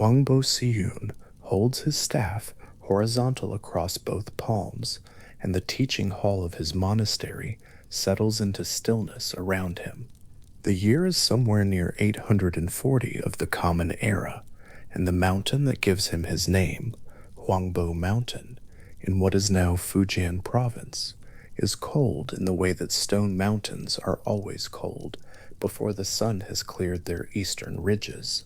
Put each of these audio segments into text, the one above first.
Huangbo Siyun holds his staff horizontal across both palms, and the teaching hall of his monastery settles into stillness around him. The year is somewhere near 840 of the Common Era, and the mountain that gives him his name, Huangbo Mountain, in what is now Fujian Province, is cold in the way that stone mountains are always cold before the sun has cleared their eastern ridges.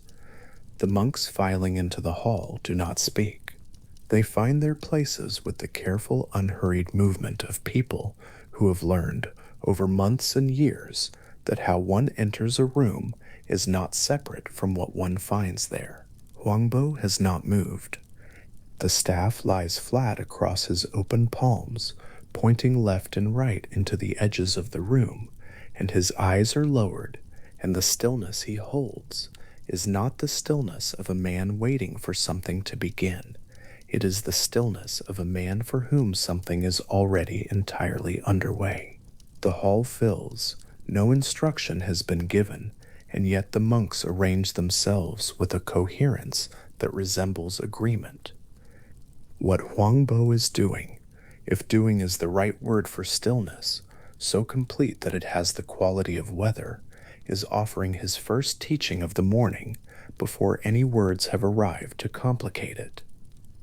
The monks filing into the hall do not speak. They find their places with the careful, unhurried movement of people who have learned over months and years that how one enters a room is not separate from what one finds there. Huangbo has not moved. The staff lies flat across his open palms, pointing left and right into the edges of the room, and his eyes are lowered, and the stillness he holds is not the stillness of a man waiting for something to begin. It is the stillness of a man for whom something is already entirely underway. The hall fills. No instruction has been given, and yet the monks arrange themselves with a coherence that resembles agreement. What Huangbo is doing, if doing is the right word for stillness, so complete that it has the quality of weather, is offering his first teaching of the morning before any words have arrived to complicate it.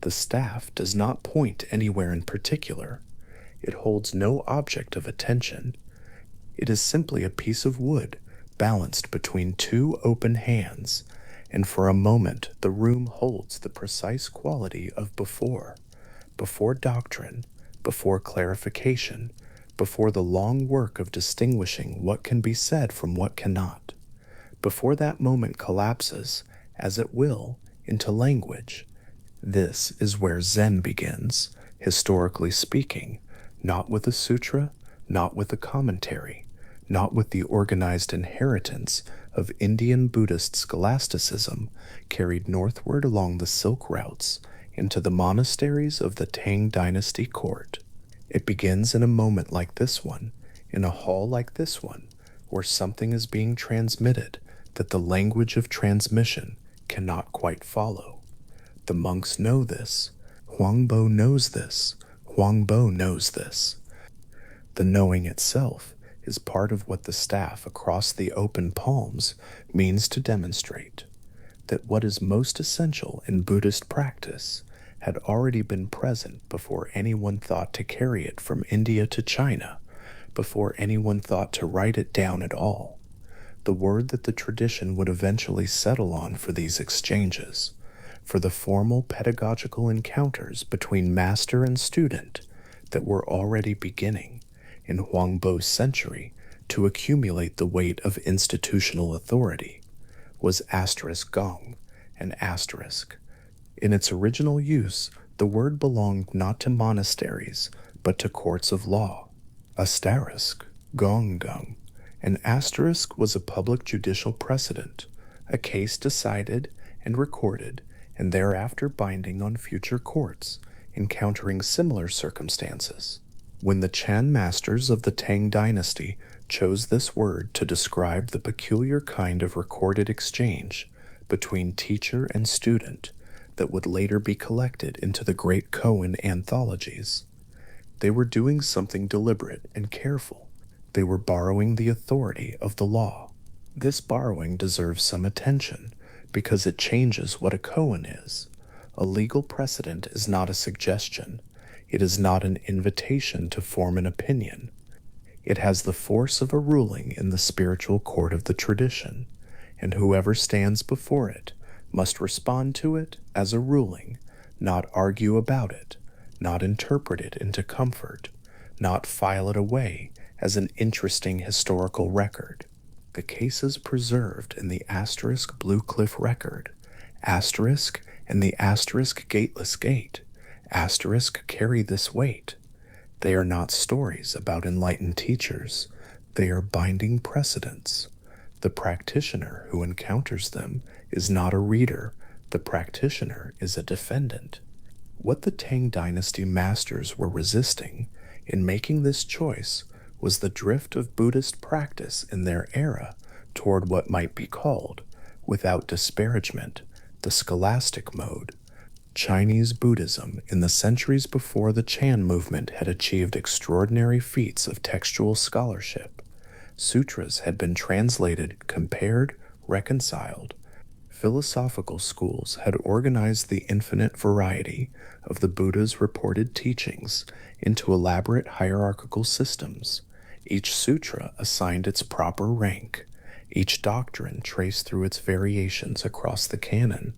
The staff does not point anywhere in particular. It holds no object of attention. It is simply a piece of wood balanced between two open hands, and for a moment the room holds the precise quality of before doctrine, before clarification, before the long work of distinguishing what can be said from what cannot. Before that moment collapses, as it will, into language. This is where Zen begins, historically speaking, not with a sutra, not with a commentary, not with the organized inheritance of Indian Buddhist scholasticism carried northward along the Silk routes into the monasteries of the Tang Dynasty court. It begins in a moment like this one, in a hall like this one, where something is being transmitted that the language of transmission cannot quite follow. The monks know this. Huangbo knows this. Huangbo knows this. The knowing itself is part of what the staff across the open palms means to demonstrate, that what is most essential in Buddhist practice had already been present before anyone thought to carry it from India to China, before anyone thought to write it down at all. The word that the tradition would eventually settle on for these exchanges, for the formal pedagogical encounters between master and student that were already beginning in Huangbo's century to accumulate the weight of institutional authority, was asterisk gong, an asterisk. In its original use, the word belonged not to monasteries, but to courts of law. Asterisk, gong gung. An asterisk was a public judicial precedent, a case decided and recorded, and thereafter binding on future courts, encountering similar circumstances. When the Chan masters of the Tang dynasty chose this word to describe the peculiar kind of recorded exchange between teacher and student that would later be collected into the great koan anthologies, they were doing something deliberate and careful. They were borrowing the authority of the law. This borrowing deserves some attention because it changes what a koan is. A legal precedent is not a suggestion. It is not an invitation to form an opinion. It has the force of a ruling in the spiritual court of the tradition, and whoever stands before it must respond to it as a ruling, not argue about it, not interpret it into comfort, not file it away as an interesting historical record. The cases preserved in the asterisk Blue Cliff record, asterisk and the asterisk Gateless Gate, asterisk carry this weight. They are not stories about enlightened teachers. They are binding precedents. The practitioner who encounters them is not a reader. The practitioner is a defendant. What the Tang Dynasty masters were resisting in making this choice was the drift of Buddhist practice in their era toward what might be called, without disparagement, the scholastic mode. Chinese Buddhism in the centuries before the Chan movement had achieved extraordinary feats of textual scholarship. Sutras had been translated, compared, reconciled. Philosophical schools had organized the infinite variety of the Buddha's reported teachings into elaborate hierarchical systems. Each sutra assigned its proper rank, each doctrine traced through its variations across the canon.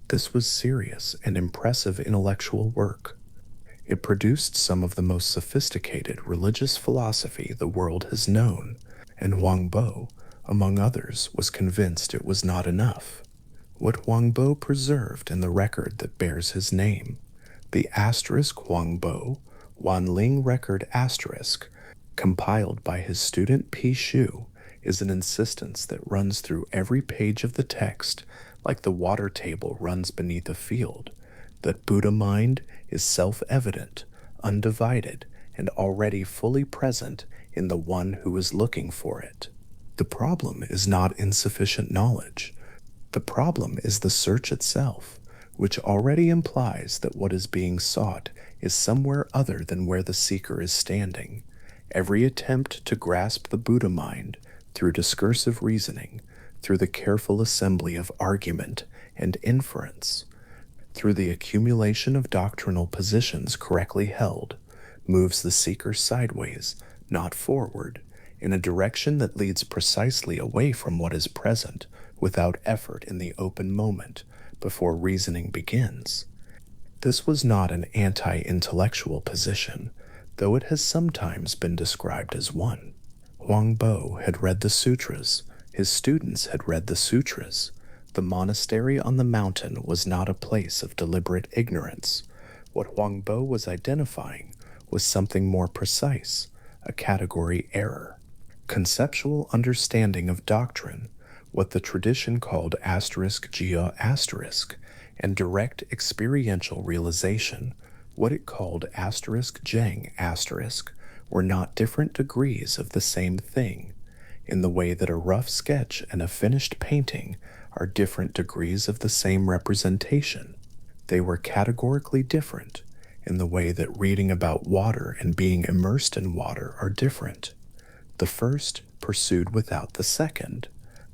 This was serious and impressive intellectual work. It produced some of the most sophisticated religious philosophy the world has known, and Huang Bo, among others, was convinced it was not enough. What Huang Bo preserved in the record that bears his name, the asterisk Huang Bo, Wanling Record asterisk, compiled by his student Pi Shu, is an insistence that runs through every page of the text like the water table runs beneath a field, that Buddha mind is self-evident, undivided, and already fully present in the one who is looking for it. The problem is not insufficient knowledge. The problem is the search itself, which already implies that what is being sought is somewhere other than where the seeker is standing. Every attempt to grasp the Buddha mind through discursive reasoning, through the careful assembly of argument and inference, through the accumulation of doctrinal positions correctly held, moves the seeker sideways, not forward, in a direction that leads precisely away from what is present, without effort in the open moment before reasoning begins. This was not an anti-intellectual position, though it has sometimes been described as one. Huang Bo had read the sutras, his students had read the sutras. The monastery on the mountain was not a place of deliberate ignorance. What Huang Bo was identifying was something more precise, a category error. Conceptual understanding of doctrine, what the tradition called asterisk jia asterisk, and direct experiential realization, what it called asterisk jeng asterisk, were not different degrees of the same thing, in the way that a rough sketch and a finished painting are different degrees of the same representation. They were categorically different, in the way that reading about water and being immersed in water are different. The first, pursued without the second,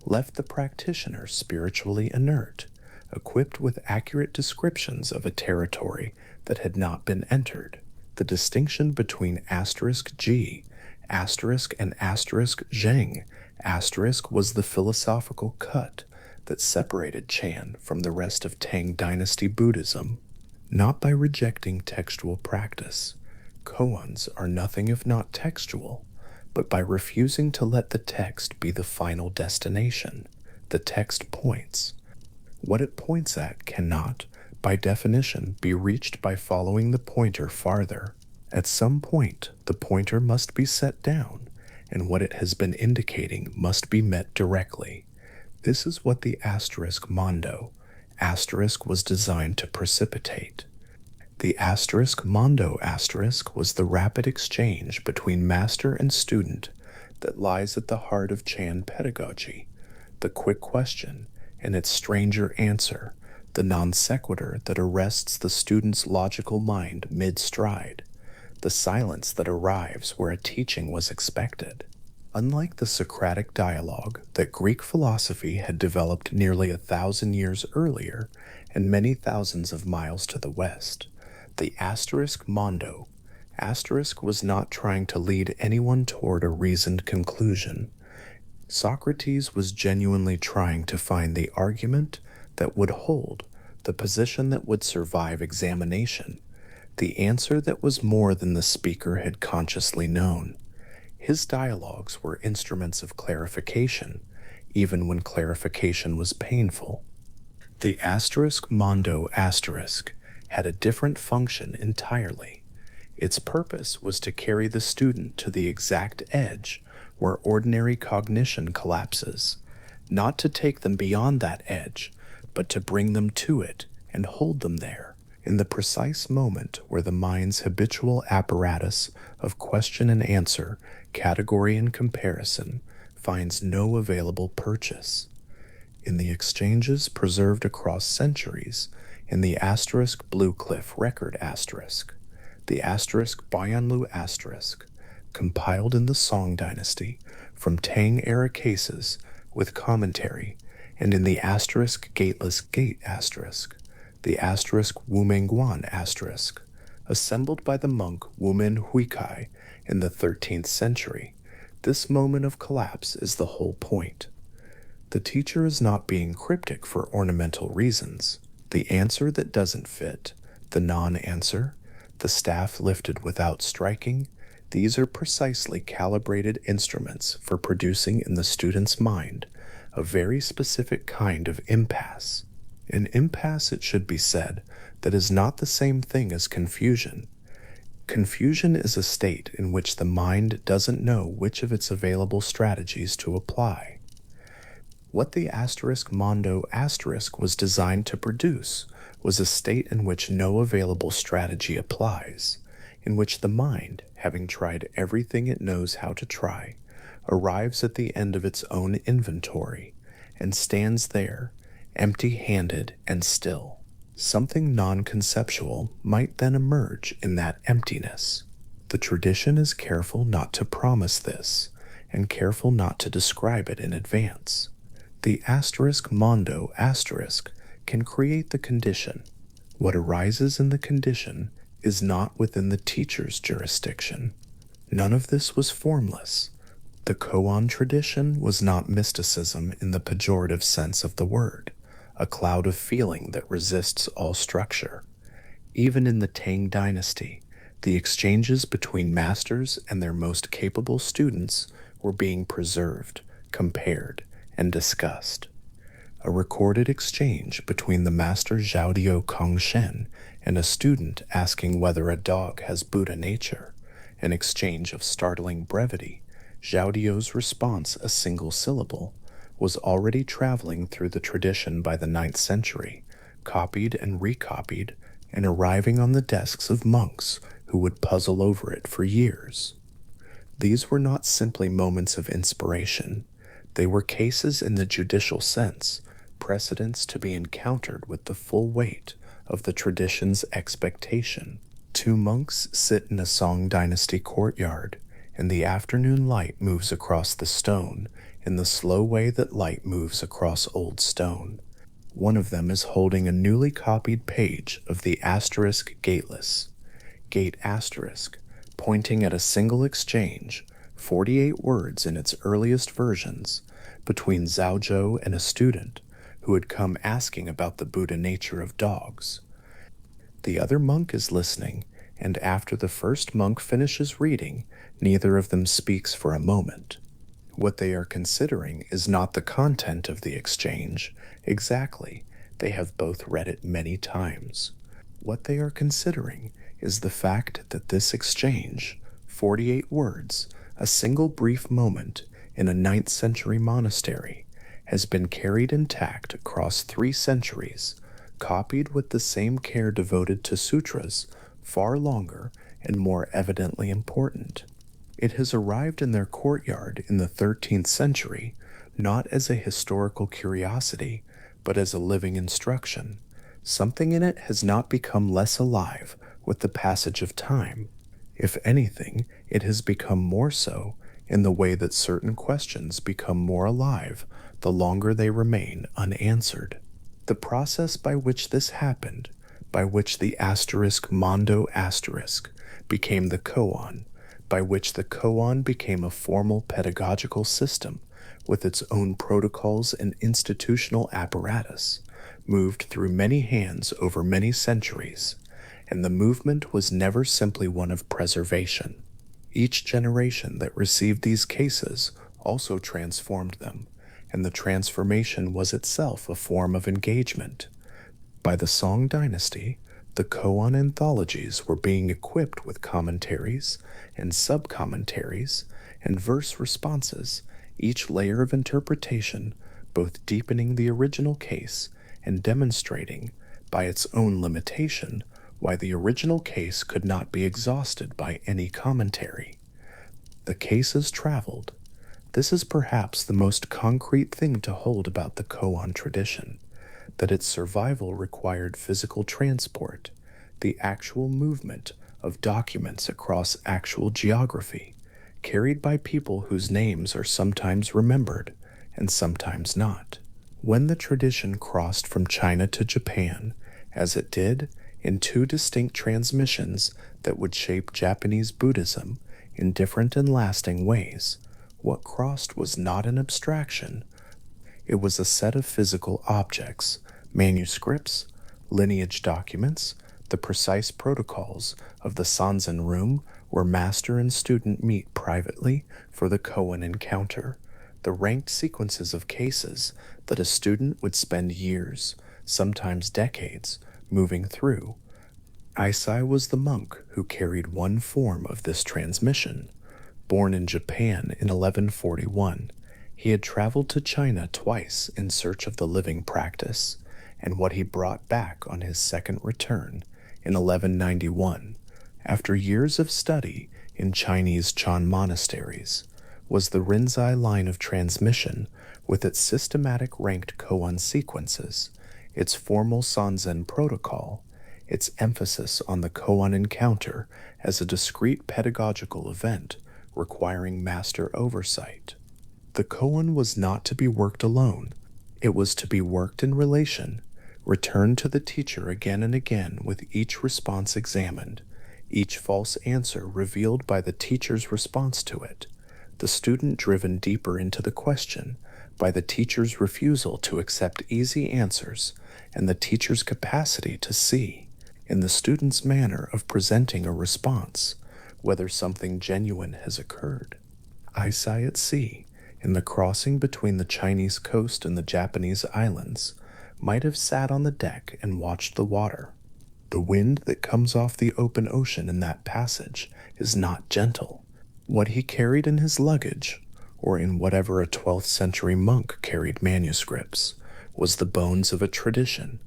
left the practitioner spiritually inert, equipped with accurate descriptions of a territory that had not been entered. The distinction between asterisk G, asterisk and asterisk Zheng, asterisk was the philosophical cut that separated Chan from the rest of Tang Dynasty Buddhism. Not by rejecting textual practice, koans are nothing if not textual, but by refusing to let the text be the final destination. The text points. What it points at cannot, by definition, be reached by following the pointer farther. At some point, the pointer must be set down, and what it has been indicating must be met directly. This is what the asterisk mondo, asterisk, was designed to precipitate. The asterisk mondo asterisk was the rapid exchange between master and student that lies at the heart of Chan pedagogy, the quick question and its stranger answer, the non sequitur that arrests the student's logical mind mid-stride, the silence that arrives where a teaching was expected. Unlike the Socratic dialogue that Greek philosophy had developed nearly 1,000 years earlier and many thousands of miles to the west, the asterisk mondo asterisk was not trying to lead anyone toward a reasoned conclusion. Socrates was genuinely trying to find the argument that would hold, the position that would survive examination, the answer that was more than the speaker had consciously known. His dialogues were instruments of clarification, even when clarification was painful. The asterisk mondo asterisk had a different function entirely. Its purpose was to carry the student to the exact edge where ordinary cognition collapses, not to take them beyond that edge, but to bring them to it and hold them there, in the precise moment where the mind's habitual apparatus of question and answer, category and comparison, finds no available purchase. in the exchanges preserved across centuries in the asterisk Blue Cliff Record asterisk, the asterisk Bayanlu asterisk, compiled in the Song Dynasty from Tang-era cases with commentary, and in the asterisk Gateless Gate asterisk, the asterisk Wumengguan asterisk, assembled by the monk Wumen Huikai in the 13th century. This moment of collapse is the whole point. The teacher is not being cryptic for ornamental reasons. The answer that doesn't fit, the non-answer, the staff lifted without striking, these are precisely calibrated instruments for producing in the student's mind a very specific kind of impasse. An impasse, it should be said, that is not the same thing as confusion. Confusion is a state in which the mind doesn't know which of its available strategies to apply. What the asterisk Mondo asterisk was designed to produce was a state in which no available strategy applies, in which the mind, having tried everything it knows how to try, arrives at the end of its own inventory and stands there, empty-handed and still. Something non-conceptual might then emerge in that emptiness. The tradition is careful not to promise this, and careful not to describe it in advance. The asterisk Mondo asterisk can create the condition. What arises in the condition is not within the teacher's jurisdiction. None of this was formless. The koan tradition was not mysticism in the pejorative sense of the word, a cloud of feeling that resists all structure. Even in the Tang dynasty, the exchanges between masters and their most capable students were being preserved, compared, and discussed. A recorded exchange between the master Zhaodio Kongshen and a student asking whether a dog has Buddha nature, an exchange of startling brevity, Zhaodio's response a single syllable, was already traveling through the tradition by the 9th century, copied and recopied, and arriving on the desks of monks who would puzzle over it for years. These were not simply moments of inspiration. They were cases in the judicial sense, precedents to be encountered with the full weight of the tradition's expectation. Two monks sit in a Song Dynasty courtyard, and the afternoon light moves across the stone in the slow way that light moves across old stone. One of them is holding a newly copied page of the asterisk Gateless, Gate asterisk, pointing at a single exchange, 48 words in its earliest versions, between Zhao Zhou and a student who had come asking about the Buddha nature of dogs. The other monk is listening, and after the first monk finishes reading, neither of them speaks for a moment. What they are considering is not the content of the exchange. Exactly, they have both read it many times. What they are considering is the fact that this exchange, 48 words, a single brief moment in a 9th century monastery, has been carried intact across 3 centuries, copied with the same care devoted to sutras, far longer and more evidently important. It has arrived in their courtyard in the 13th century, not as a historical curiosity, but as a living instruction. Something in it has not become less alive with the passage of time. If anything, it has become more so in the way that certain questions become more alive the longer they remain unanswered. The process by which this happened, by which the asterisk Mondo asterisk became the koan, by which the koan became a formal pedagogical system with its own protocols and institutional apparatus, moved through many hands over many centuries, and the movement was never simply one of preservation. Each generation that received these cases also transformed them, and the transformation was itself a form of engagement. By the Song Dynasty, the koan anthologies were being equipped with commentaries and sub-commentaries and verse responses, each layer of interpretation both deepening the original case and demonstrating, by its own limitation, why the original case could not be exhausted by any commentary. The cases traveled. This is perhaps the most concrete thing to hold about the koan tradition, that its survival required physical transport, the actual movement of documents across actual geography, carried by people whose names are sometimes remembered and sometimes not. When the tradition crossed from China to Japan, as it did in two distinct transmissions that would shape Japanese Buddhism in different and lasting ways, what crossed was not an abstraction. It was a set of physical objects, manuscripts, lineage documents, the precise protocols of the Sanzen room where master and student meet privately for the koan encounter, the ranked sequences of cases that a student would spend years, sometimes decades, moving through. Eisai was the monk who carried one form of this transmission. Born in Japan in 1141, he had traveled to China twice in search of the living practice, and what he brought back on his second return in 1191, after years of study in Chinese Chan monasteries, was the Rinzai line of transmission with its systematic ranked koan sequences, its formal Sanzen protocol, its emphasis on the koan encounter as a discrete pedagogical event requiring master oversight. The koan was not to be worked alone. It was to be worked in relation, returned to the teacher again and again with each response examined, each false answer revealed by the teacher's response to it, the student driven deeper into the question by the teacher's refusal to accept easy answers and the teacher's capacity to see, in the student's manner of presenting a response, whether something genuine has occurred. Eisai at sea, in the crossing between the Chinese coast and the Japanese islands, might have sat on the deck and watched the water. The wind that comes off the open ocean in that passage is not gentle. What he carried in his luggage, or in whatever a 12th century monk carried manuscripts, was the bones of a tradition,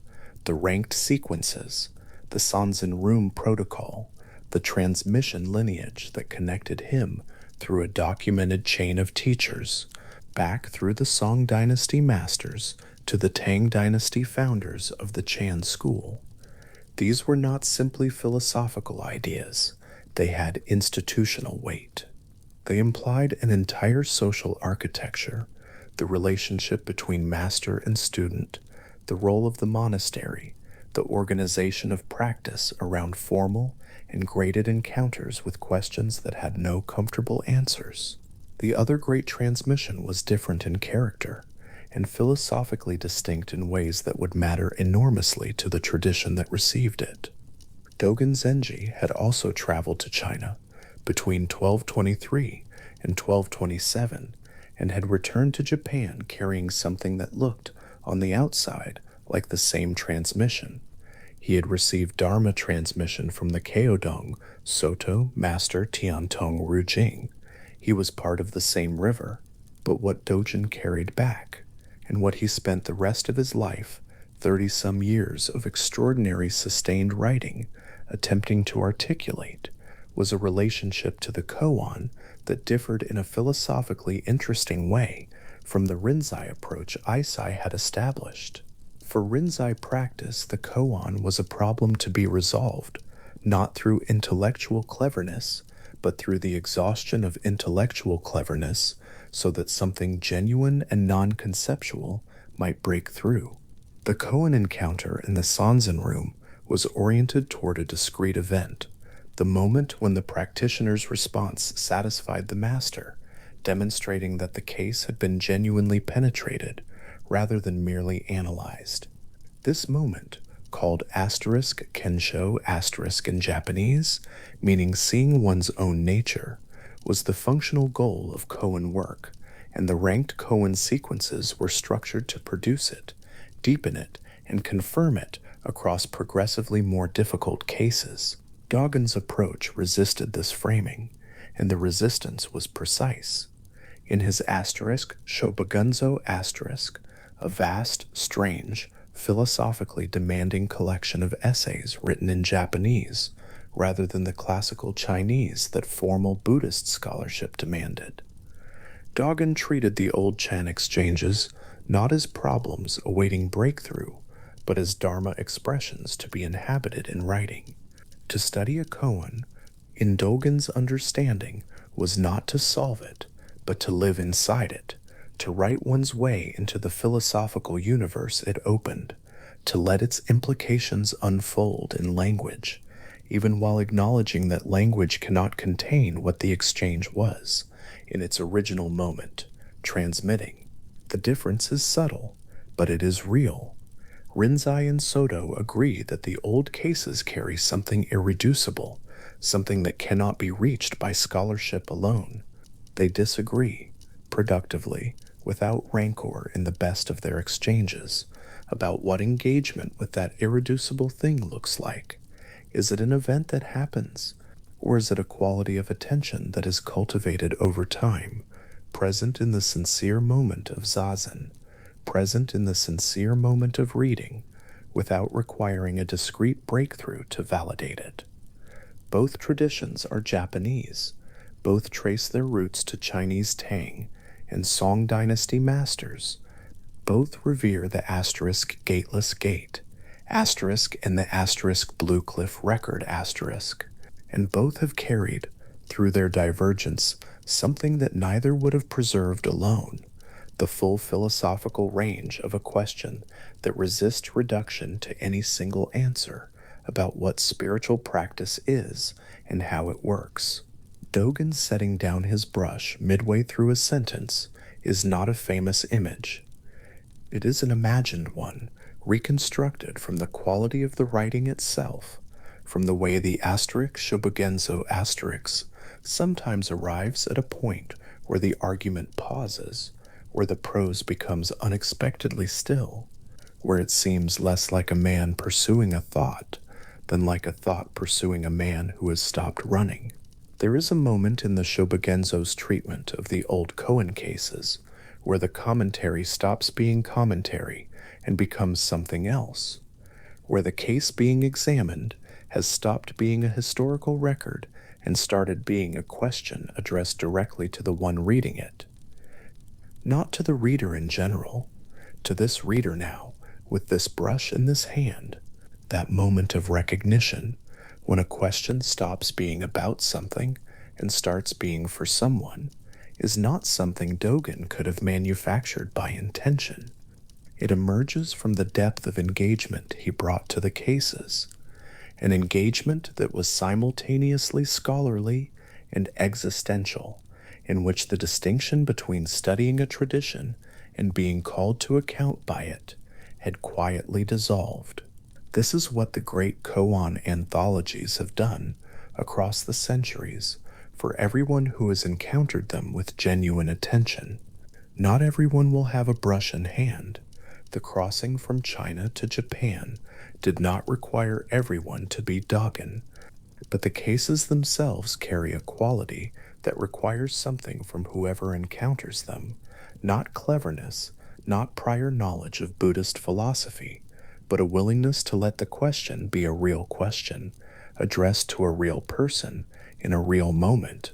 the ranked sequences, the Sanzen room protocol, the transmission lineage that connected him through a documented chain of teachers, back through the Song dynasty masters to the Tang dynasty founders of the Chan school. These were not simply philosophical ideas, they had institutional weight. They implied an entire social architecture, the relationship between master and student, the role of the monastery, the organization of practice around formal and graded encounters with questions that had no comfortable answers. The other great transmission was different in character and philosophically distinct in ways that would matter enormously to the tradition that received it. Dogen Zenji had also traveled to China between 1223 and 1227 and had returned to Japan carrying something that looked, on the outside, like the same transmission. He had received Dharma transmission from the Keodong Soto Master Tiantong Rujing. He was part of the same river, but what Dogen carried back, and what he spent the rest of his life, 30-some years of extraordinary sustained writing, attempting to articulate, was a relationship to the koan that differed in a philosophically interesting way from the Rinzai approach Eisai had established. For Rinzai practice, the koan was a problem to be resolved, not through intellectual cleverness, but through the exhaustion of intellectual cleverness so that something genuine and non-conceptual might break through. The koan encounter in the Sanzen room was oriented toward a discrete event, the moment when the practitioner's response satisfied the master, demonstrating that the case had been genuinely penetrated rather than merely analyzed. This moment, called asterisk kensho asterisk in Japanese, meaning seeing one's own nature, was the functional goal of koan work, and the ranked koan sequences were structured to produce it, deepen it, and confirm it across progressively more difficult cases. Dogen's approach resisted this framing, and the resistance was precise. In his asterisk Shobogunzo asterisk, a vast, strange, philosophically demanding collection of essays written in Japanese, rather than the classical Chinese that formal Buddhist scholarship demanded, Dogen treated the old Chan exchanges not as problems awaiting breakthrough, but as Dharma expressions to be inhabited in writing. To study a koan, in Dogen's understanding, was not to solve it, but to live inside it, to write one's way into the philosophical universe it opened, to let its implications unfold in language, even while acknowledging that language cannot contain what the exchange was, in its original moment, transmitting. The difference is subtle, but it is real. Rinzai and Soto agree that the old cases carry something irreducible, something that cannot be reached by scholarship alone. They disagree, productively, without rancor in the best of their exchanges, about what engagement with that irreducible thing looks like. Is it an event that happens, or is it a quality of attention that is cultivated over time, present in the sincere moment of zazen, present in the sincere moment of reading, without requiring a discrete breakthrough to validate it? Both traditions are Japanese. Both trace their roots to Chinese Tang and Song Dynasty masters. Both revere the asterisk gateless gate, asterisk and the asterisk Blue Cliff record asterisk, and both have carried, through their divergence, something that neither would have preserved alone, the full philosophical range of a question that resists reduction to any single answer about what spiritual practice is and how it works. Dogen setting down his brush midway through a sentence is not a famous image. It is an imagined one, reconstructed from the quality of the writing itself, from the way the asterisk shobogenzo asterisk sometimes arrives at a point where the argument pauses, where the prose becomes unexpectedly still, where it seems less like a man pursuing a thought than like a thought pursuing a man who has stopped running. There is a moment in the shobogenzo's treatment of the old koan cases where the commentary stops being commentary and becomes something else, where the case being examined has stopped being a historical record and started being a question addressed directly to the one reading it. Not to the reader in general, to this reader now, with this brush in this hand, that moment of recognition, when a question stops being about something and starts being for someone, is not something Dogen could have manufactured by intention. It emerges from the depth of engagement he brought to the cases, an engagement that was simultaneously scholarly and existential, in which the distinction between studying a tradition and being called to account by it had quietly dissolved. This is what the great koan anthologies have done across the centuries for everyone who has encountered them with genuine attention. Not everyone will have a brush in hand. The crossing from China to Japan did not require everyone to be Dogen, but the cases themselves carry a quality that requires something from whoever encounters them, not cleverness, not prior knowledge of Buddhist philosophy, but a willingness to let the question be a real question, addressed to a real person in a real moment,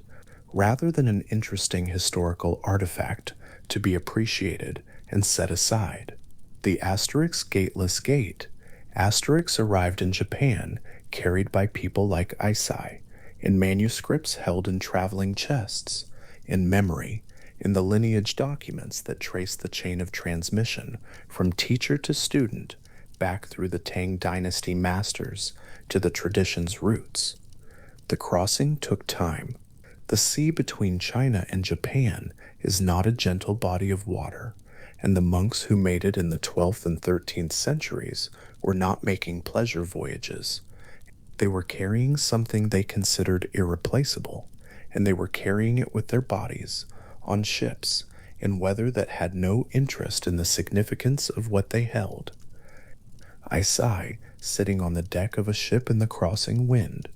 rather than an interesting historical artifact to be appreciated and set aside. The asterisk gateless gate, asterisks arrived in Japan carried by people like Aisai, in manuscripts held in traveling chests, in memory, in the lineage documents that trace the chain of transmission from teacher to student back through the Tang Dynasty masters to the tradition's roots. The crossing took time. The sea between China and Japan is not a gentle body of water, and the monks who made it in the 12th and 13th centuries were not making pleasure voyages. They were carrying something they considered irreplaceable, and they were carrying it with their bodies, on ships, in weather that had no interest in the significance of what they held. Aisai, sitting on the deck of a ship in the crossing wind,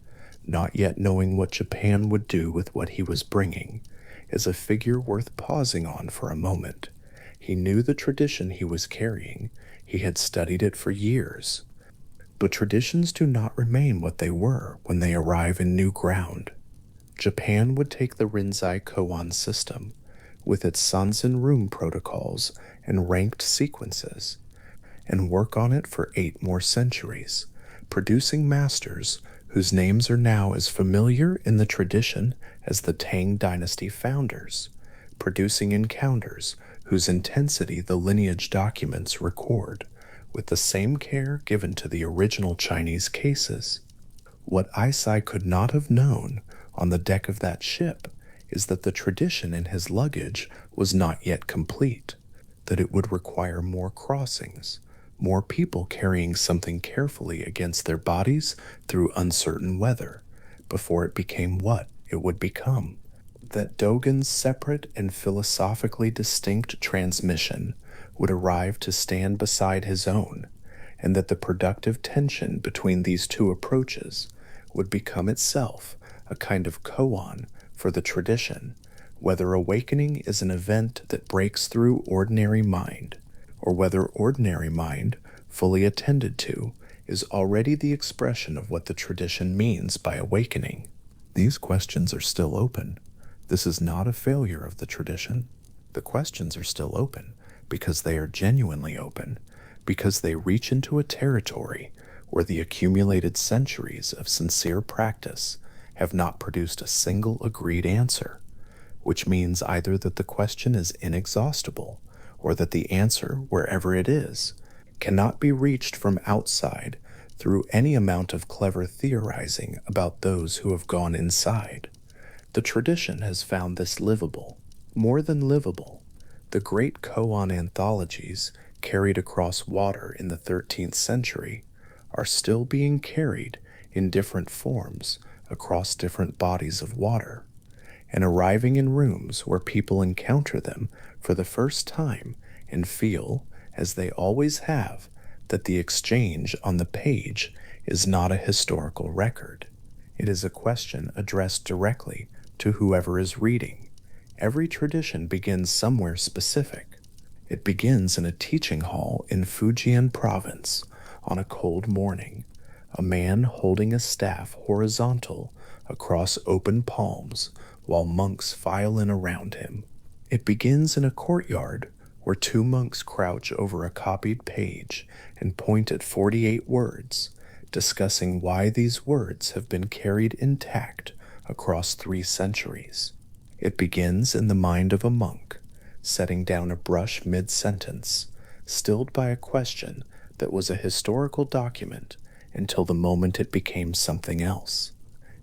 not yet knowing what Japan would do with what he was bringing, is a figure worth pausing on for a moment. He knew the tradition he was carrying. He had studied it for years. But traditions do not remain what they were when they arrive in new ground. Japan would take the Rinzai koan system, with its Sanzen room protocols and ranked sequences, and work on it for 8 more centuries, producing masters whose names are now as familiar in the tradition as the Tang Dynasty founders, producing encounters whose intensity the lineage documents record, with the same care given to the original Chinese cases. What Isai could not have known on the deck of that ship is that the tradition in his luggage was not yet complete, that it would require more crossings, more people carrying something carefully against their bodies through uncertain weather, before it became what it would become. That Dogen's separate and philosophically distinct transmission would arrive to stand beside his own, and that the productive tension between these two approaches would become itself a kind of koan for the tradition, whether awakening is an event that breaks through ordinary mind, or whether ordinary mind, fully attended to, is already the expression of what the tradition means by awakening. These questions are still open. This is not a failure of the tradition. The questions are still open because they are genuinely open, because they reach into a territory where the accumulated centuries of sincere practice have not produced a single agreed answer, which means either that the question is inexhaustible or that the answer, wherever it is, cannot be reached from outside through any amount of clever theorizing about those who have gone inside. The tradition has found this livable, more than livable. The great koan anthologies carried across water in the 13th century are still being carried in different forms across different bodies of water, and arriving in rooms where people encounter them for the first time and feel, as they always have, that the exchange on the page is not a historical record. It is a question addressed directly to whoever is reading. Every tradition begins somewhere specific. It begins in a teaching hall in Fujian province on a cold morning, a man holding a staff horizontal across open palms while monks file in around him. It begins in a courtyard where 2 monks crouch over a copied page and point at 48 words, discussing why these words have been carried intact across 3 centuries. It begins in the mind of a monk, setting down a brush mid-sentence, stilled by a question that was a historical document until the moment it became something else.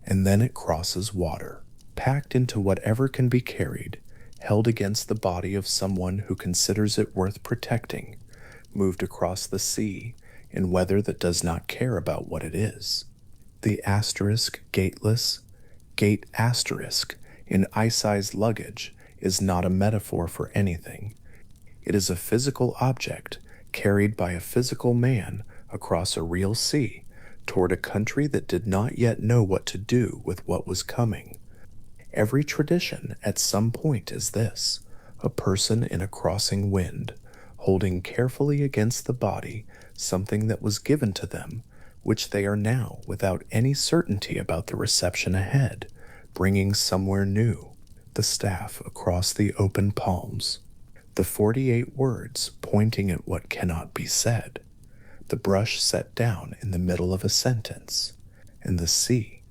And then it crosses water, packed into whatever can be carried, held against the body of someone who considers it worth protecting, moved across the sea in weather that does not care about what it is. The asterisk gateless, gate asterisk in Isai's luggage is not a metaphor for anything. It is a physical object carried by a physical man across a real sea toward a country that did not yet know what to do with what was coming. Every tradition at some point is this: a person in a crossing wind, holding carefully against the body something that was given to them, which they are now, without any certainty about the reception ahead, bringing somewhere new, the staff across the open palms, the 48 words pointing at what cannot be said, the brush set down in the middle of a sentence, and the sea,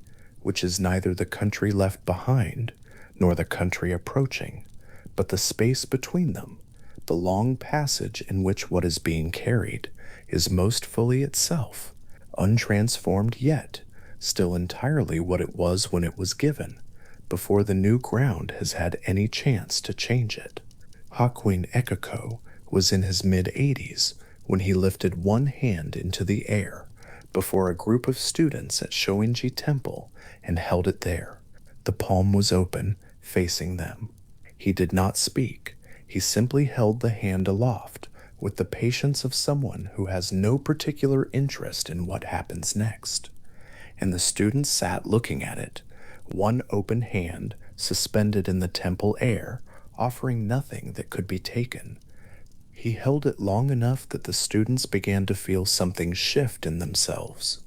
which is neither the country left behind nor the country approaching, but the space between them, the long passage in which what is being carried is most fully itself, untransformed yet, still entirely what it was when it was given, before the new ground has had any chance to change it. Hakuin Ekiko was in his mid-80s when he lifted one hand into the air before a group of students at Shoinji Temple and held it there. The palm was open, facing them. He did not speak. He simply held the hand aloft with the patience of someone who has no particular interest in what happens next. And the students sat looking at it, one open hand suspended in the temple air, offering nothing that could be taken. He held it long enough that the students began to feel something shift in themselves,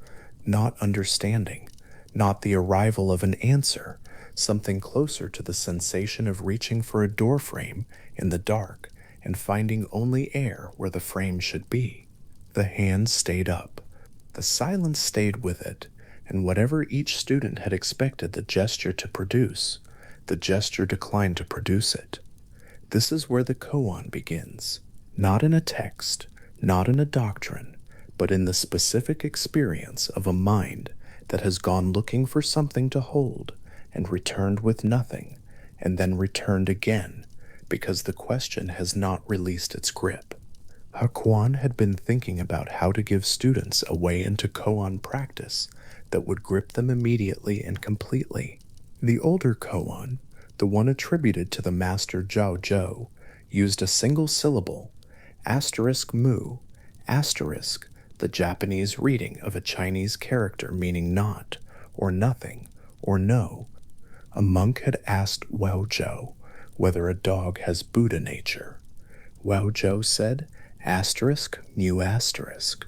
not understanding, not the arrival of an answer, something closer to the sensation of reaching for a door frame in the dark and finding only air where the frame should be. The hand stayed up. The silence stayed with it, and whatever each student had expected the gesture to produce, the gesture declined to produce it. This is where the koan begins, not in a text, not in a doctrine, but in the specific experience of a mind that has gone looking for something to hold and returned with nothing, and then returned again because the question has not released its grip. Hakuan had been thinking about how to give students a way into koan practice that would grip them immediately and completely. The older koan, the one attributed to the master Zhao Zhou, used a single syllable, asterisk mu, asterisk, the Japanese reading of a Chinese character meaning not, or nothing, or no. A monk had asked Wao Zhou whether a dog has Buddha nature. Wao Zhou said, asterisk, mu asterisk.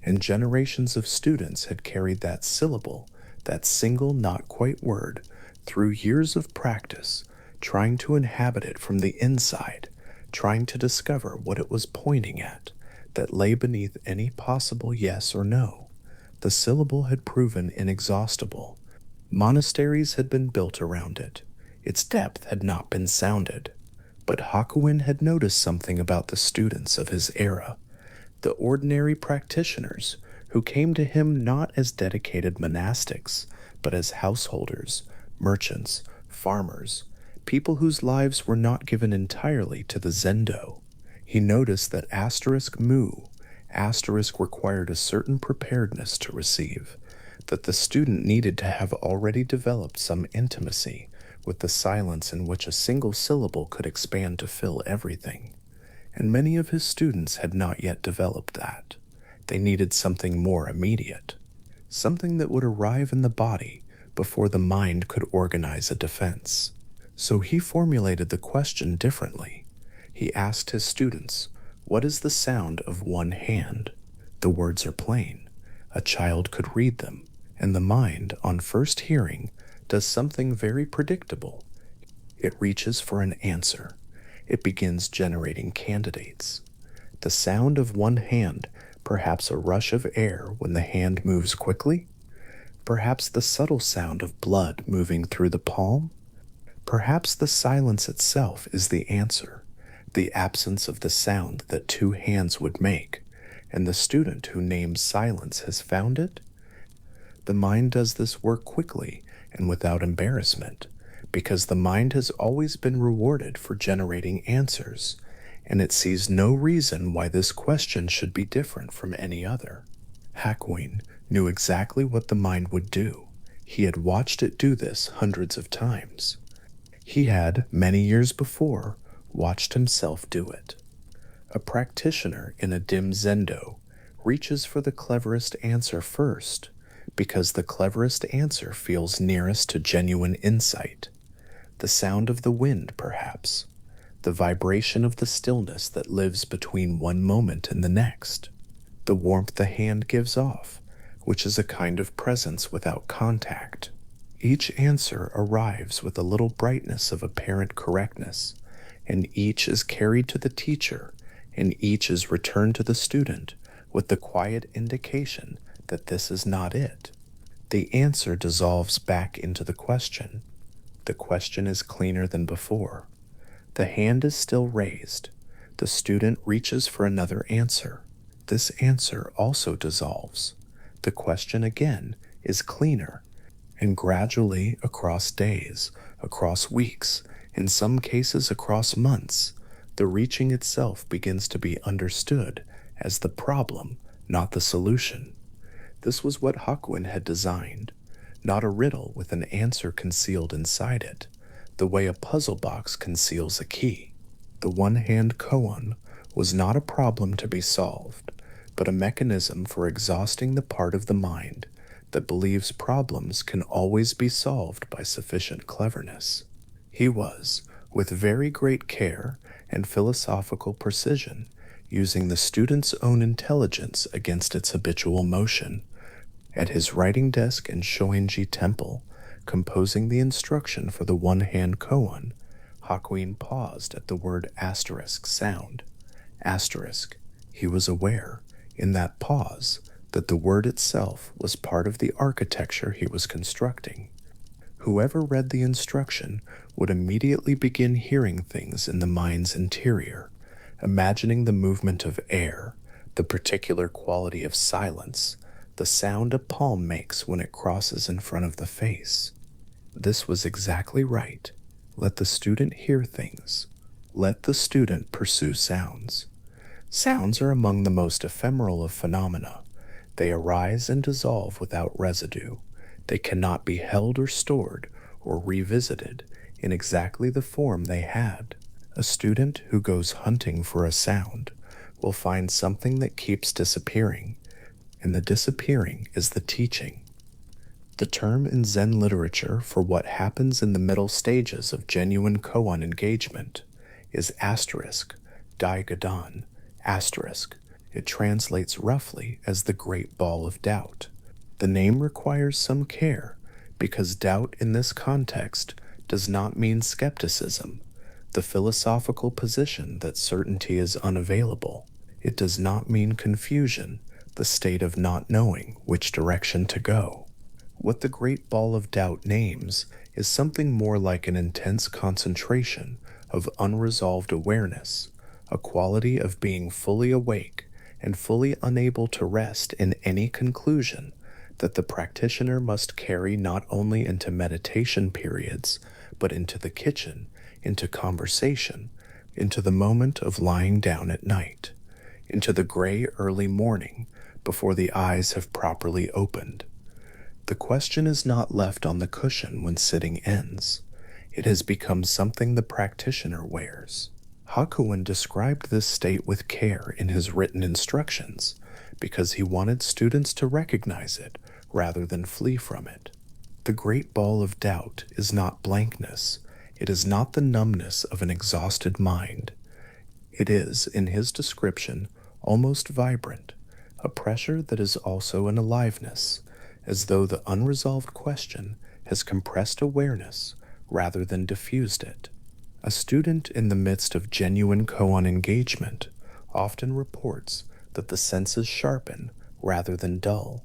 And generations of students had carried that syllable, that single not quite word, through years of practice, trying to inhabit it from the inside, trying to discover what it was pointing at, that lay beneath any possible yes or no. The syllable had proven inexhaustible. Monasteries had been built around it. Its depth had not been sounded. But Hakuin had noticed something about the students of his era, the ordinary practitioners who came to him not as dedicated monastics, but as householders, merchants, farmers, people whose lives were not given entirely to the zendo. He noticed that asterisk mu, asterisk required a certain preparedness to receive, that the student needed to have already developed some intimacy with the silence in which a single syllable could expand to fill everything. And many of his students had not yet developed that. They needed something more immediate, something that would arrive in the body before the mind could organize a defense. So he formulated the question differently. He asked his students, what is the sound of one hand? The words are plain. A child could read them, and the mind, on first hearing, does something very predictable. It reaches for an answer. It begins generating candidates. The sound of one hand, perhaps a rush of air when the hand moves quickly, perhaps the subtle sound of blood moving through the palm, perhaps the silence itself is the answer, the absence of the sound that two hands would make, and the student who names silence has found it. The mind does this work quickly and without embarrassment, because the mind has always been rewarded for generating answers, and it sees no reason why this question should be different from any other. Hakuin knew exactly what the mind would do. He had watched it do this hundreds of times. He had, many years before, watched himself do it. A practitioner in a dim zendo reaches for the cleverest answer first, because the cleverest answer feels nearest to genuine insight. The sound of the wind, perhaps, the vibration of the stillness that lives between one moment and the next, the warmth the hand gives off, which is a kind of presence without contact. Each answer arrives with a little brightness of apparent correctness, and each is carried to the teacher, and each is returned to the student with the quiet indication that this is not it. The answer dissolves back into the question. The question is cleaner than before. The hand is still raised. The student reaches for another answer. This answer also dissolves. The question again is cleaner, and gradually across days, across weeks, in some cases across months, the reaching itself begins to be understood as the problem, not the solution. This was what Hakuin had designed, not a riddle with an answer concealed inside it, the way a puzzle box conceals a key. The one-hand koan was not a problem to be solved, but a mechanism for exhausting the part of the mind that believes problems can always be solved by sufficient cleverness. He was, with very great care and philosophical precision, using the student's own intelligence against its habitual motion. At his writing desk in Shoinji Temple, Composing the instruction for the one-hand koan, Hakuin paused at the word asterisk sound. Asterisk. He was aware, in that pause, that the word itself was part of the architecture he was constructing. Whoever read the instruction would immediately begin hearing things in the mind's interior, imagining the movement of air, the particular quality of silence, the sound a palm makes when it crosses in front of the face. This was exactly right. Let the student hear things. Let the student pursue sounds. Sounds are among the most ephemeral of phenomena. They arise and dissolve without residue. They cannot be held or stored or revisited in exactly the form they had. A student who goes hunting for a sound will find something that keeps disappearing, and the disappearing is the teaching. The term in Zen literature for what happens in the middle stages of genuine koan engagement is asterisk, daigadan, asterisk. It translates roughly as the great ball of doubt. The name requires some care because doubt in this context does not mean skepticism, the philosophical position that certainty is unavailable. It does not mean confusion, the state of not knowing which direction to go. What the great ball of doubt names is something more like an intense concentration of unresolved awareness, a quality of being fully awake and fully unable to rest in any conclusion that the practitioner must carry not only into meditation periods, but into the kitchen, into conversation, into the moment of lying down at night, into the gray early morning before the eyes have properly opened. The question is not left on the cushion when sitting ends. It has become something the practitioner wears. Hakuin described this state with care in his written instructions because he wanted students to recognize it rather than flee from it. The great ball of doubt is not blankness. It is not the numbness of an exhausted mind. It is, in his description, almost vibrant, a pressure that is also an aliveness, as though the unresolved question has compressed awareness rather than diffused it. A student in the midst of genuine koan engagement often reports that the senses sharpen rather than dull.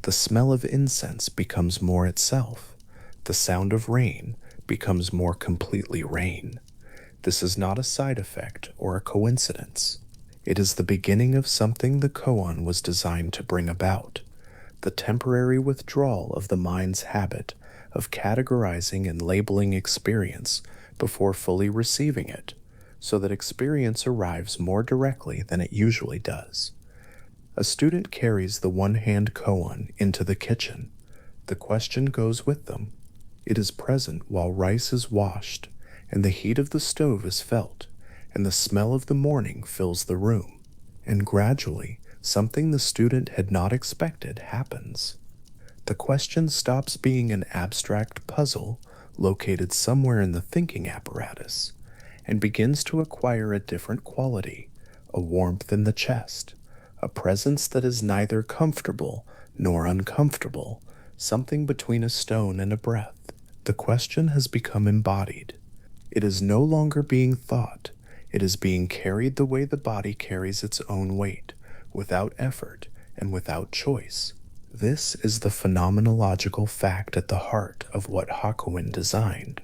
The smell of incense becomes more itself. The sound of rain becomes more completely rain. This is not a side effect or a coincidence. It is the beginning of something the koan was designed to bring about, the temporary withdrawal of the mind's habit of categorizing and labeling experience before fully receiving it, so that experience arrives more directly than it usually does. A student carries the one-hand koan into the kitchen. The question goes with them. It is present while rice is washed, and the heat of the stove is felt, and the smell of the morning fills the room, and gradually something the student had not expected happens. The question stops being an abstract puzzle located somewhere in the thinking apparatus and begins to acquire a different quality, a warmth in the chest, a presence that is neither comfortable nor uncomfortable, something between a stone and a breath. The question has become embodied. It is no longer being thought. It is being carried the way the body carries its own weight, without effort and without choice. This is the phenomenological fact at the heart of what Hakuin designed.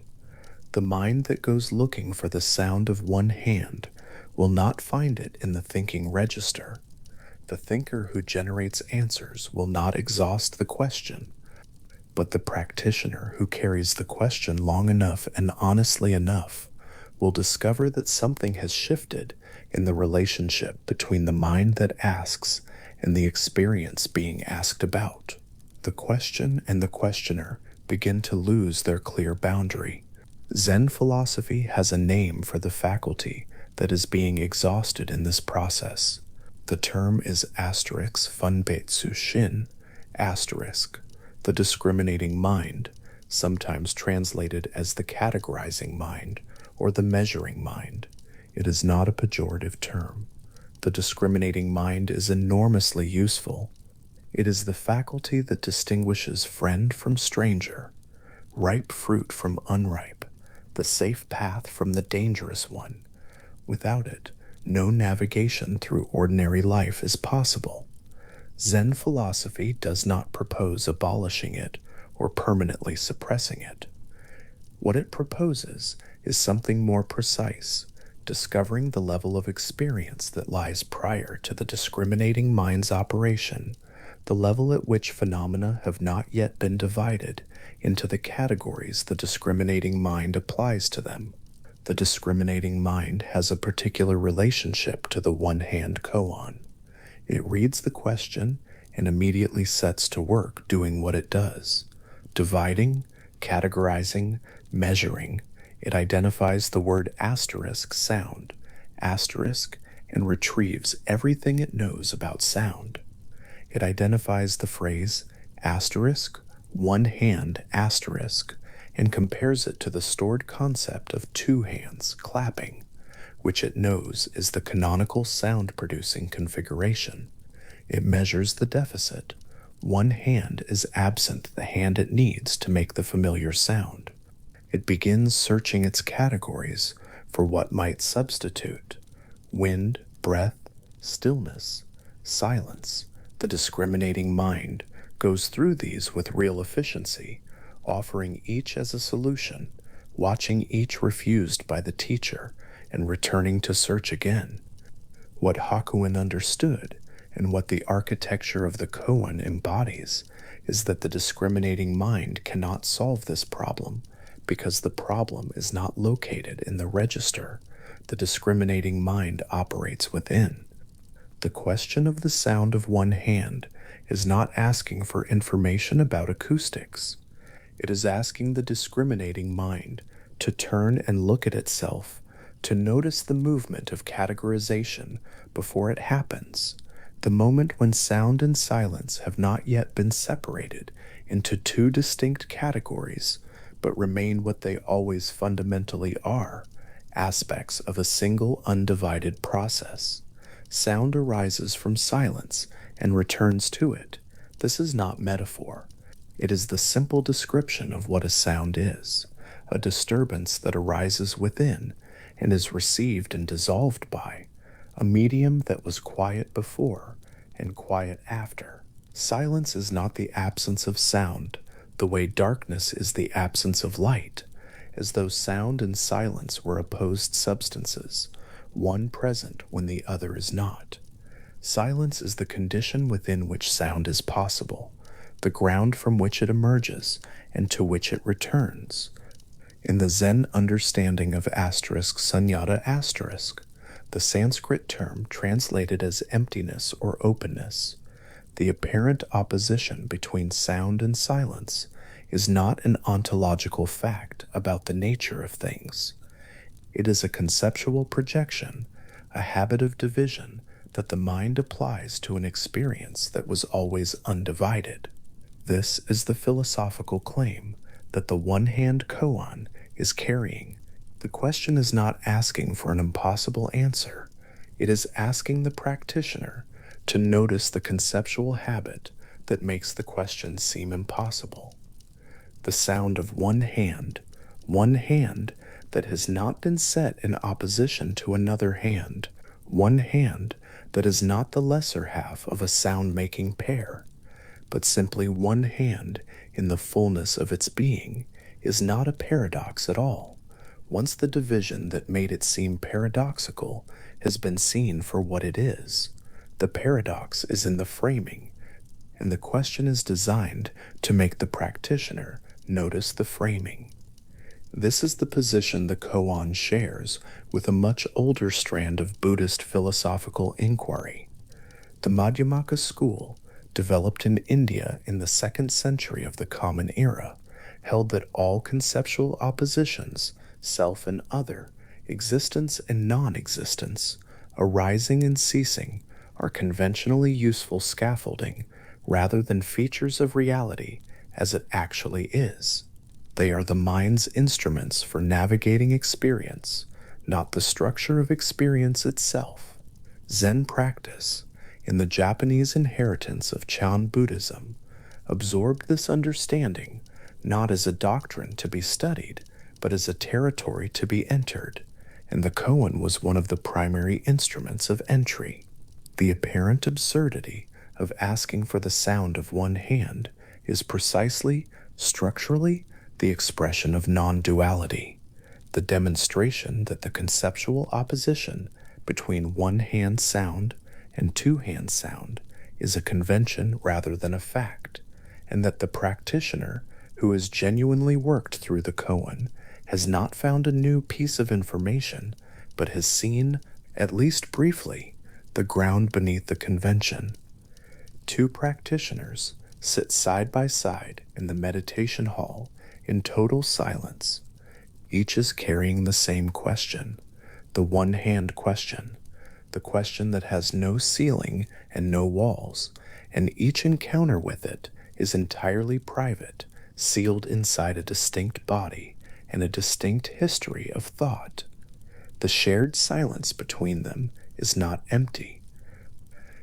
The mind that goes looking for the sound of one hand will not find it in the thinking register. The thinker who generates answers will not exhaust the question, but the practitioner who carries the question long enough and honestly enough will discover that something has shifted in the relationship between the mind that asks and the experience being asked about. The question and the questioner begin to lose their clear boundary. Zen philosophy has a name for the faculty that is being exhausted in this process. The term is funbetsu shin, the discriminating mind, sometimes translated as the categorizing mind or the measuring mind. It is not a pejorative term. The discriminating mind is enormously useful. It is the faculty that distinguishes friend from stranger, ripe fruit from unripe, the safe path from the dangerous one. Without it, no navigation through ordinary life is possible. Zen philosophy does not propose abolishing it or permanently suppressing it. What it proposes is something more precise, discovering the level of experience that lies prior to the discriminating mind's operation, the level at which phenomena have not yet been divided into the categories the discriminating mind applies to them. The discriminating mind has a particular relationship to the one-hand koan. It reads the question and immediately sets to work doing what it does. Dividing, categorizing, measuring, it identifies the word asterisk sound, asterisk, and retrieves everything it knows about sound. It identifies the phrase asterisk, one hand asterisk, and compares it to the stored concept of two hands clapping, which it knows is the canonical sound-producing configuration. It measures the deficit. One hand is absent the hand it needs to make the familiar sound. It begins searching its categories for what might substitute. Wind, breath, stillness, silence. The discriminating mind goes through these with real efficiency, offering each as a solution, watching each refused by the teacher, and returning to search again. What Hakuin understood, and what the architecture of the koan embodies, is that the discriminating mind cannot solve this problem because the problem is not located in the register the discriminating mind operates within. The question of the sound of one hand is not asking for information about acoustics. It is asking the discriminating mind to turn and look at itself, to notice the movement of categorization before it happens, the moment when sound and silence have not yet been separated into two distinct categories, but remain what they always fundamentally are, aspects of a single undivided process. Sound arises from silence and returns to it. This is not metaphor. It is the simple description of what a sound is, a disturbance that arises within and is received and dissolved by, a medium that was quiet before and quiet after. Silence is not the absence of sound, the way darkness is the absence of light, as though sound and silence were opposed substances, one present when the other is not. Silence is the condition within which sound is possible, the ground from which it emerges and to which it returns. In the Zen understanding of asterisk sunyata asterisk, the Sanskrit term translated as emptiness or openness, the apparent opposition between sound and silence is not an ontological fact about the nature of things. It is a conceptual projection, a habit of division that the mind applies to an experience that was always undivided. This is the philosophical claim that the one-hand koan is carrying. The question is not asking for an impossible answer. It is asking the practitioner to notice the conceptual habit that makes the question seem impossible. The sound of one hand that has not been set in opposition to another hand, one hand that is not the lesser half of a sound-making pair, but simply one hand in the fullness of its being, is not a paradox at all. Once the division that made it seem paradoxical has been seen for what it is, the paradox is in the framing, and the question is designed to make the practitioner notice the framing. This is the position the koan shares with a much older strand of Buddhist philosophical inquiry. The Madhyamaka school, developed in India in the 2nd century of the Common Era, held that all conceptual oppositions, self and other, existence and non-existence, arising and ceasing, are conventionally useful scaffolding rather than features of reality as it actually is. They are the mind's instruments for navigating experience, not the structure of experience itself. Zen practice, in the Japanese inheritance of Chan Buddhism, absorbed this understanding not as a doctrine to be studied, but as a territory to be entered, and the koan was one of the primary instruments of entry. The apparent absurdity of asking for the sound of one hand is precisely, structurally, the expression of non-duality, the demonstration that the conceptual opposition between one-hand sound and two-hand sound is a convention rather than a fact, and that the practitioner who has genuinely worked through the koan has not found a new piece of information, but has seen, at least briefly, the ground beneath the convention. Two practitioners sit side by side in the meditation hall in total silence. Each is carrying the same question, the one-hand question, the question that has no ceiling and no walls, and each encounter with it is entirely private, sealed inside a distinct body and a distinct history of thought. The shared silence between them is not empty.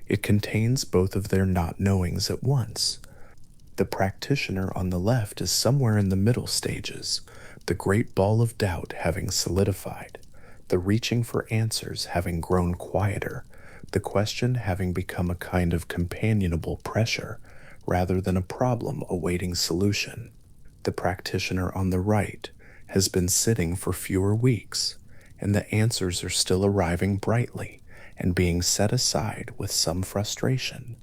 It contains both of their not knowings at once. The practitioner on the left is somewhere in the middle stages, the great ball of doubt having solidified, the reaching for answers having grown quieter, the question having become a kind of companionable pressure rather than a problem awaiting solution. The practitioner on the right has been sitting for fewer weeks, and the answers are still arriving brightly and being set aside with some frustration,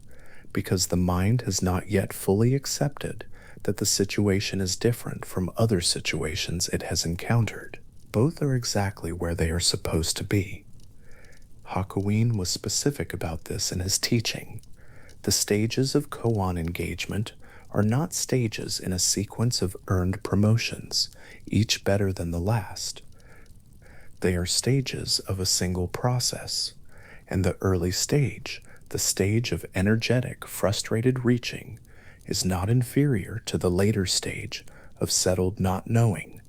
because the mind has not yet fully accepted that the situation is different from other situations it has encountered. Both are exactly where they are supposed to be. Hakuin was specific about this in his teaching. The stages of koan engagement are not stages in a sequence of earned promotions, each better than the last. They are stages of a single process, and the early stage, the stage of energetic, frustrated reaching, is not inferior to the later stage of settled not knowing.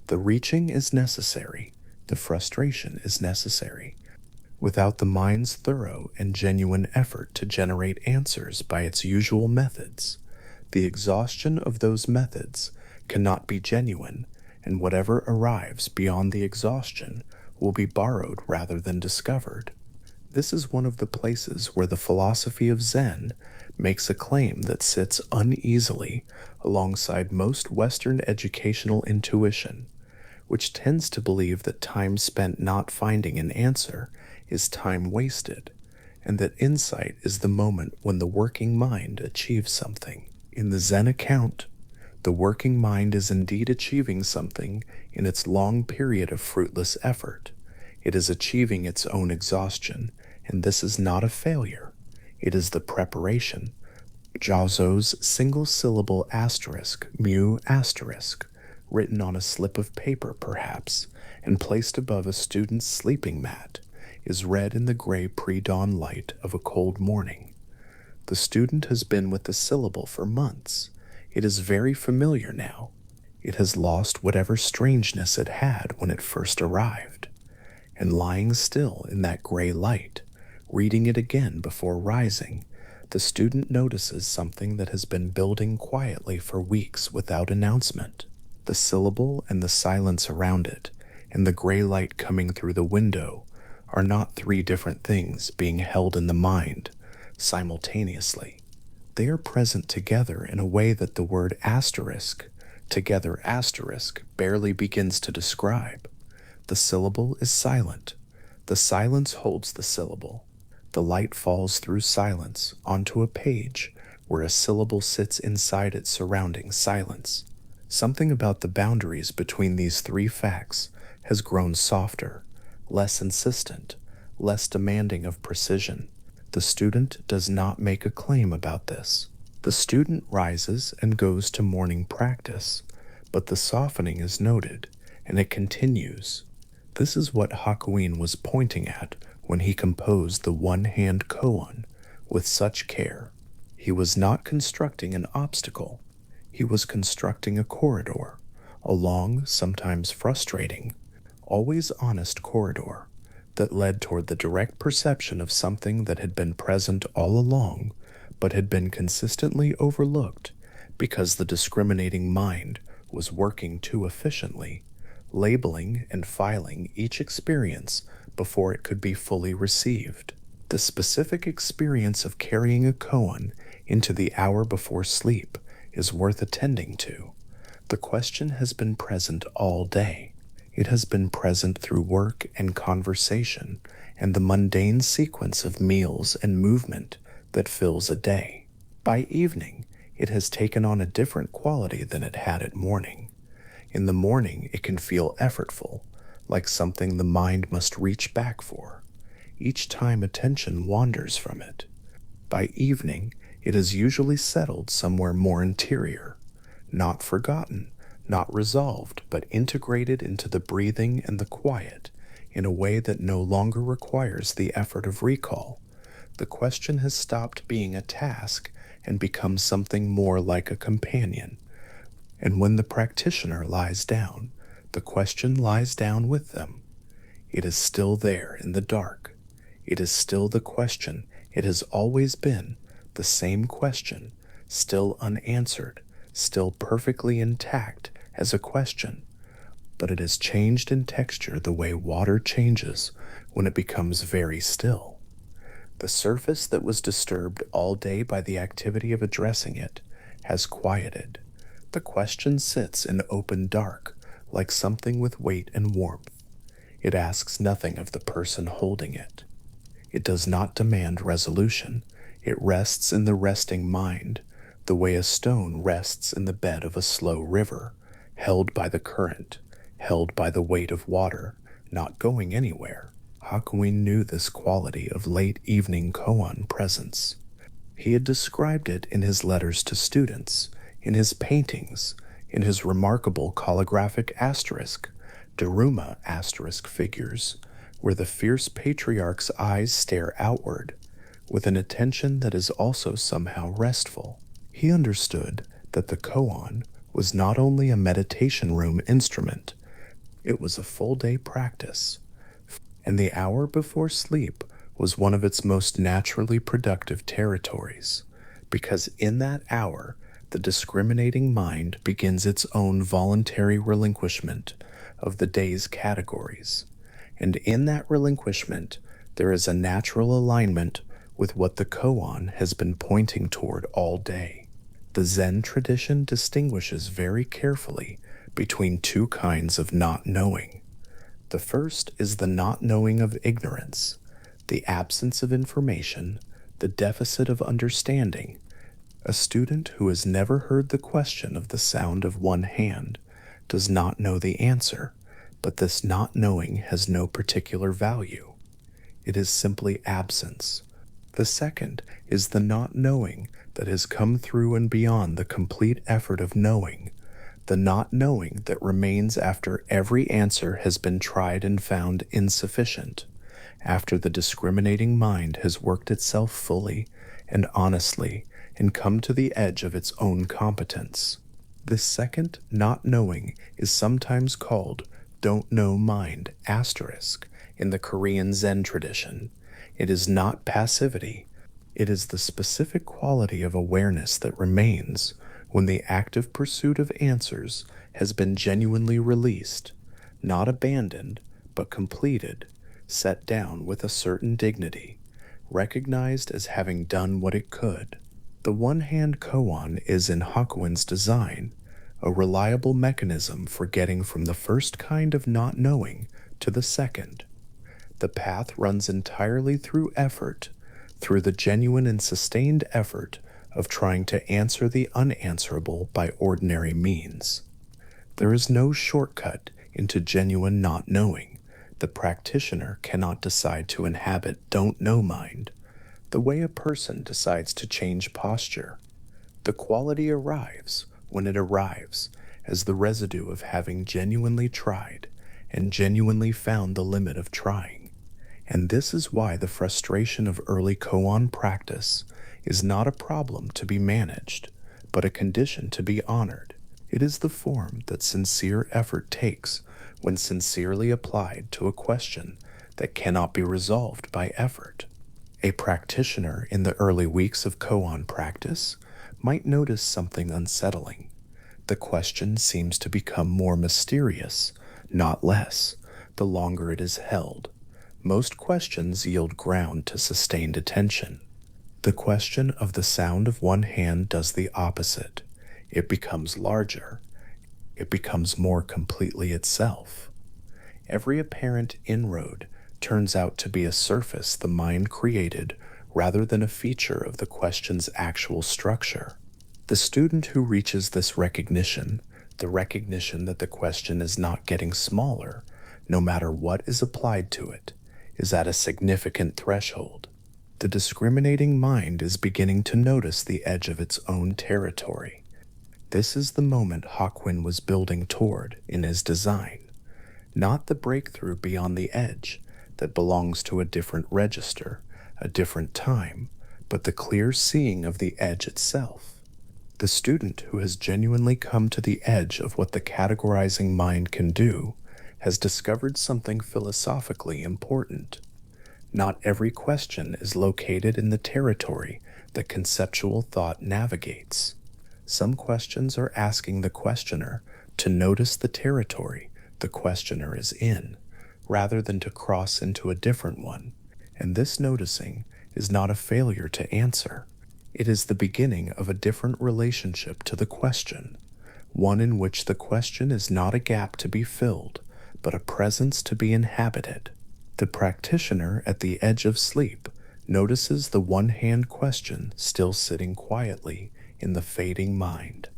The reaching is necessary, the frustration is necessary. Without the mind's thorough and genuine effort to generate answers by its usual methods, the exhaustion of those methods cannot be genuine, and whatever arrives beyond the exhaustion will be borrowed rather than discovered. This is one of the places where the philosophy of Zen makes a claim that sits uneasily alongside most Western educational intuition, which tends to believe that time spent not finding an answer is time wasted, and that insight is the moment when the working mind achieves something. In the Zen account, the working mind is indeed achieving something in its long period of fruitless effort. It is achieving its own exhaustion, and this is not a failure. It is the preparation. Jiaozhou's single-syllable asterisk, mu asterisk, written on a slip of paper perhaps, and placed above a student's sleeping mat, is read in the gray pre-dawn light of a cold morning. The student has been with the syllable for months. It is very familiar now. It has lost whatever strangeness it had when it first arrived. And lying still in that gray light, reading it again before rising, the student notices something that has been building quietly for weeks without announcement. The syllable and the silence around it, and the gray light coming through the window, are not three different things being held in the mind simultaneously. They are present together in a way that the word asterisk, together asterisk, barely begins to describe. The syllable is silent. The silence holds the syllable. The light falls through silence onto a page where a syllable sits inside its surrounding silence. Something about the boundaries between these three facts has grown softer, less insistent, less demanding of precision. The student does not make a claim about this. The student rises and goes to morning practice, but the softening is noted, and it continues. This is what Hakuin was pointing at when he composed the one-hand koan with such care. He was not constructing an obstacle. He was constructing a corridor, a long, sometimes frustrating, always honest corridor that led toward the direct perception of something that had been present all along, but had been consistently overlooked because the discriminating mind was working too efficiently, labeling and filing each experience before it could be fully received. The specific experience of carrying a koan into the hour before sleep is worth attending to. The question has been present all day. It has been present through work and conversation and the mundane sequence of meals and movement that fills a day. By evening, it has taken on a different quality than it had at morning. In the morning, it can feel effortful, like something the mind must reach back for, each time attention wanders from it. By evening, it is usually settled somewhere more interior, not forgotten, not resolved, but integrated into the breathing and the quiet in a way that no longer requires the effort of recall. The question has stopped being a task and become something more like a companion. And when the practitioner lies down, the question lies down with them. It is still there in the dark. It is still the question it has always been, the same question, still unanswered, still perfectly intact as a question, but it has changed in texture the way water changes when it becomes very still. The surface that was disturbed all day by the activity of addressing it has quieted. The question sits in open dark, like something with weight and warmth. It asks nothing of the person holding it. It does not demand resolution. It rests in the resting mind, the way a stone rests in the bed of a slow river, held by the current, held by the weight of water, not going anywhere. Hakuin knew this quality of late evening koan presence. He had described it in his letters to students, in his paintings, in his remarkable calligraphic asterisk, Daruma asterisk figures, where the fierce patriarch's eyes stare outward, with an attention that is also somehow restful. He understood that the koan was not only a meditation room instrument, it was a full-day practice, and the hour before sleep was one of its most naturally productive territories, because in that hour the discriminating mind begins its own voluntary relinquishment of the day's categories, and in that relinquishment there is a natural alignment with what the koan has been pointing toward all day. The Zen tradition distinguishes very carefully between two kinds of not knowing. The first is the not knowing of ignorance, the absence of information, the deficit of understanding. A student who has never heard the question of the sound of one hand does not know the answer, but this not knowing has no particular value. It is simply absence. The second is the not knowing that has come through and beyond the complete effort of knowing, the not knowing that remains after every answer has been tried and found insufficient, after the discriminating mind has worked itself fully and honestly and come to the edge of its own competence. This second not knowing is sometimes called don't know mind asterisk in the Korean Zen tradition. It is not passivity. It is the specific quality of awareness that remains when the active pursuit of answers has been genuinely released, not abandoned, but completed, set down with a certain dignity, recognized as having done what it could. The one-hand koan is in Hakuin's design, a reliable mechanism for getting from the first kind of not knowing to the second. The path runs entirely through effort, through the genuine and sustained effort of trying to answer the unanswerable by ordinary means. There is no shortcut into genuine not knowing. The practitioner cannot decide to inhabit don't know mind, the way a person decides to change posture. The quality arrives when it arrives as the residue of having genuinely tried and genuinely found the limit of trying. And this is why the frustration of early koan practice is not a problem to be managed, but a condition to be honored. It is the form that sincere effort takes when sincerely applied to a question that cannot be resolved by effort. A practitioner in the early weeks of koan practice might notice something unsettling. The question seems to become more mysterious, not less, the longer it is held. Most questions yield ground to sustained attention. The question of the sound of one hand does the opposite. It becomes larger. It becomes more completely itself. Every apparent inroad turns out to be a surface the mind created rather than a feature of the question's actual structure. The student who reaches this recognition, the recognition that the question is not getting smaller, no matter what is applied to it, is at a significant threshold. The discriminating mind is beginning to notice the edge of its own territory. This is the moment Hakuin was building toward in his design, not the breakthrough beyond the edge that belongs to a different register, a different time, but the clear seeing of the edge itself. The student who has genuinely come to the edge of what the categorizing mind can do has discovered something philosophically important. Not every question is located in the territory that conceptual thought navigates. Some questions are asking the questioner to notice the territory the questioner is in, rather than to cross into a different one, and this noticing is not a failure to answer. It is the beginning of a different relationship to the question, one in which the question is not a gap to be filled, but a presence to be inhabited. The practitioner at the edge of sleep notices the one-hand question still sitting quietly in the fading mind.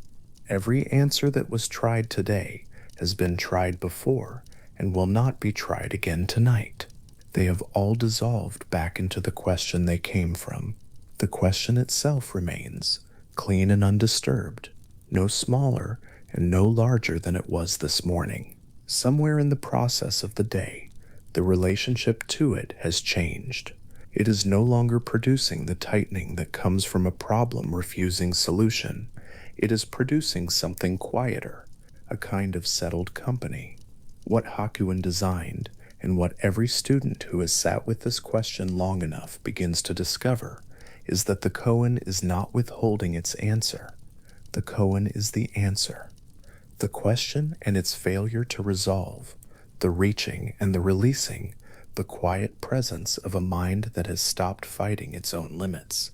Every answer that was tried today has been tried before and will not be tried again tonight. They have all dissolved back into the question they came from. The question itself remains, clean and undisturbed, no smaller and no larger than it was this morning. Somewhere in the process of the day, the relationship to it has changed. It is no longer producing the tightening that comes from a problem refusing solution. It is producing something quieter, a kind of settled company. What Hakuin designed, and what every student who has sat with this question long enough begins to discover, is that the koan is not withholding its answer. The koan is the answer. The question and its failure to resolve, the reaching and the releasing, the quiet presence of a mind that has stopped fighting its own limits.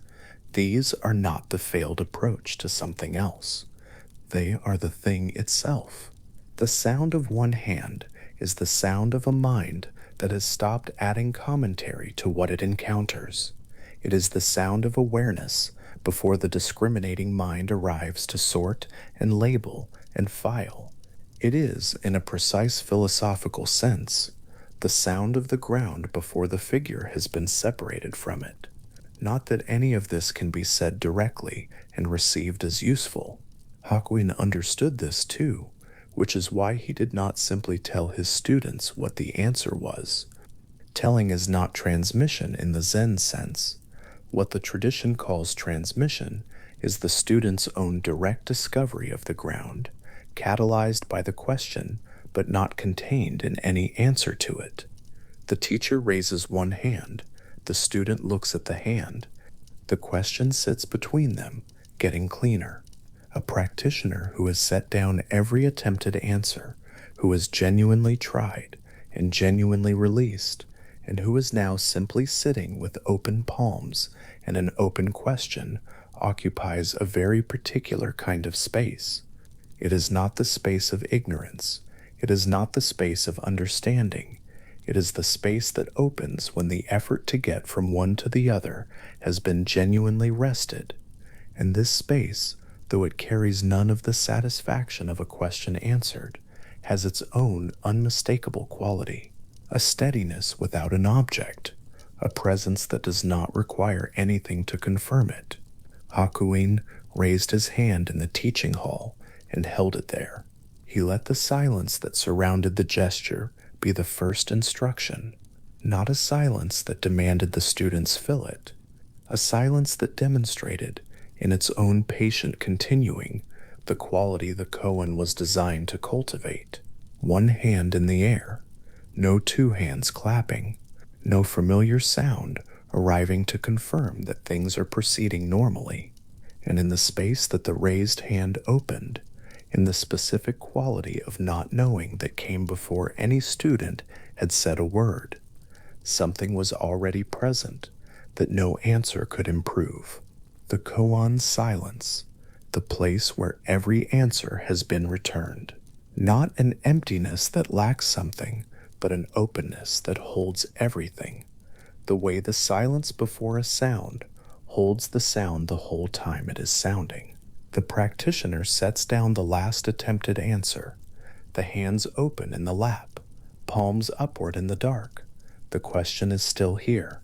These are not the failed approach to something else. They are the thing itself. The sound of one hand is the sound of a mind that has stopped adding commentary to what it encounters. It is the sound of awareness before the discriminating mind arrives to sort and label and file. It is, in a precise philosophical sense, the sound of the ground before the figure has been separated from it. Not that any of this can be said directly and received as useful. Hakuin understood this too, which is why he did not simply tell his students what the answer was. Telling is not transmission in the Zen sense. What the tradition calls transmission is the student's own direct discovery of the ground, catalyzed by the question, but not contained in any answer to it. The teacher raises one hand, the student looks at the hand, the question sits between them, getting cleaner. A practitioner who has set down every attempted answer, who has genuinely tried and genuinely released, and who is now simply sitting with open palms and an open question, occupies a very particular kind of space. It is not the space of ignorance. It is not the space of understanding. It is the space that opens when the effort to get from one to the other has been genuinely rested. And this space, though it carries none of the satisfaction of a question answered, has its own unmistakable quality, a steadiness without an object, a presence that does not require anything to confirm it. Hakuin raised his hand in the teaching hall and held it there. He let the silence that surrounded the gesture be the first instruction, not a silence that demanded the students fill it, a silence that demonstrated, in its own patient continuing, the quality the koan was designed to cultivate. One hand in the air, no two hands clapping, no familiar sound arriving to confirm that things are proceeding normally. and in the space that the raised hand opened, in the specific quality of not knowing that came before any student had said a word, something was already present that no answer could improve. The koan silence, the place where every answer has been returned. Not an emptiness that lacks something, but an openness that holds everything. The way the silence before a sound holds the sound the whole time it is sounding. The practitioner sets down the last attempted answer, the hands open in the lap, palms upward in the dark. The question is still here.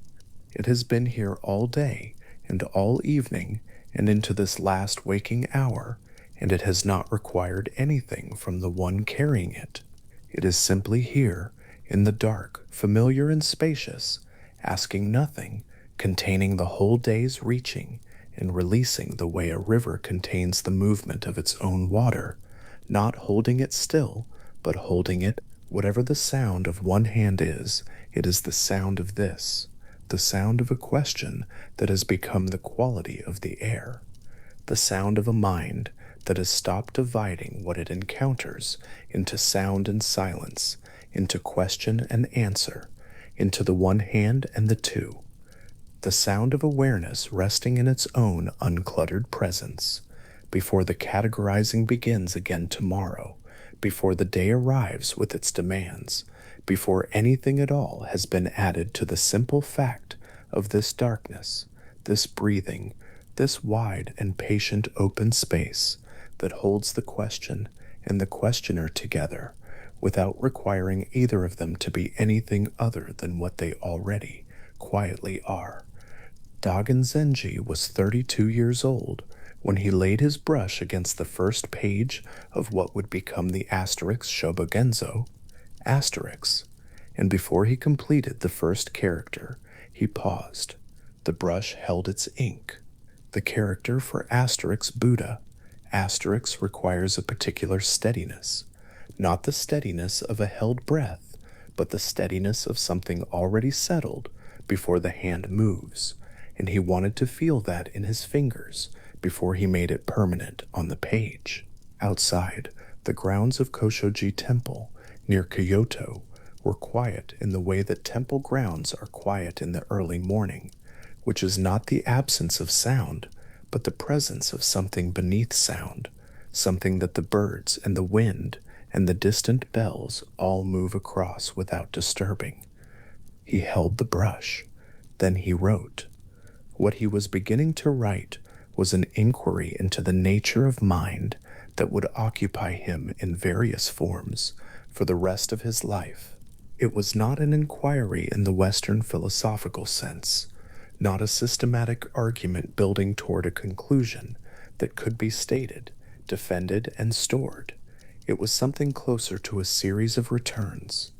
It has been here all day and all evening and into this last waking hour, and it has not required anything from the one carrying it. It is simply here, in the dark, familiar and spacious, asking nothing, containing the whole day's reaching, and releasing the way a river contains the movement of its own water, not holding it still, but holding it. Whatever the sound of one hand is, it is the sound of this, the sound of a question that has become the quality of the air, the sound of a mind that has stopped dividing what it encounters into sound and silence, into question and answer, into the one hand and the two, the sound of awareness resting in its own uncluttered presence, before the categorizing begins again tomorrow, before the day arrives with its demands, before anything at all has been added to the simple fact of this darkness, this breathing, this wide and patient open space that holds the question and the questioner together without requiring either of them to be anything other than what they already quietly are. Dogen Zenji was 32 years old when he laid his brush against the first page of what would become the asterisk Shobogenzo, asterisk, and before he completed the first character, he paused. The brush held its ink. The character for asterisk Buddha, asterisk requires a particular steadiness, not the steadiness of a held breath, but the steadiness of something already settled before the hand moves, and he wanted to feel that in his fingers before he made it permanent on the page. Outside, the grounds of Koshoji Temple, near Kyoto, were quiet in the way that temple grounds are quiet in the early morning, which is not the absence of sound, but the presence of something beneath sound, something that the birds and the wind and the distant bells all move across without disturbing. He held the brush. Then he wrote. What he was beginning to write was an inquiry into the nature of mind that would occupy him in various forms for the rest of his life. It was not an inquiry in the Western philosophical sense, not a systematic argument building toward a conclusion that could be stated, defended, and stored. It was something closer to a series of returns.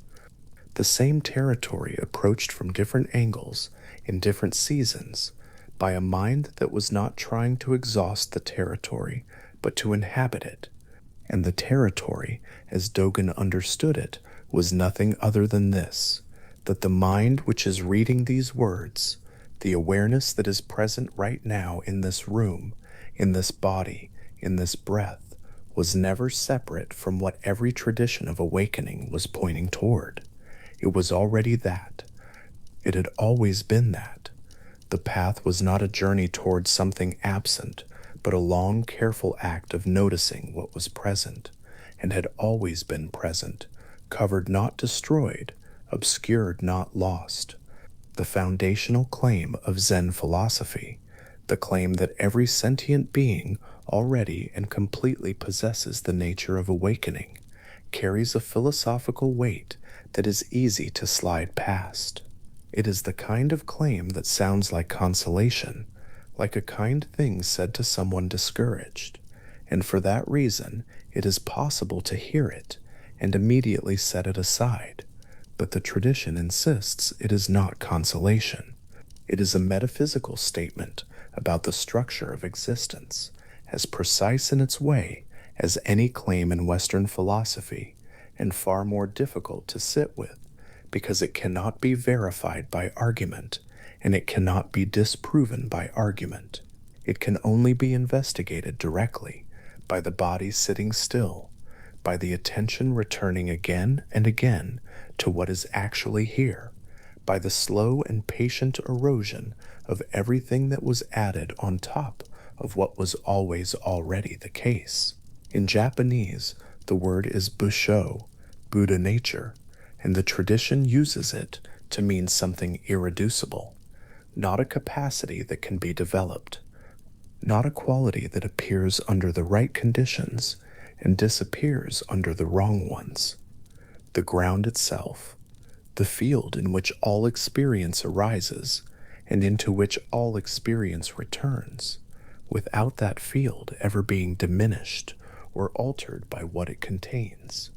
The same territory approached from different angles, in different seasons, by a mind that was not trying to exhaust the territory, but to inhabit it. And the territory, as Dogen understood it, was nothing other than this, that the mind which is reading these words, the awareness that is present right now in this room, in this body, in this breath, was never separate from what every tradition of awakening was pointing toward. It was already that. It had always been that. The path was not a journey toward something absent, but a long, careful act of noticing what was present, and had always been present, covered not destroyed, obscured not lost. The foundational claim of Zen philosophy, the claim that every sentient being already and completely possesses the nature of awakening, carries a philosophical weight that is easy to slide past. It is the kind of claim that sounds like consolation, like a kind thing said to someone discouraged, and for that reason it is possible to hear it and immediately set it aside. But the tradition insists it is not consolation. It is a metaphysical statement about the structure of existence, as precise in its way as any claim in Western philosophy, and far more difficult to sit with, because it cannot be verified by argument, and it cannot be disproven by argument. It can only be investigated directly by the body sitting still, by the attention returning again and again to what is actually here, by the slow and patient erosion of everything that was added on top of what was always already the case. In Japanese, the word is busho, Buddha nature, and the tradition uses it to mean something irreducible, not a capacity that can be developed, not a quality that appears under the right conditions and disappears under the wrong ones. The ground itself, the field in which all experience arises and into which all experience returns, without that field ever being diminished or altered by what it contains.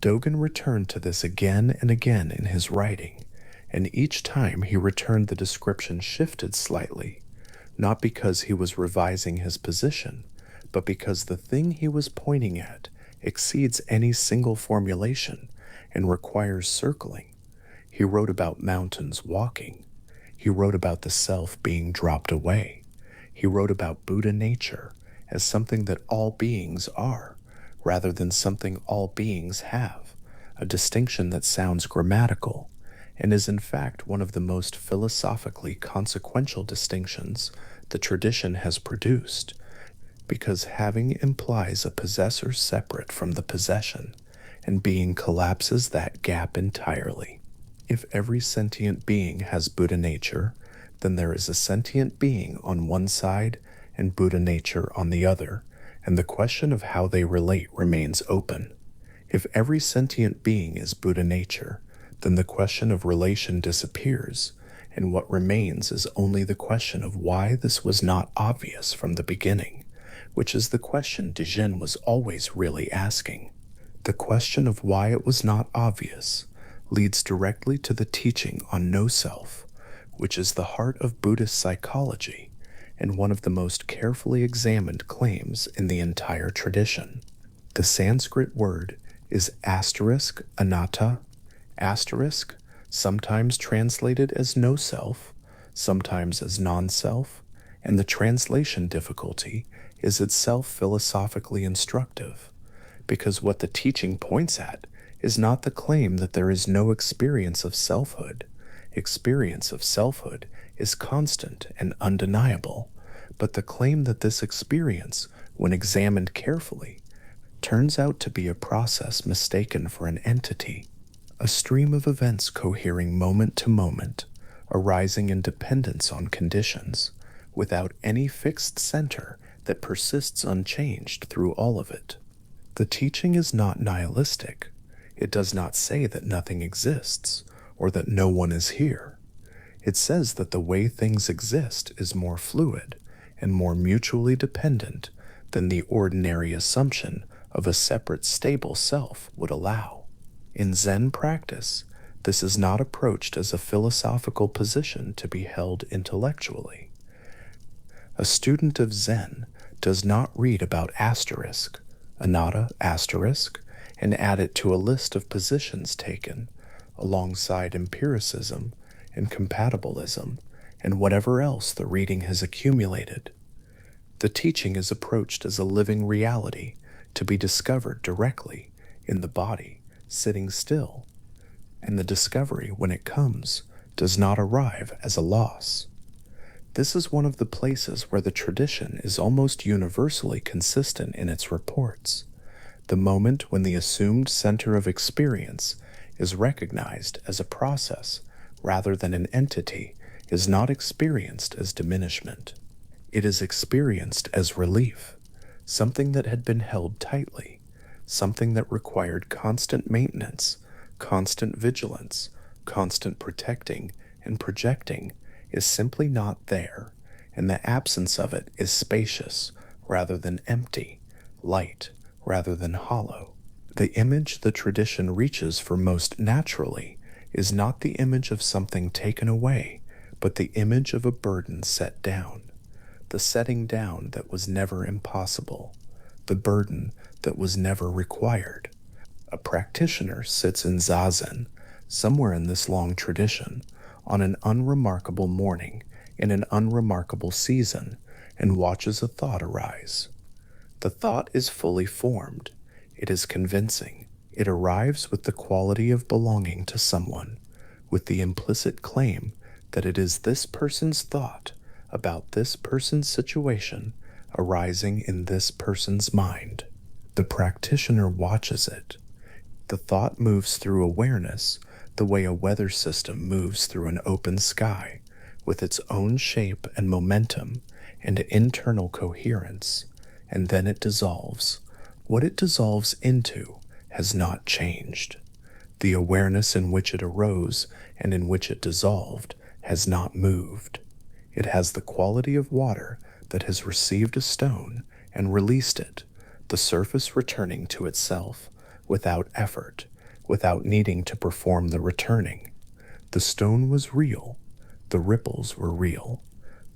Dogen returned to this again and again in his writing, and each time he returned the description shifted slightly, not because he was revising his position, but because the thing he was pointing at exceeds any single formulation and requires circling. He wrote about mountains walking. He wrote about the self being dropped away. He wrote about Buddha nature as something that all beings are, rather than something all beings have, a distinction that sounds grammatical and is in fact one of the most philosophically consequential distinctions the tradition has produced, because having implies a possessor separate from the possession, and being collapses that gap entirely. If every sentient being has Buddha nature, then there is a sentient being on one side and Buddha nature on the other, and the question of how they relate remains open. If every sentient being is Buddha nature, then the question of relation disappears, and what remains is only the question of why this was not obvious from the beginning, which is the question Dzogchen was always really asking. The question of why it was not obvious leads directly to the teaching on no self, which is the heart of Buddhist psychology and one of the most carefully examined claims in the entire tradition. The Sanskrit word is asterisk anatta, asterisk, sometimes translated as no self, sometimes as non-self, and the translation difficulty is itself philosophically instructive, because what the teaching points at is not the claim that there is no experience of selfhood. Experience of selfhood is constant and undeniable, but the claim that this experience, when examined carefully, turns out to be a process mistaken for an entity, a stream of events cohering moment to moment, arising in dependence on conditions, without any fixed center that persists unchanged through all of it. The teaching is not nihilistic. It does not say that nothing exists, or that no one is here. It says that the way things exist is more fluid and more mutually dependent than the ordinary assumption of a separate stable self would allow. In Zen practice, this is not approached as a philosophical position to be held intellectually. A student of Zen does not read about asterisk, anatta asterisk, and add it to a list of positions taken alongside empiricism and compatibilism and whatever else the reading has accumulated. The teaching is approached as a living reality to be discovered directly in the body, sitting still, and the discovery, when it comes, does not arrive as a loss. This is one of the places where the tradition is almost universally consistent in its reports. The moment when the assumed center of experience is recognized as a process rather than an entity is not experienced as diminishment. It is experienced as relief, something that had been held tightly, something that required constant maintenance, constant vigilance, constant protecting and projecting is simply not there, and the absence of it is spacious rather than empty, light rather than hollow. The image the tradition reaches for most naturally is not the image of something taken away, but the image of a burden set down, the setting down that was never impossible, the burden that was never required. A practitioner sits in zazen, somewhere in this long tradition, on an unremarkable morning, in an unremarkable season, and watches a thought arise. The thought is fully formed. It is convincing. It arrives with the quality of belonging to someone, with the implicit claim that it is this person's thought about this person's situation arising in this person's mind. The practitioner watches it. The thought moves through awareness the way a weather system moves through an open sky, with its own shape and momentum and internal coherence, and then it dissolves. What it dissolves into has not changed. The awareness in which it arose and in which it dissolved has not moved. It has the quality of water that has received a stone and released it, the surface returning to itself without effort, without needing to perform the returning. The stone was real. The ripples were real.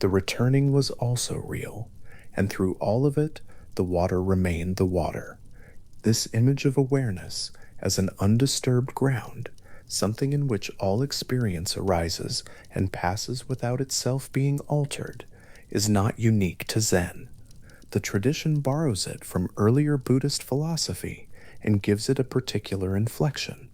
The returning was also real, and through all of it, the water remained the water. This image of awareness as an undisturbed ground, something in which all experience arises and passes without itself being altered, is not unique to Zen. The tradition borrows it from earlier Buddhist philosophy and gives it a particular inflection.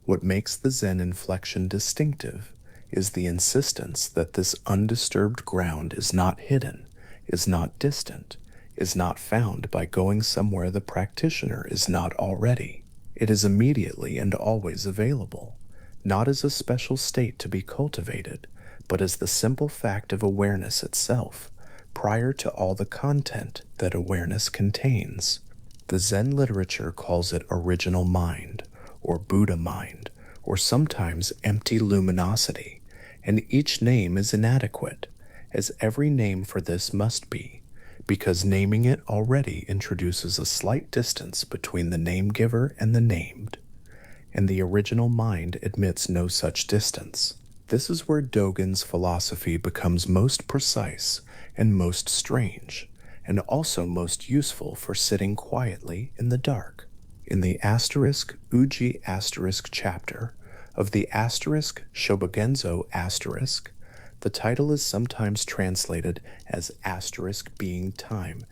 What makes the Zen inflection distinctive is the insistence that this undisturbed ground is not hidden, is not distant, is not found by going somewhere the practitioner is not already. It is immediately and always available, not as a special state to be cultivated, but as the simple fact of awareness itself, prior to all the content that awareness contains. The Zen literature calls it original mind, or Buddha mind, or sometimes empty luminosity, and each name is inadequate, as every name for this must be, because naming it already introduces a slight distance between the name giver and the named, and the original mind admits no such distance. This is where Dogen's philosophy becomes most precise and most strange, and also most useful for sitting quietly in the dark. In the Uji chapter of the Shobogenzo the title is sometimes translated as being time.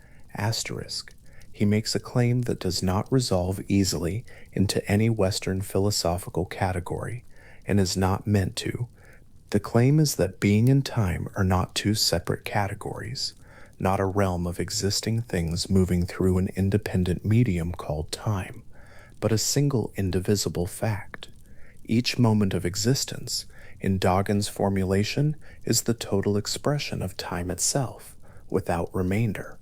He makes a claim that does not resolve easily into any Western philosophical category and is not meant to. The claim is that being and time are not two separate categories, not a realm of existing things moving through an independent medium called time, but a single indivisible fact. Each moment of existence, in Dogen's formulation, is the total expression of time itself, without remainder.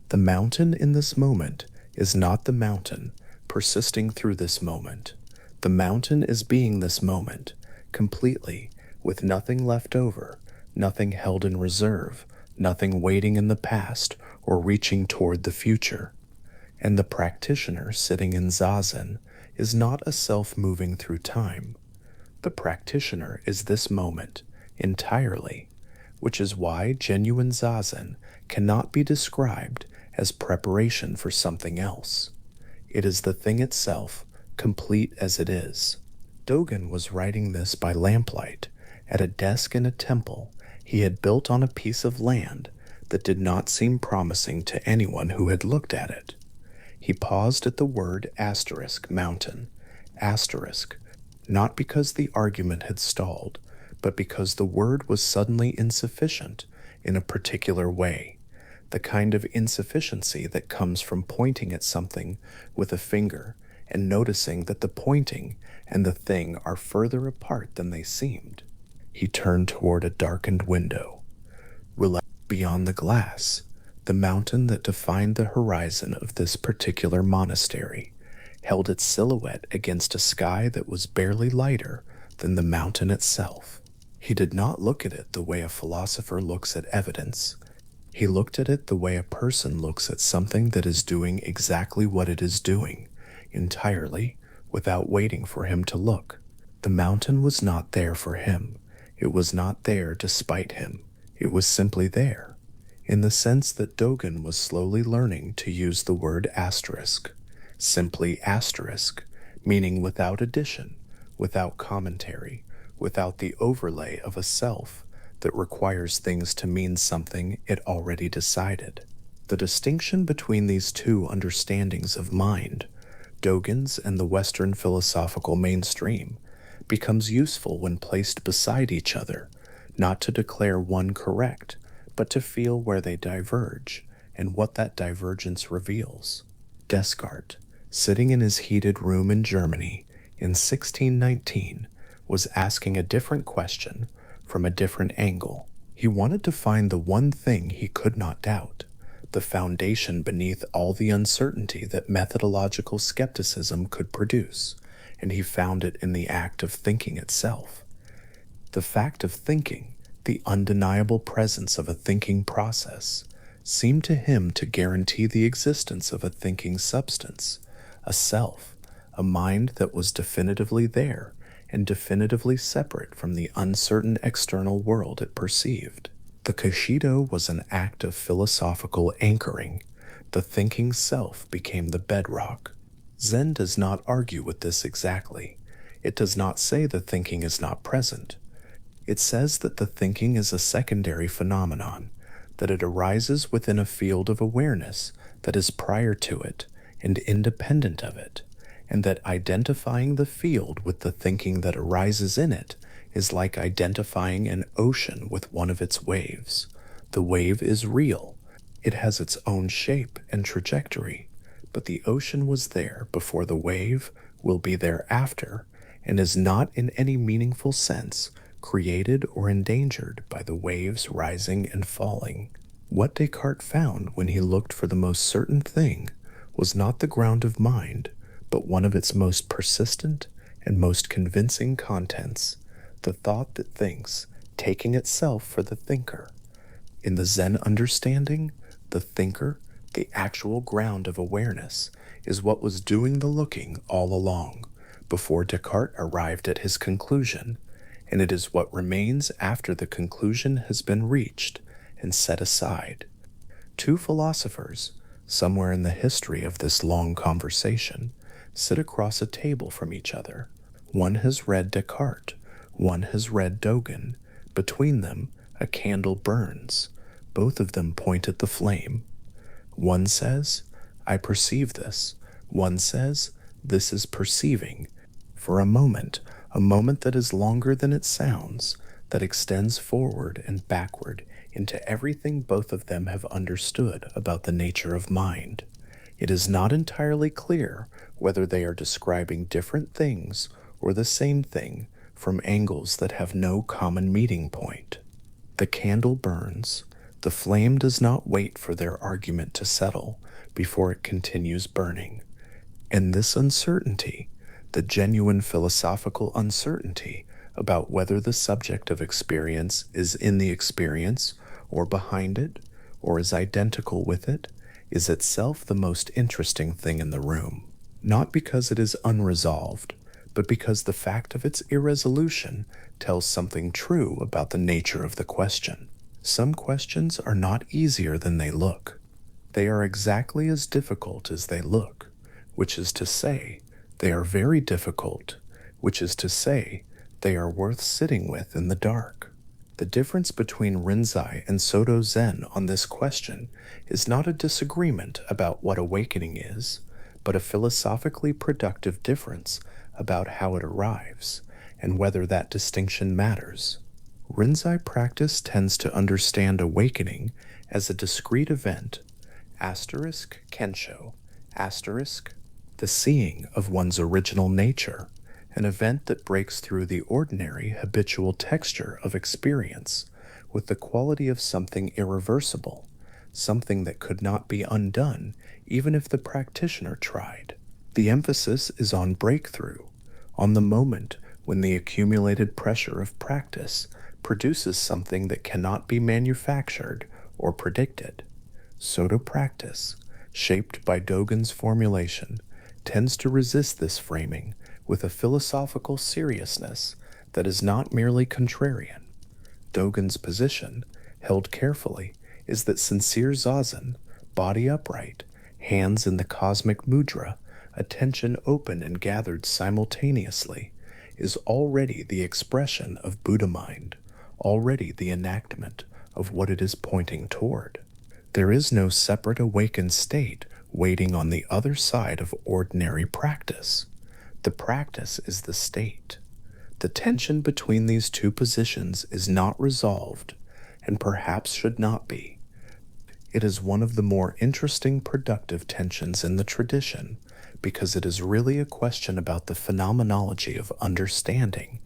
The mountain in this moment is not the mountain persisting through this moment. The mountain is being this moment, completely, with nothing left over, nothing held in reserve, nothing waiting in the past or reaching toward the future. And the practitioner sitting in Zazen is not a self moving through time. The practitioner is this moment, entirely, which is why genuine Zazen cannot be described as preparation for something else. It is the thing itself, complete as it is. Dogen was writing this by lamplight, at a desk in a temple he had built on a piece of land that did not seem promising to anyone who had looked at it. He paused at the word mountain, not because the argument had stalled, but because the word was suddenly insufficient in a particular way, the kind of insufficiency that comes from pointing at something with a finger and noticing that the pointing and the thing are further apart than they seemed. He turned toward a darkened window. Beyond the glass, the mountain that defined the horizon of this particular monastery held its silhouette against a sky that was barely lighter than the mountain itself. He did not look at it the way a philosopher looks at evidence. He looked at it the way a person looks at something that is doing exactly what it is doing, entirely, without waiting for him to look. The mountain was not there for him. It was not there despite him. It was simply there, in the sense that Dogen was slowly learning to use the word simply meaning without addition, without commentary, without the overlay of a self that requires things to mean something it already decided. The distinction between these two understandings of mind, Dogen's and the Western philosophical mainstream, becomes useful when placed beside each other, not to declare one correct, but to feel where they diverge and what that divergence reveals. Descartes, sitting in his heated room in Germany in 1619, was asking a different question from a different angle. He wanted to find the one thing he could not doubt, the foundation beneath all the uncertainty that methodological skepticism could produce, and he found it in the act of thinking itself. The fact of thinking, the undeniable presence of a thinking process, seemed to him to guarantee the existence of a thinking substance, a self, a mind that was definitively there and definitively separate from the uncertain external world it perceived. The Kashido was an act of philosophical anchoring. The thinking self became the bedrock. Zen does not argue with this exactly. It does not say the thinking is not present. It says that the thinking is a secondary phenomenon, that it arises within a field of awareness that is prior to it and independent of it, and that identifying the field with the thinking that arises in it is like identifying an ocean with one of its waves. The wave is real. It has its own shape and trajectory, but the ocean was there before the wave, will be there after, and is not in any meaningful sense created or endangered by the waves rising and falling. What Descartes found when he looked for the most certain thing was not the ground of mind, but one of its most persistent and most convincing contents, the thought that thinks, taking itself for the thinker. In the Zen understanding, the thinker, the actual ground of awareness, is what was doing the looking all along, before Descartes arrived at his conclusion, and it is what remains after the conclusion has been reached and set aside. Two philosophers, somewhere in the history of this long conversation, sit across a table from each other. One has read Descartes, one has read Dogen. Between them, a candle burns. Both of them point at the flame. One says, "I perceive this." One says, "This is perceiving." For a moment that is longer than it sounds, that extends forward and backward into everything both of them have understood about the nature of mind. It is not entirely clear whether they are describing different things or the same thing from angles that have no common meeting point. The candle burns. The flame does not wait for their argument to settle before it continues burning. And this uncertainty, the genuine philosophical uncertainty about whether the subject of experience is in the experience or behind it or is identical with it, is itself the most interesting thing in the room, not because it is unresolved, but because the fact of its irresolution tells something true about the nature of the question. Some questions are not easier than they look. They are exactly as difficult as they look, which is to say, they are very difficult, which is to say, they are worth sitting with in the dark. The difference between Rinzai and Soto Zen on this question is not a disagreement about what awakening is, but a philosophically productive difference about how it arrives, and whether that distinction matters. Rinzai practice tends to understand awakening as a discrete event, kensho, the seeing of one's original nature, an event that breaks through the ordinary habitual texture of experience with the quality of something irreversible, something that could not be undone even if the practitioner tried. The emphasis is on breakthrough, on the moment when the accumulated pressure of practice produces something that cannot be manufactured or predicted. Soto practice, shaped by Dogen's formulation, tends to resist this framing with a philosophical seriousness that is not merely contrarian. Dogen's position, held carefully, is that sincere zazen, body upright, hands in the cosmic mudra, attention open and gathered simultaneously, is already the expression of Buddha mind, already the enactment of what it is pointing toward. There is no separate awakened state waiting on the other side of ordinary practice. The practice is the state. The tension between these two positions is not resolved, and perhaps should not be. It is one of the more interesting productive tensions in the tradition, because it is really a question about the phenomenology of understanding,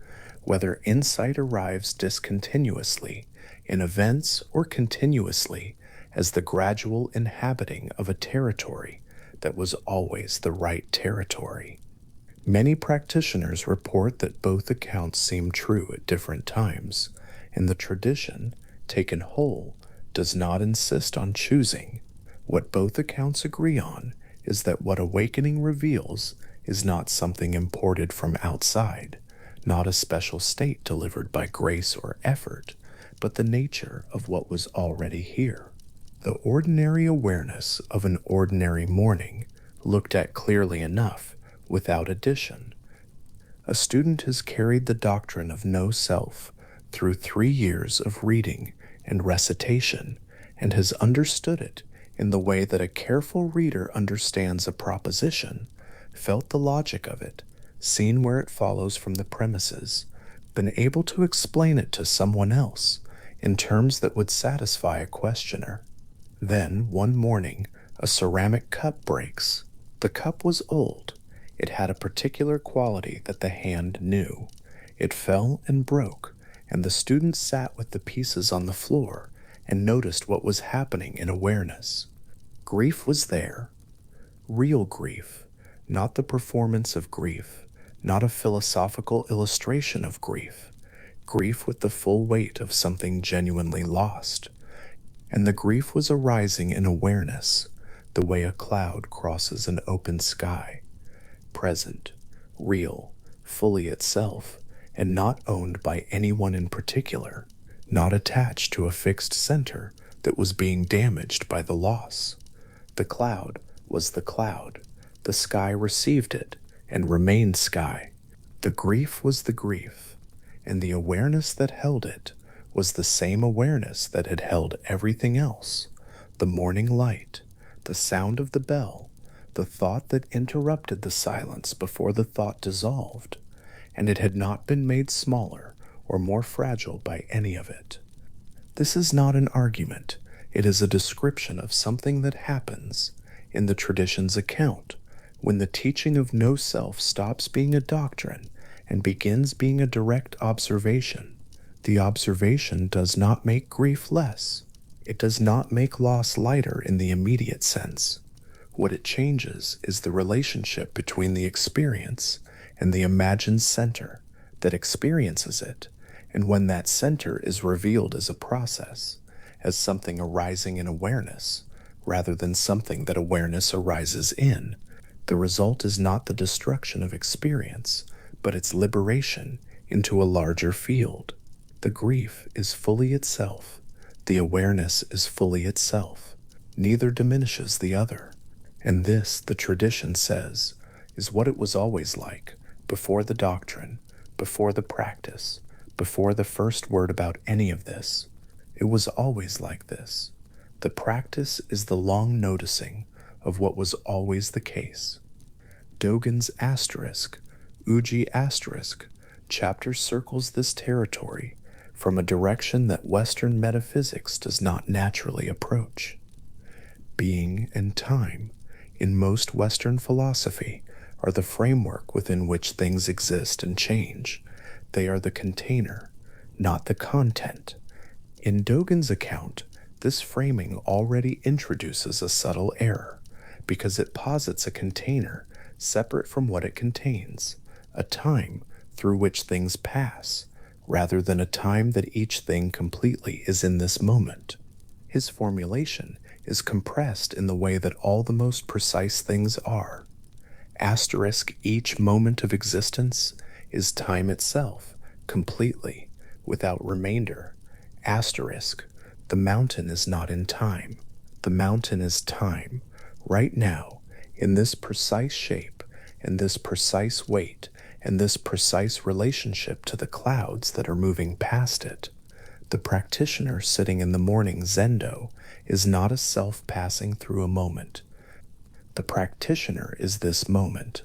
whether insight arrives discontinuously in events or continuously as the gradual inhabiting of a territory that was always the right territory. Many practitioners report that both accounts seem true at different times, and the tradition, taken whole, does not insist on choosing. What both accounts agree on is that what awakening reveals is not something imported from outside, not a special state delivered by grace or effort, but the nature of what was already here. The ordinary awareness of an ordinary morning, looked at clearly enough, without addition. A student has carried the doctrine of no self through 3 years of reading and recitation, and has understood it in the way that a careful reader understands a proposition, felt the logic of it, seen where it follows from the premises, been able to explain it to someone else in terms that would satisfy a questioner. Then, one morning, a ceramic cup breaks. The cup was old. It had a particular quality that the hand knew. It fell and broke, and the student sat with the pieces on the floor and noticed what was happening in awareness. Grief was there. Real grief, not the performance of grief, not a philosophical illustration of grief. Grief with the full weight of something genuinely lost. And the grief was arising in awareness, the way a cloud crosses an open sky. Present, real, fully itself, and not owned by anyone in particular, not attached to a fixed center that was being damaged by the loss. The cloud was the cloud. The sky received it and remained sky. The grief was the grief, and the awareness that held it was the same awareness that had held everything else, the morning light, the sound of the bell, the thought that interrupted the silence before the thought dissolved, and it had not been made smaller or more fragile by any of it. This is not an argument. It is a description of something that happens in the tradition's account when the teaching of no self stops being a doctrine and begins being a direct observation. The observation does not make grief less. It does not make loss lighter in the immediate sense. What it changes is the relationship between the experience and the imagined center that experiences it, and when that center is revealed as a process, as something arising in awareness, rather than something that awareness arises in, the result is not the destruction of experience, but its liberation into a larger field. The grief is fully itself. The awareness is fully itself. Neither diminishes the other. And this, the tradition says, is what it was always like, before the doctrine, before the practice, before the first word about any of this. It was always like this. The practice is the long noticing of what was always the case. Dogen's asterisk, Uji asterisk, chapter circles this territory from a direction that Western metaphysics does not naturally approach. Being and time, in most Western philosophy, are the framework within which things exist and change. They are the container, not the content. In Dogen's account, this framing already introduces a subtle error, because it posits a container separate from what it contains, a time through which things pass, rather than a time that each thing completely is in this moment. His formulation is compressed in the way that all the most precise things are. Asterisk each moment of existence is time itself, completely, without remainder. Asterisk, the mountain is not in time. The mountain is time, right now, in this precise shape, and this precise weight, and this precise relationship to the clouds that are moving past it. The practitioner sitting in the morning zendo is not a self passing through a moment. The practitioner is this moment,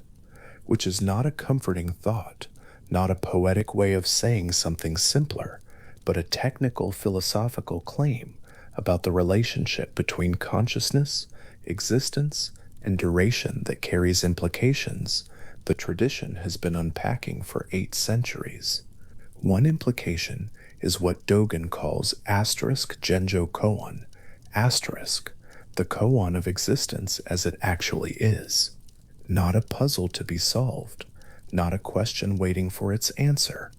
which is not a comforting thought, not a poetic way of saying something simpler, but a technical philosophical claim about the relationship between consciousness, existence, and duration that carries implications the tradition has been unpacking for 8 centuries. One implication is what Dogen calls asterisk genjo koan, asterisk, the koan of existence as it actually is. Not a puzzle to be solved, not a question waiting for its answer.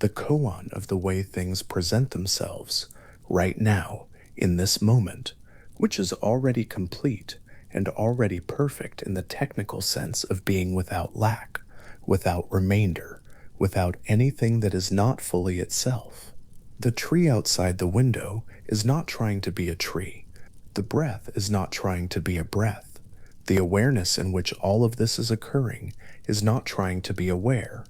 The koan of the way things present themselves, right now, in this moment, which is already complete and already perfect in the technical sense of being without lack, without remainder, without anything that is not fully itself. The tree outside the window is not trying to be a tree. The breath is not trying to be a breath. The awareness in which all of this is occurring is not trying to be aware.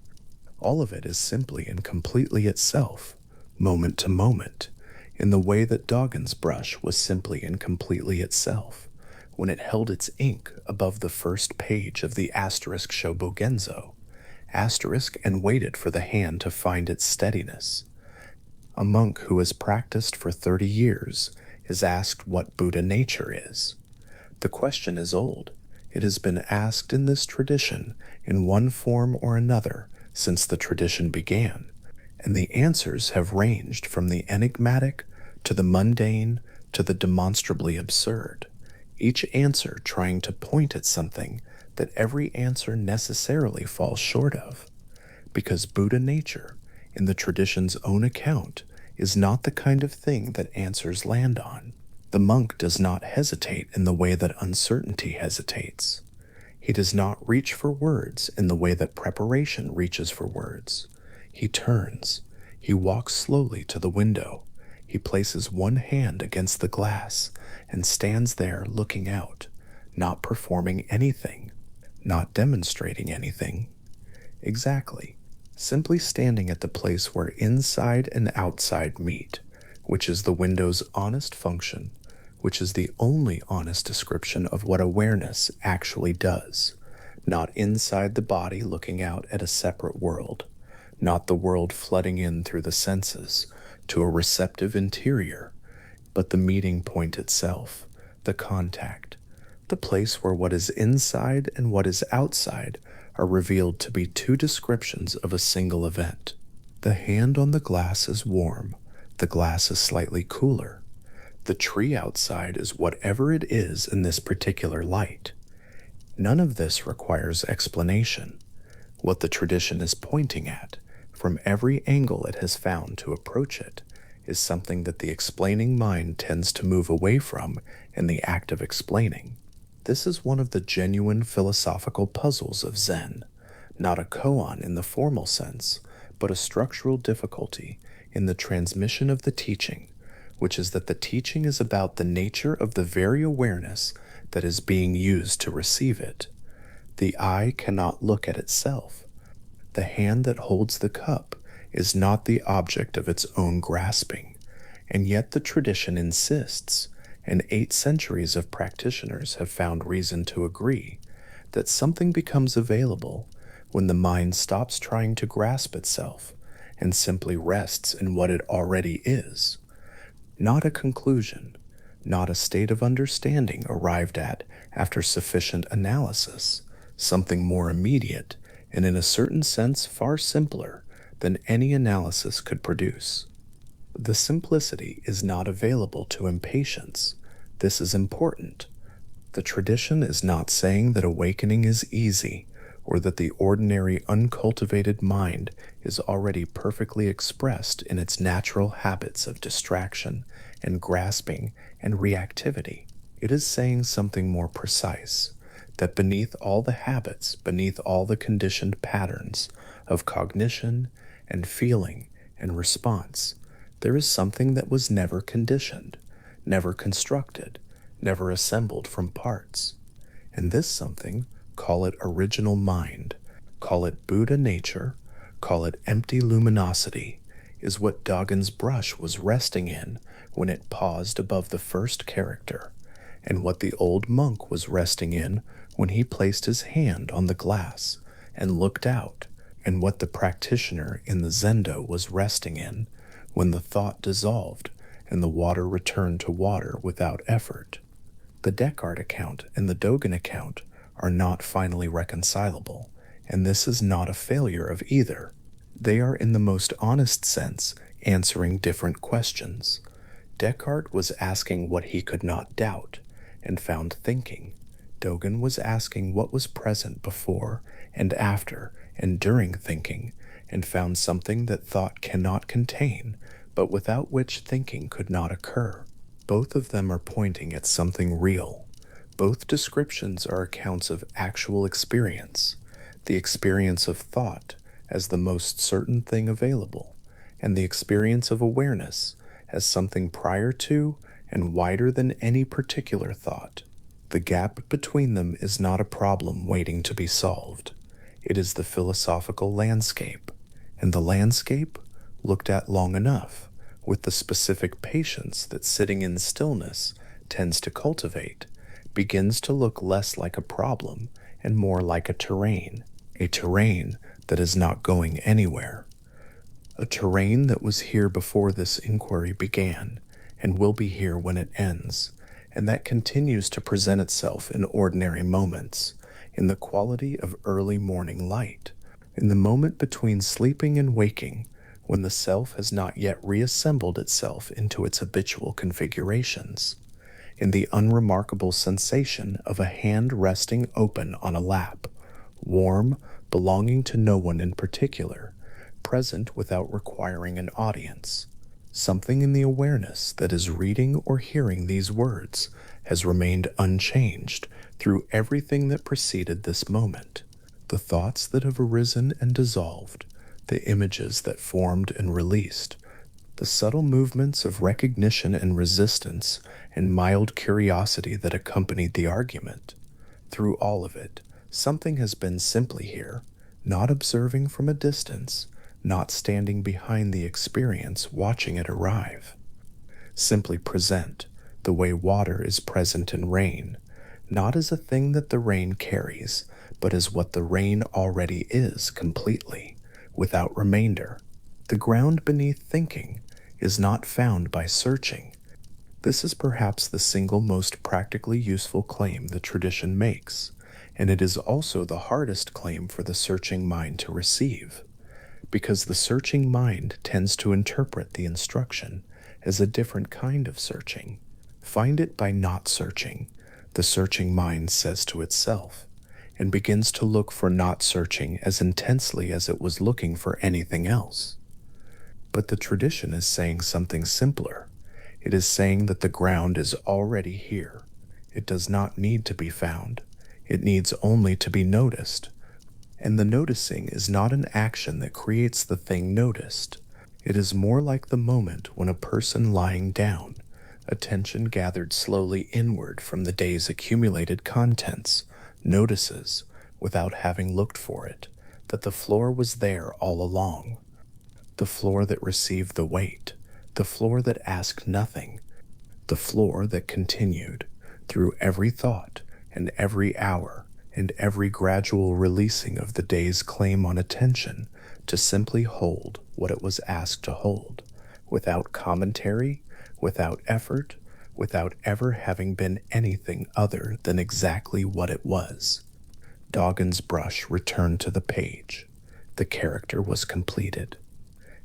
All of it is simply and completely itself, moment to moment, in the way that Dogen's brush was simply and completely itself, when it held its ink above the first page of the asterisk shobogenzo, asterisk and waited for the hand to find its steadiness. A monk who has practiced for 30 years is asked what Buddha nature is. The question is old. It has been asked in this tradition in one form or another since the tradition began, and the answers have ranged from the enigmatic to the mundane to the demonstrably absurd, each answer trying to point at something that every answer necessarily falls short of, because Buddha nature, in the tradition's own account, is not the kind of thing that answers land on. The monk does not hesitate in the way that uncertainty hesitates. He does not reach for words in the way that preparation reaches for words. He turns. He walks slowly to the window. He places one hand against the glass and stands there looking out, not performing anything, not demonstrating anything. Exactly. Simply standing at the place where inside and outside meet, which is the window's honest function, which is the only honest description of what awareness actually does, not inside the body looking out at a separate world, not the world flooding in through the senses to a receptive interior, but the meeting point itself, the contact, the place where what is inside and what is outside are revealed to be two descriptions of a single event. The hand on the glass is warm, the glass is slightly cooler. The tree outside is whatever it is in this particular light. None of this requires explanation. What the tradition is pointing at, from every angle it has found to approach it, is something that the explaining mind tends to move away from in the act of explaining. This is one of the genuine philosophical puzzles of Zen, not a koan in the formal sense, but a structural difficulty in the transmission of the teaching, which is that the teaching is about the nature of the very awareness that is being used to receive it. The eye cannot look at itself. The hand that holds the cup is not the object of its own grasping, and yet the tradition insists, and 8 centuries of practitioners have found reason to agree, that something becomes available when the mind stops trying to grasp itself and simply rests in what it already is. Not a conclusion, not a state of understanding arrived at after sufficient analysis, something more immediate and in a certain sense far simpler than any analysis could produce. The simplicity is not available to impatience. This is important. The tradition is not saying that awakening is easy, or that the ordinary uncultivated mind is already perfectly expressed in its natural habits of distraction and grasping and reactivity. It is saying something more precise, that beneath all the habits, beneath all the conditioned patterns of cognition and feeling and response, there is something that was never conditioned, never constructed, never assembled from parts. And this something, call it original mind, call it Buddha nature, call it empty luminosity, is what Doggin's brush was resting in when it paused above the first character, and what the old monk was resting in when he placed his hand on the glass and looked out, and what the practitioner in the zendo was resting in when the thought dissolved and the water returned to water without effort. The Descartes account and the Dogen account are not finally reconcilable, and this is not a failure of either. They are, in the most honest sense, answering different questions. Descartes was asking what he could not doubt, and found thinking. Dogen was asking what was present before and after and during thinking, and found something that thought cannot contain, but without which thinking could not occur. Both of them are pointing at something real. Both descriptions are accounts of actual experience, the experience of thought as the most certain thing available, and the experience of awareness as something prior to and wider than any particular thought. The gap between them is not a problem waiting to be solved. It is the philosophical landscape, and the landscape, looked at long enough, with the specific patience that sitting in stillness tends to cultivate, begins to look less like a problem and more like a terrain that is not going anywhere. A terrain that was here before this inquiry began, and will be here when it ends, and that continues to present itself in ordinary moments, in the quality of early morning light, in the moment between sleeping and waking, when the self has not yet reassembled itself into its habitual configurations, in the unremarkable sensation of a hand resting open on a lap, warm, belonging to no one in particular, present without requiring an audience. Something in the awareness that is reading or hearing these words has remained unchanged through everything that preceded this moment. The thoughts that have arisen and dissolved, the images that formed and released, the subtle movements of recognition and resistance and mild curiosity that accompanied the argument. Through all of it, something has been simply here, not observing from a distance, not standing behind the experience watching it arrive. Simply present, the way water is present in rain, not as a thing that the rain carries, but as what the rain already is completely, without remainder. The ground beneath thinking is not found by searching. This is perhaps the single most practically useful claim the tradition makes, and it is also the hardest claim for the searching mind to receive, because the searching mind tends to interpret the instruction as a different kind of searching. Find it by not searching, the searching mind says to itself, and begins to look for not searching as intensely as it was looking for anything else. But the tradition is saying something simpler. It is saying that the ground is already here. It does not need to be found. It needs only to be noticed. And the noticing is not an action that creates the thing noticed. It is more like the moment when a person lying down, attention gathered slowly inward from the day's accumulated contents, notices, without having looked for it, that the floor was there all along. The floor that received the weight, the floor that asked nothing, the floor that continued, through every thought and every hour and every gradual releasing of the day's claim on attention, to simply hold what it was asked to hold, without commentary, without effort, without ever having been anything other than exactly what it was. Doggin's brush returned to the page. The character was completed.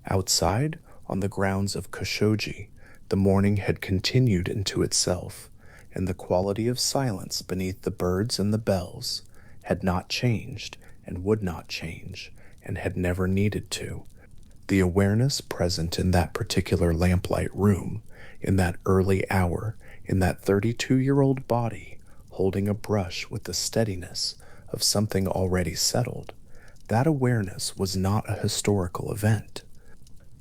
Outside, on the grounds of Koshoji, the morning had continued into itself, and the quality of silence beneath the birds and the bells had not changed and would not change and had never needed to. The awareness present in that particular lamplight room, in that early hour, in that 32-year-old body, holding a brush with the steadiness of something already settled, that awareness was not a historical event.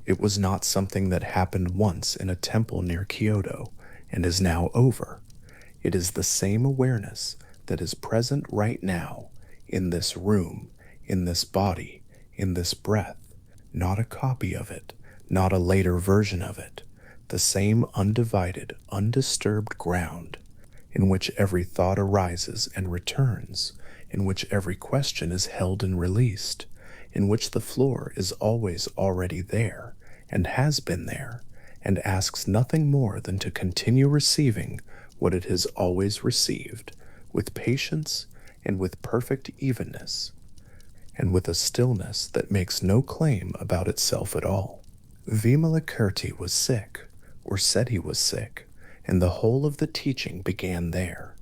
It was not something that happened once in a temple near Kyoto and is now over. It is the same awareness that is present right now, in this room, in this body, in this breath, not a copy of it, not a later version of it, the same undivided, undisturbed ground in which every thought arises and returns, in which every question is held and released, in which the floor is always already there and has been there, and asks nothing more than to continue receiving what it has always received, with patience and with perfect evenness, and with a stillness that makes no claim about itself at all. Vimalakirti was sick, or said he was sick, and the whole of the teaching began there.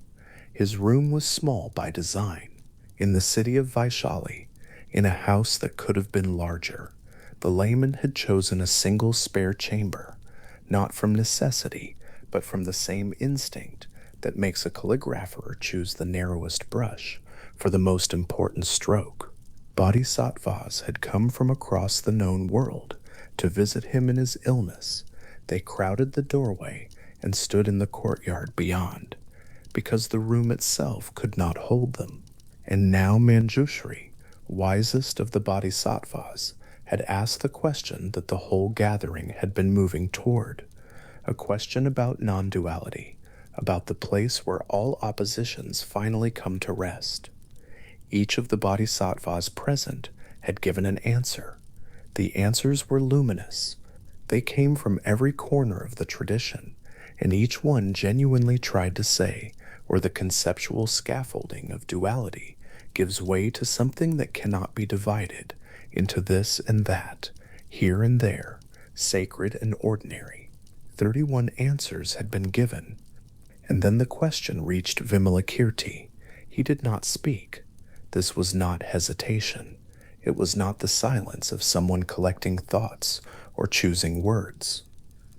His room was small by design, in the city of Vaishali, in a house that could have been larger. The layman had chosen a single spare chamber, not from necessity, but from the same instinct that makes a calligrapher choose the narrowest brush for the most important stroke. Bodhisattvas had come from across the known world to visit him in his illness. They crowded the doorway and stood in the courtyard beyond, because the room itself could not hold them. And now Manjushri, wisest of the Bodhisattvas, had asked the question that the whole gathering had been moving toward, a question about non-duality, about the place where all oppositions finally come to rest. Each of the Bodhisattvas present had given an answer. The answers were luminous. They came from every corner of the tradition, and each one genuinely tried to say where the conceptual scaffolding of duality gives way to something that cannot be divided into this and that, here and there, sacred and ordinary. 31 answers had been given, and then the question reached Vimalakirti. He did not speak. This was not hesitation. It was not the silence of someone collecting thoughts or choosing words.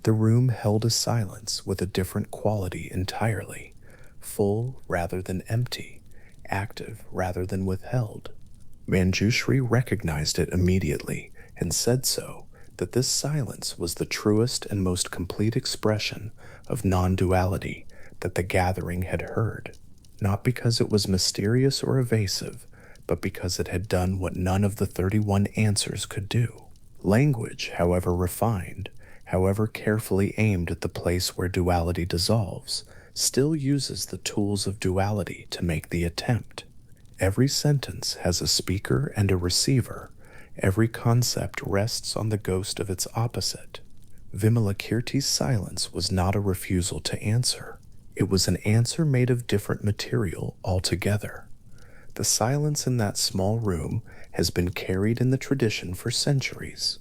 The room held a silence with a different quality entirely, full rather than empty, active rather than withheld. Manjushri recognized it immediately and said so, that this silence was the truest and most complete expression of non-duality that the gathering had heard, not because it was mysterious or evasive, but because it had done what none of the 31 answers could do. Language, however refined, however carefully aimed at the place where duality dissolves, still uses the tools of duality to make the attempt. Every sentence has a speaker and a receiver. Every concept rests on the ghost of its opposite. Vimalakirti's silence was not a refusal to answer. It was an answer made of different material altogether. The silence in that small room has been carried in the tradition for centuries,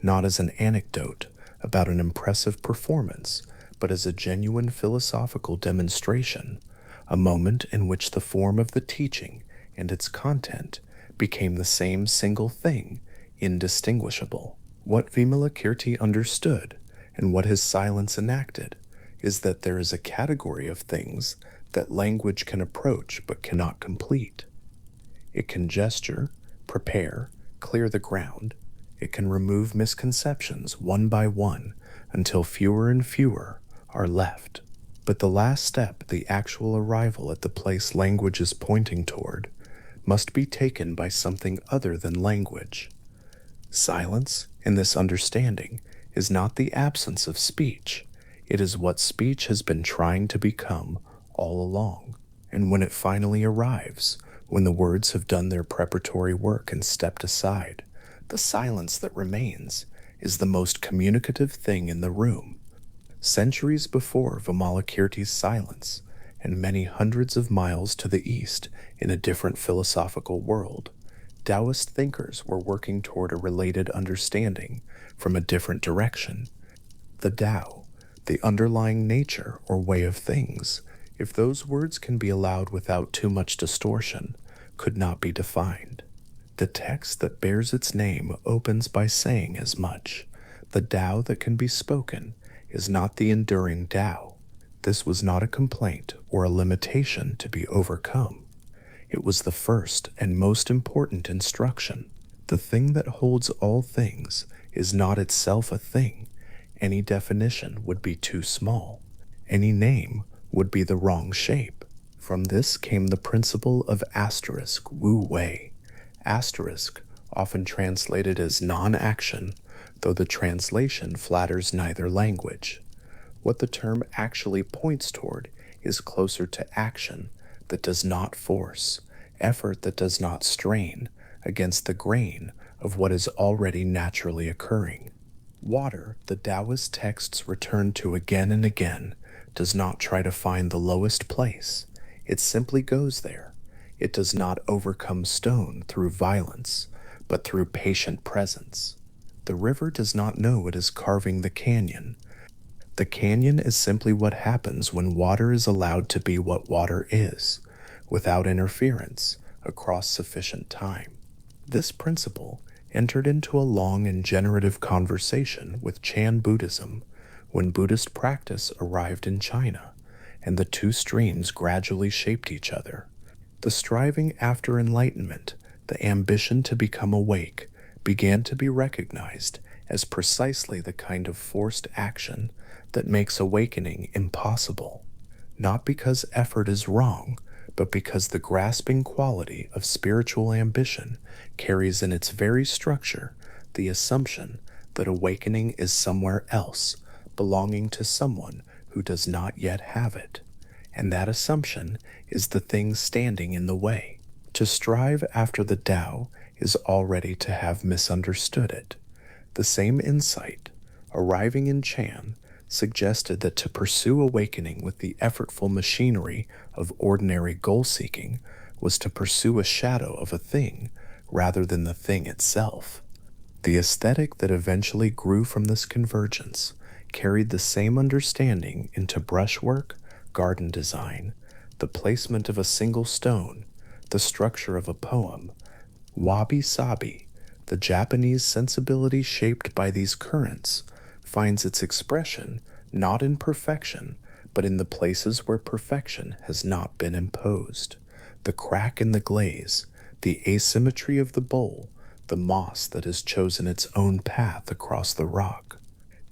not as an anecdote about an impressive performance, but as a genuine philosophical demonstration, a moment in which the form of the teaching and its content became the same single thing, indistinguishable. What Vimalakirti understood, and what his silence enacted, is that there is a category of things that language can approach but cannot complete. It can gesture, prepare, clear the ground. It can remove misconceptions one by one until fewer and fewer are left. But the last step, the actual arrival at the place language is pointing toward, must be taken by something other than language. Silence, in this understanding, is not the absence of speech. It is what speech has been trying to become all along. And when it finally arrives, when the words have done their preparatory work and stepped aside, the silence that remains is the most communicative thing in the room. Centuries before Vimalakirti's silence, and many hundreds of miles to the east in a different philosophical world, Taoist thinkers were working toward a related understanding from a different direction. The Tao, the underlying nature or way of things, if those words can be allowed without too much distortion, could not be defined. The text that bears its name opens by saying as much. The Tao that can be spoken is not the enduring Tao. This was not a complaint or a limitation to be overcome. It was the first and most important instruction. The thing that holds all things is not itself a thing. Any definition would be too small. Any name would be the wrong shape. From this came the principle of asterisk wu wei. Asterisk, often translated as non-action, though the translation flatters neither language. What the term actually points toward is closer to action that does not force, effort that does not strain against the grain of what is already naturally occurring. Water, the Taoist texts return to again and again, does not try to find the lowest place. It simply goes there. It does not overcome stone through violence, but through patient presence. The river does not know it is carving the canyon. The canyon is simply what happens when water is allowed to be what water is, without interference, across sufficient time. This principle entered into a long and generative conversation with Chan Buddhism when Buddhist practice arrived in China, and the two streams gradually shaped each other. The striving after enlightenment, the ambition to become awake, began to be recognized as precisely the kind of forced action that makes awakening impossible, not because effort is wrong, but because the grasping quality of spiritual ambition carries in its very structure the assumption that awakening is somewhere else, belonging to someone who does not yet have it. And that assumption is the thing standing in the way. To strive after the Tao is already to have misunderstood it. The same insight, arriving in Chan, suggested that to pursue awakening with the effortful machinery of ordinary goal-seeking was to pursue a shadow of a thing rather than the thing itself. The aesthetic that eventually grew from this convergence carried the same understanding into brushwork, garden design, the placement of a single stone, the structure of a poem. Wabi-sabi, the Japanese sensibility shaped by these currents, finds its expression not in perfection, but in the places where perfection has not been imposed. The crack in the glaze, the asymmetry of the bowl, the moss that has chosen its own path across the rock.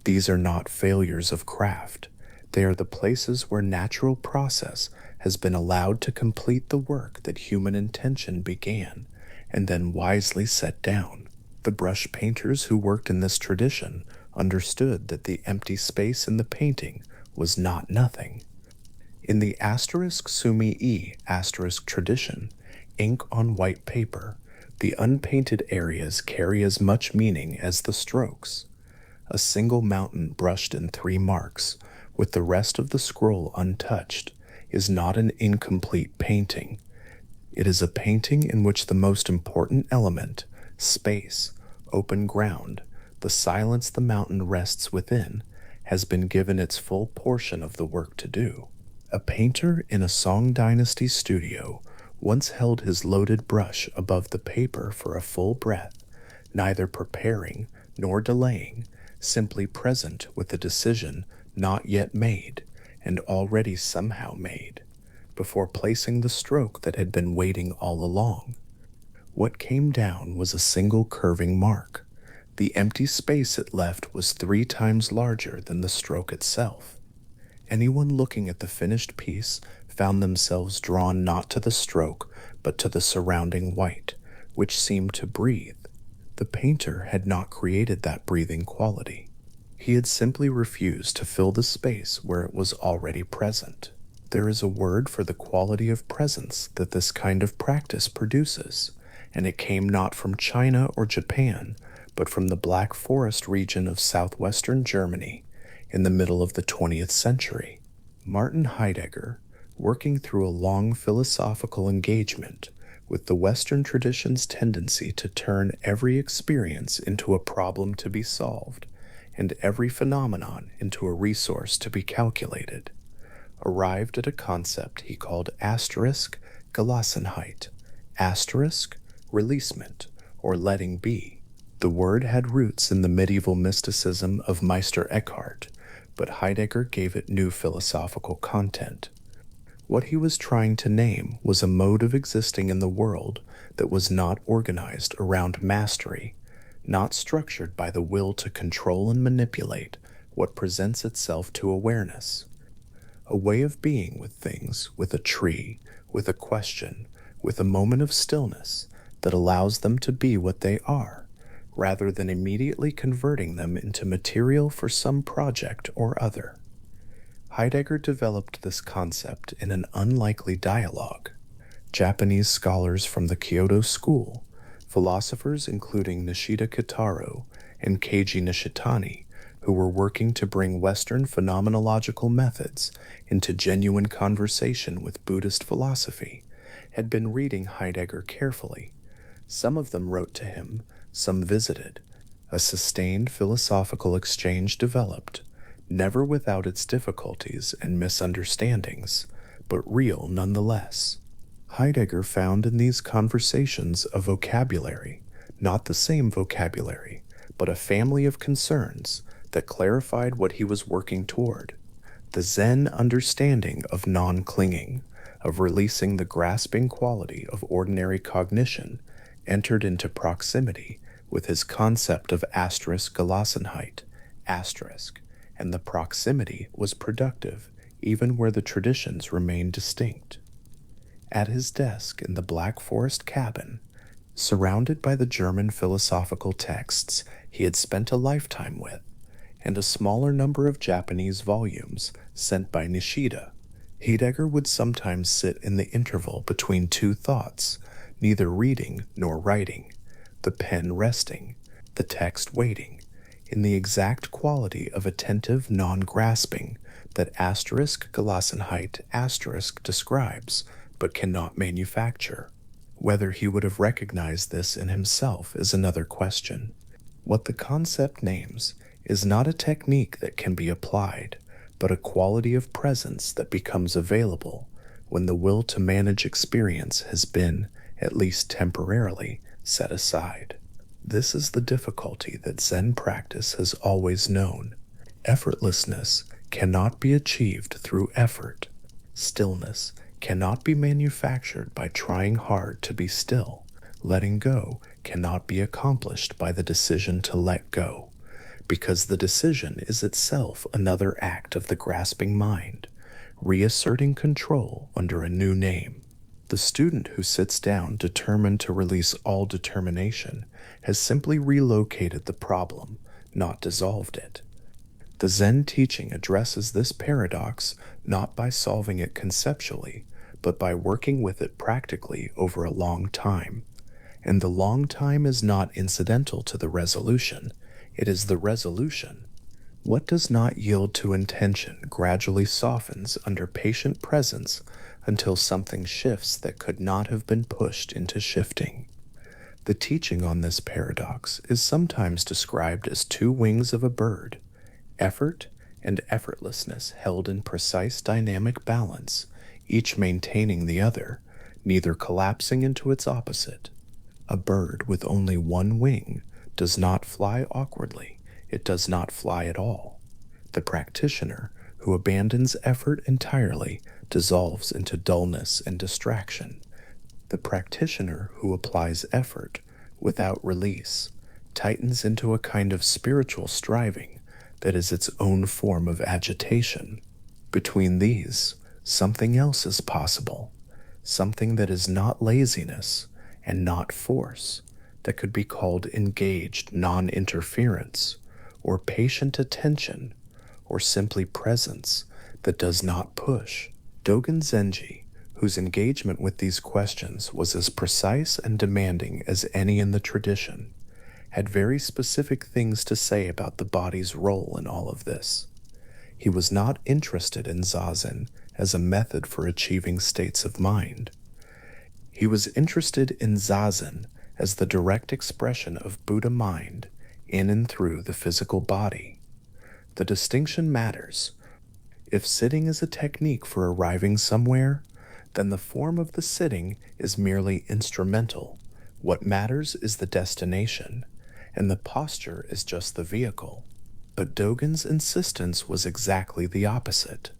These are not failures of craft. They are the places where natural process has been allowed to complete the work that human intention began and then wisely set down. The brush painters who worked in this tradition understood that the empty space in the painting was not nothing. In the *sumi-e* tradition, ink on white paper, the unpainted areas carry as much meaning as the strokes. A single mountain brushed in 3 marks, with the rest of the scroll untouched, is not an incomplete painting. It is a painting in which the most important element, space, open ground, the silence the mountain rests within, has been given its full portion of the work to do. A painter in a Song Dynasty studio once held his loaded brush above the paper for a full breath, neither preparing nor delaying, simply present with the decision not yet made and already somehow made, before placing the stroke that had been waiting all along. What came down was a single curving mark. The empty space it left was 3 times larger than the stroke itself. Anyone looking at the finished piece found themselves drawn not to the stroke, but to the surrounding white, which seemed to breathe. The painter had not created that breathing quality. He had simply refused to fill the space where it was already present. There is a word for the quality of presence that this kind of practice produces, and it came not from China or Japan, but from the Black Forest region of southwestern Germany in the middle of the 20th century. Martin Heidegger, working through a long philosophical engagement with the Western tradition's tendency to turn every experience into a problem to be solved, and every phenomenon into a resource to be calculated, arrived at a concept he called Gelassenheit, releasement, or letting be. The word had roots in the medieval mysticism of Meister Eckhart, but Heidegger gave it new philosophical content. What he was trying to name was a mode of existing in the world that was not organized around mastery, not structured by the will to control and manipulate what presents itself to awareness. A way of being with things, with a tree, with a question, with a moment of stillness that allows them to be what they are, rather than immediately converting them into material for some project or other. Heidegger developed this concept in an unlikely dialogue. Japanese scholars from the Kyoto school, philosophers including Nishida Kitaro and Keiji Nishitani, who were working to bring Western phenomenological methods into genuine conversation with Buddhist philosophy, had been reading Heidegger carefully. Some of them wrote to him, some visited. A sustained philosophical exchange developed, never without its difficulties and misunderstandings, but real nonetheless. Heidegger found in these conversations a vocabulary, not the same vocabulary, but a family of concerns that clarified what he was working toward. The Zen understanding of non-clinging, of releasing the grasping quality of ordinary cognition, entered into proximity with his concept of Gelassenheit, and the proximity was productive even where the traditions remained distinct. At his desk in the Black Forest cabin, surrounded by the German philosophical texts he had spent a lifetime with, and a smaller number of Japanese volumes sent by Nishida, Heidegger would sometimes sit in the interval between two thoughts, neither reading nor writing, the pen resting, the text waiting, in the exact quality of attentive non-grasping that Gelassenheit describes, but cannot manufacture. Whether he would have recognized this in himself is another question. What the concept names is not a technique that can be applied, but a quality of presence that becomes available when the will to manage experience has been, at least temporarily, set aside. This is the difficulty that Zen practice has always known. Effortlessness cannot be achieved through effort. Stillness cannot be manufactured by trying hard to be still. Letting go cannot be accomplished by the decision to let go, because the decision is itself another act of the grasping mind, reasserting control under a new name. The student who sits down determined to release all determination has simply relocated the problem, not dissolved it. The Zen teaching addresses this paradox not by solving it conceptually, but by working with it practically over a long time. And the long time is not incidental to the resolution, it is the resolution. What does not yield to intention gradually softens under patient presence until something shifts that could not have been pushed into shifting. The teaching on this paradox is sometimes described as two wings of a bird, effort and effortlessness held in precise dynamic balance, each maintaining the other, neither collapsing into its opposite. A bird with only one wing does not fly awkwardly, it does not fly at all. The practitioner who abandons effort entirely dissolves into dullness and distraction. The practitioner who applies effort without release tightens into a kind of spiritual striving that is its own form of agitation. Between these, something else is possible, something that is not laziness and not force, that could be called engaged non-interference, or patient attention, or simply presence that does not push. Dogen Zenji, whose engagement with these questions was as precise and demanding as any in the tradition, had very specific things to say about the body's role in all of this. He was not interested in Zazen as a method for achieving states of mind. He was interested in Zazen as the direct expression of Buddha mind in and through the physical body. The distinction matters. If sitting is a technique for arriving somewhere, then the form of the sitting is merely instrumental. What matters is the destination, and the posture is just the vehicle. But Dogen's insistence was exactly the opposite.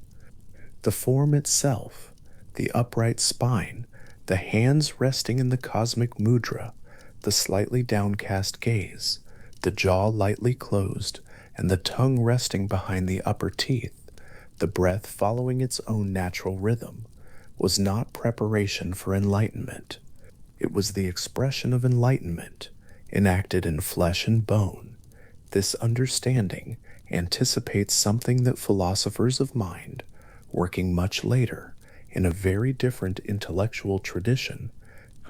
The form itself, the upright spine, the hands resting in the cosmic mudra, the slightly downcast gaze, the jaw lightly closed, and the tongue resting behind the upper teeth, the breath following its own natural rhythm, was not preparation for enlightenment. It was the expression of enlightenment, enacted in flesh and bone. This understanding anticipates something that philosophers of mind, working much later in a very different intellectual tradition,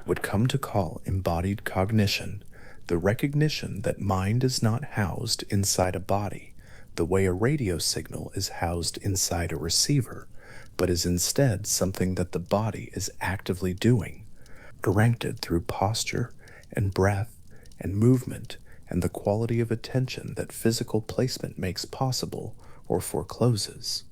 would come to call embodied cognition, the recognition that mind is not housed inside a body the way a radio signal is housed inside a receiver, but is instead something that the body is actively doing, directed through posture and breath and movement and the quality of attention that physical placement makes possible or forecloses.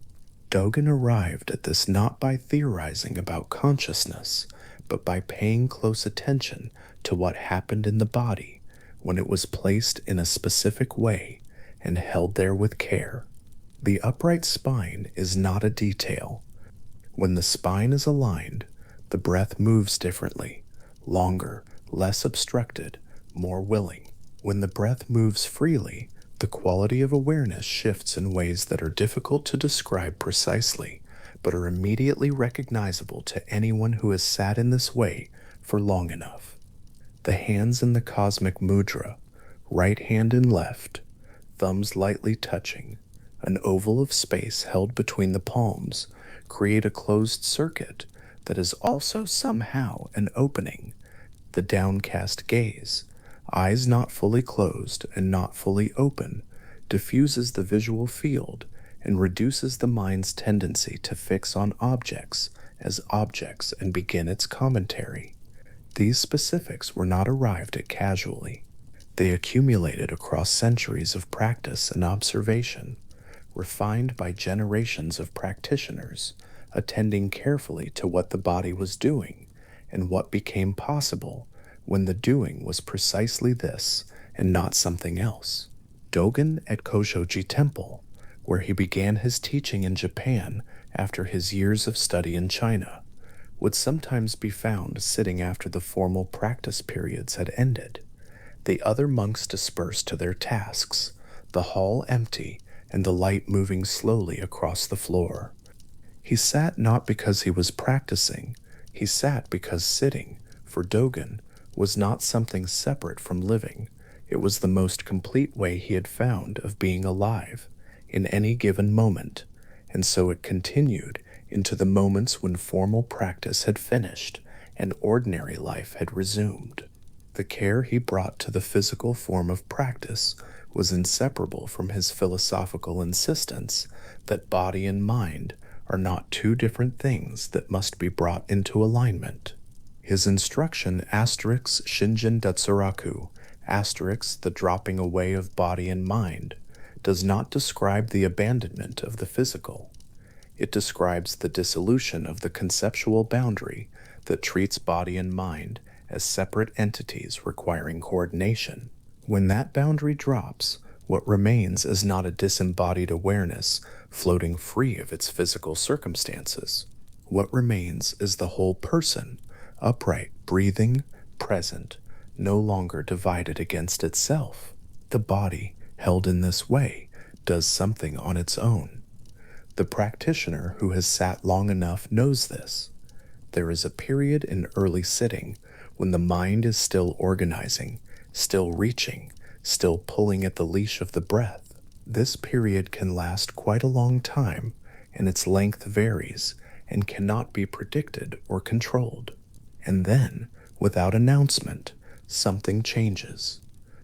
Dogen arrived at this not by theorizing about consciousness, but by paying close attention to what happened in the body when it was placed in a specific way and held there with care. The upright spine is not a detail. When the spine is aligned, the breath moves differently, longer, less obstructed, more willing. When the breath moves freely, the quality of awareness shifts in ways that are difficult to describe precisely, but are immediately recognizable to anyone who has sat in this way for long enough. The hands in the cosmic mudra, right hand and left, thumbs lightly touching, an oval of space held between the palms, create a closed circuit that is also somehow an opening. The downcast gaze, eyes not fully closed and not fully open, diffuses the visual field and reduces the mind's tendency to fix on objects as objects and begin its commentary. These specifics were not arrived at casually. They accumulated across centuries of practice and observation, refined by generations of practitioners, attending carefully to what the body was doing and what became possible when the doing was precisely this and not something else. Dogen at Koshoji Temple, where he began his teaching in Japan after his years of study in China, would sometimes be found sitting after the formal practice periods had ended. The other monks dispersed to their tasks, the hall empty and the light moving slowly across the floor. He sat not because he was practicing, he sat because sitting, for Dogen, was not something separate from living. It was the most complete way he had found of being alive in any given moment, and so it continued into the moments when formal practice had finished and ordinary life had resumed. The care he brought to the physical form of practice was inseparable from his philosophical insistence that body and mind are not two different things that must be brought into alignment. His instruction Shinjin Datsuraku, the dropping away of body and mind, does not describe the abandonment of the physical. It describes the dissolution of the conceptual boundary that treats body and mind as separate entities requiring coordination. When that boundary drops, what remains is not a disembodied awareness floating free of its physical circumstances. What remains is the whole person, upright, breathing, present, no longer divided against itself. The body, held in this way, does something on its own. The practitioner who has sat long enough knows this. There is a period in early sitting when the mind is still organizing, still reaching, still pulling at the leash of the breath. This period can last quite a long time, and its length varies and cannot be predicted or controlled. And then, without announcement, something changes.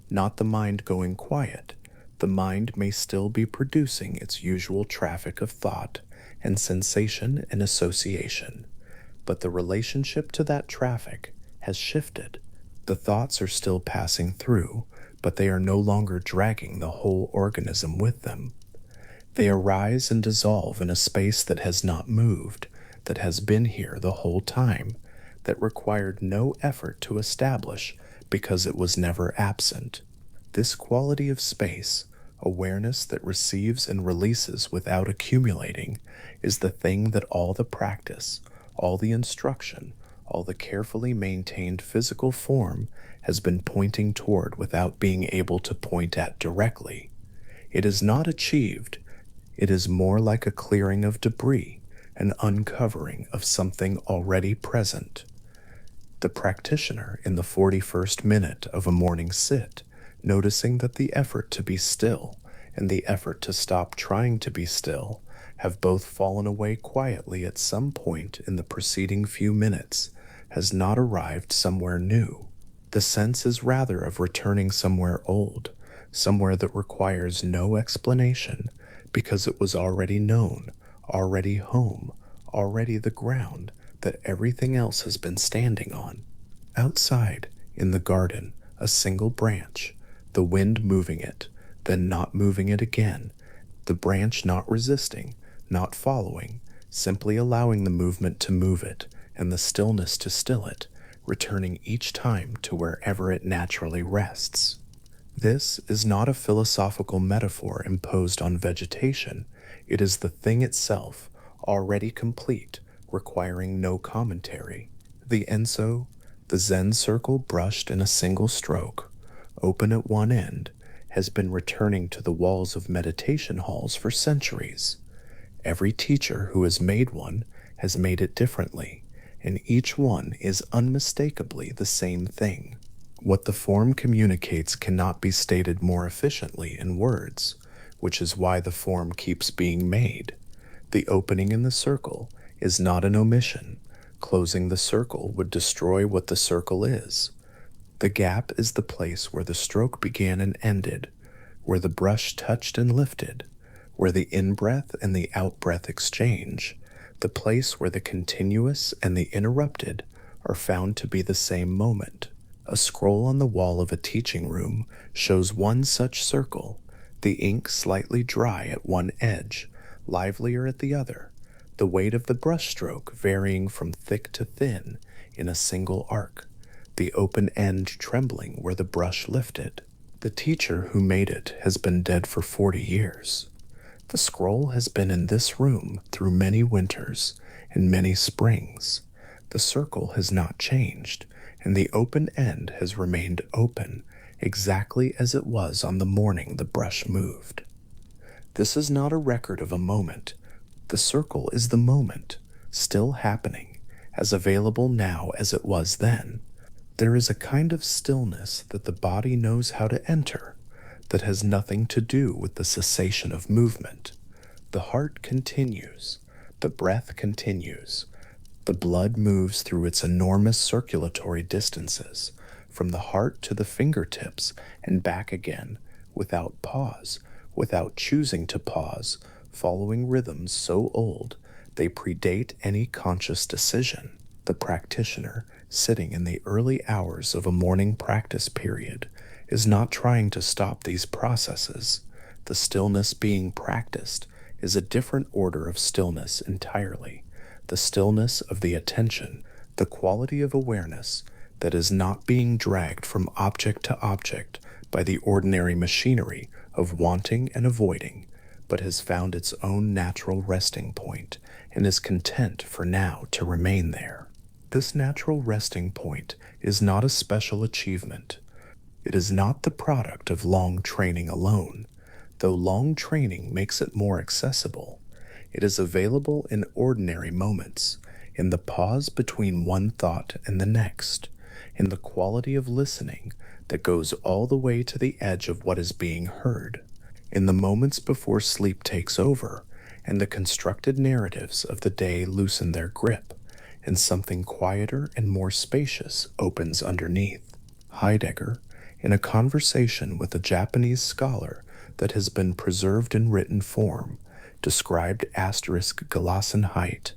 Not the mind going quiet. The mind may still be producing its usual traffic of thought and sensation and association, but the relationship to that traffic has shifted. The thoughts are still passing through, but they are no longer dragging the whole organism with them. They arise and dissolve in a space that has not moved, that has been here the whole time, that required no effort to establish because it was never absent. This quality of space, awareness that receives and releases without accumulating, is the thing that all the practice, all the instruction, all the carefully maintained physical form has been pointing toward without being able to point at directly. It is not achieved. It is more like a clearing of debris, an uncovering of something already present. The practitioner in the 41st minute of a morning sit, noticing that the effort to be still and the effort to stop trying to be still have both fallen away quietly at some point in the preceding few minutes, has not arrived somewhere new. The sense is rather of returning somewhere old, somewhere that requires no explanation, because it was already known, already home, already the ground that everything else has been standing on. Outside, in the garden, a single branch, the wind moving it, then not moving it again, the branch not resisting, not following, simply allowing the movement to move it, and the stillness to still it, returning each time to wherever it naturally rests. This is not a philosophical metaphor imposed on vegetation. It is the thing itself, already complete, requiring no commentary. The Enso, the Zen circle brushed in a single stroke, open at one end, has been returning to the walls of meditation halls for centuries. Every teacher who has made one has made it differently, and each one is unmistakably the same thing. What the form communicates cannot be stated more efficiently in words, which is why the form keeps being made. The opening in the circle is not an omission. Closing the circle would destroy what the circle is. The gap is the place where the stroke began and ended, where the brush touched and lifted, where the in-breath and the out-breath exchange, the place where the continuous and the interrupted are found to be the same moment. A scroll on the wall of a teaching room shows one such circle, the ink slightly dry at one edge, livelier at the other, the weight of the brushstroke varying from thick to thin in a single arc, the open end trembling where the brush lifted. The teacher who made it has been dead for 40 years. The scroll has been in this room through many winters and many springs. The circle has not changed, and the open end has remained open exactly as it was on the morning the brush moved. This is not a record of a moment. The circle is the moment, still happening, as available now as it was then. There is a kind of stillness that the body knows how to enter, that has nothing to do with the cessation of movement. The heart continues, the breath continues, the blood moves through its enormous circulatory distances, from the heart to the fingertips and back again, without pause, without choosing to pause, following rhythms so old they predate any conscious decision. The practitioner, sitting in the early hours of a morning practice period, is not trying to stop these processes. The stillness being practiced is a different order of stillness entirely, the stillness of the attention, the quality of awareness that is not being dragged from object to object by the ordinary machinery of wanting and avoiding, but has found its own natural resting point and is content for now to remain there. This natural resting point is not a special achievement. It is not the product of long training alone, though long training makes it more accessible. It is available in ordinary moments, in the pause between one thought and the next, in the quality of listening that goes all the way to the edge of what is being heard, in the moments before sleep takes over and the constructed narratives of the day loosen their grip, and something quieter and more spacious opens underneath. Heidegger, in a conversation with a Japanese scholar that has been preserved in written form, described *Gelassenheit,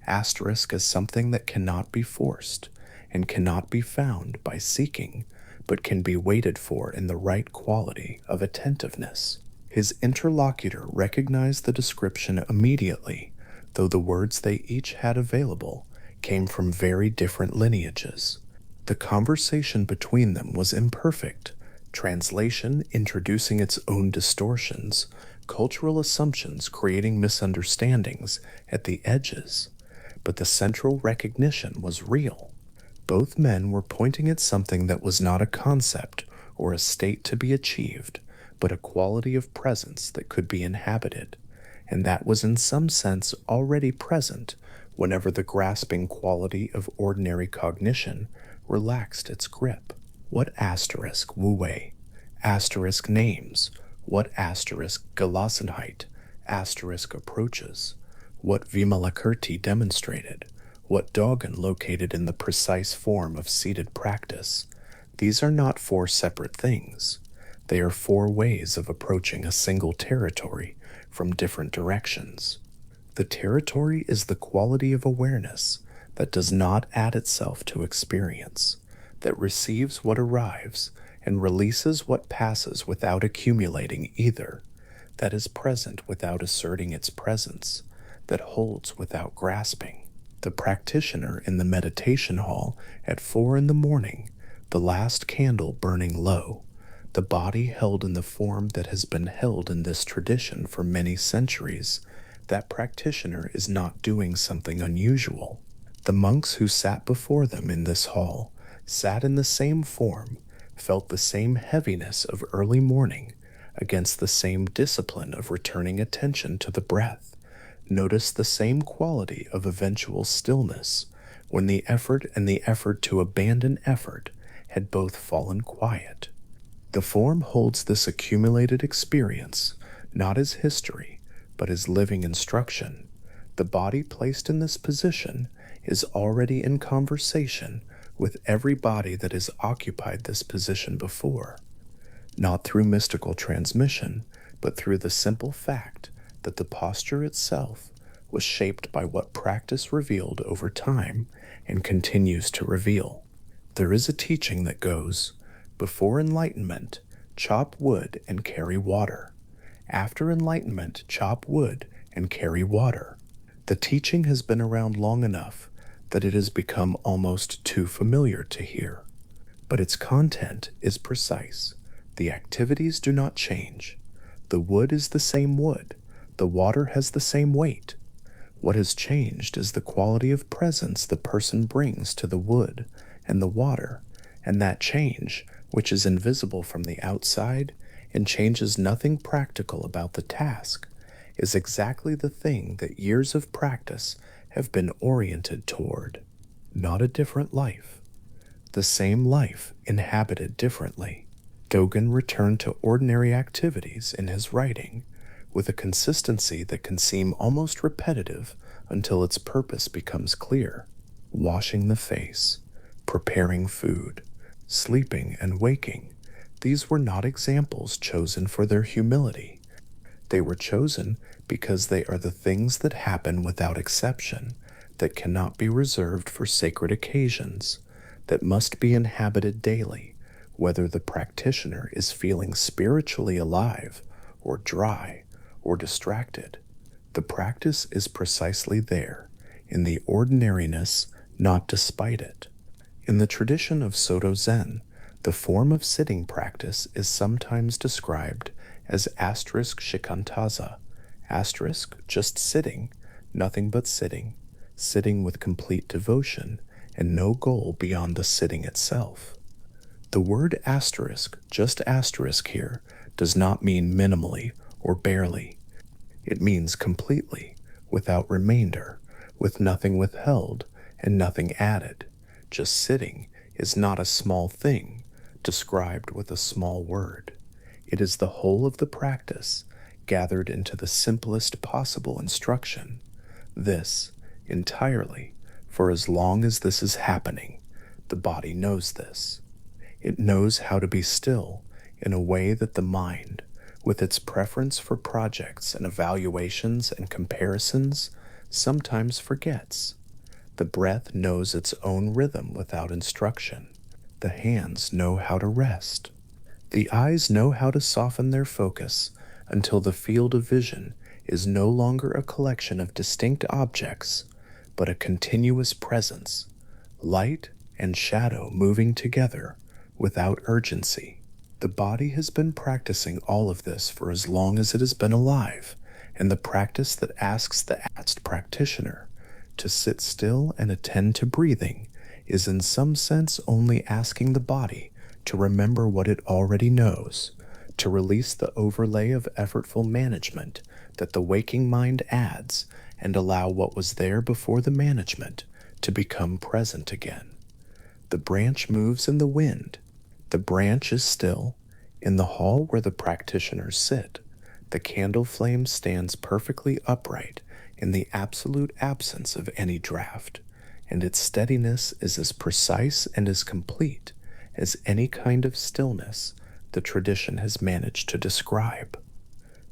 asterisk as something that cannot be forced and cannot be found by seeking, but can be waited for in the right quality of attentiveness. His interlocutor recognized the description immediately, though the words they each had available came from very different lineages. The conversation between them was imperfect, translation introducing its own distortions, cultural assumptions creating misunderstandings at the edges, but the central recognition was real. Both men were pointing at something that was not a concept or a state to be achieved, but a quality of presence that could be inhabited, and that was in some sense already present whenever the grasping quality of ordinary cognition relaxed its grip. What asterisk Wu Wei? Asterisk names. What asterisk Gelassenheit? Asterisk approaches. What Vimalakirti demonstrated? What Dogen located in the precise form of seated practice? These are not four separate things. They are four ways of approaching a single territory from different directions. The territory is the quality of awareness that does not add itself to experience, that receives what arrives and releases what passes without accumulating either, that is present without asserting its presence, that holds without grasping. The practitioner in the meditation hall at 4 in the morning, the last candle burning low, the body held in the form that has been held in this tradition for many centuries, that practitioner is not doing something unusual. The monks who sat before them in this hall sat in the same form, felt the same heaviness of early morning against the same discipline of returning attention to the breath, noticed the same quality of eventual stillness when the effort and the effort to abandon effort had both fallen quiet. The form holds this accumulated experience not as history, but as living instruction. The body placed in this position is already in conversation with every body that has occupied this position before, not through mystical transmission, but through the simple fact that the posture itself was shaped by what practice revealed over time and continues to reveal. There is a teaching that goes, before enlightenment, chop wood and carry water. After enlightenment, chop wood and carry water. The teaching has been around long enough that it has become almost too familiar to hear. But its content is precise. The activities do not change. The wood is the same wood. The water has the same weight. What has changed is the quality of presence the person brings to the wood and the water, and that change, which is invisible from the outside and changes nothing practical about the task, is exactly the thing that years of practice have been oriented toward. Not a different life. The same life inhabited differently. Dogen returned to ordinary activities in his writing with a consistency that can seem almost repetitive until its purpose becomes clear. Washing the face, preparing food, sleeping and waking, these were not examples chosen for their humility. They were chosen because they are the things that happen without exception, that cannot be reserved for sacred occasions, that must be inhabited daily, whether the practitioner is feeling spiritually alive or dry or distracted. The practice is precisely there, in the ordinariness, not despite it. In the tradition of Soto Zen, the form of sitting practice is sometimes described as asterisk shikantaza, asterisk just sitting, nothing but sitting, sitting with complete devotion and no goal beyond the sitting itself. The word asterisk, just asterisk here, does not mean minimally or barely. It means completely, without remainder, with nothing withheld and nothing added. Just sitting is not a small thing, described with a small word. It is the whole of the practice, gathered into the simplest possible instruction. This, entirely, for as long as this is happening, the body knows this. It knows how to be still in a way that the mind, with its preference for projects and evaluations and comparisons, sometimes forgets. The breath knows its own rhythm without instruction. The hands know how to rest. The eyes know how to soften their focus until the field of vision is no longer a collection of distinct objects, but a continuous presence, light and shadow moving together without urgency. The body has been practicing all of this for as long as it has been alive, and the practice that asks the practitioner to sit still and attend to breathing is in some sense only asking the body to remember what it already knows, to release the overlay of effortful management that the waking mind adds, and allow what was there before the management to become present again. The branch moves in the wind. The branch is still. In the hall where the practitioners sit, the candle flame stands perfectly upright in the absolute absence of any draft, and its steadiness is as precise and as complete as any kind of stillness the tradition has managed to describe.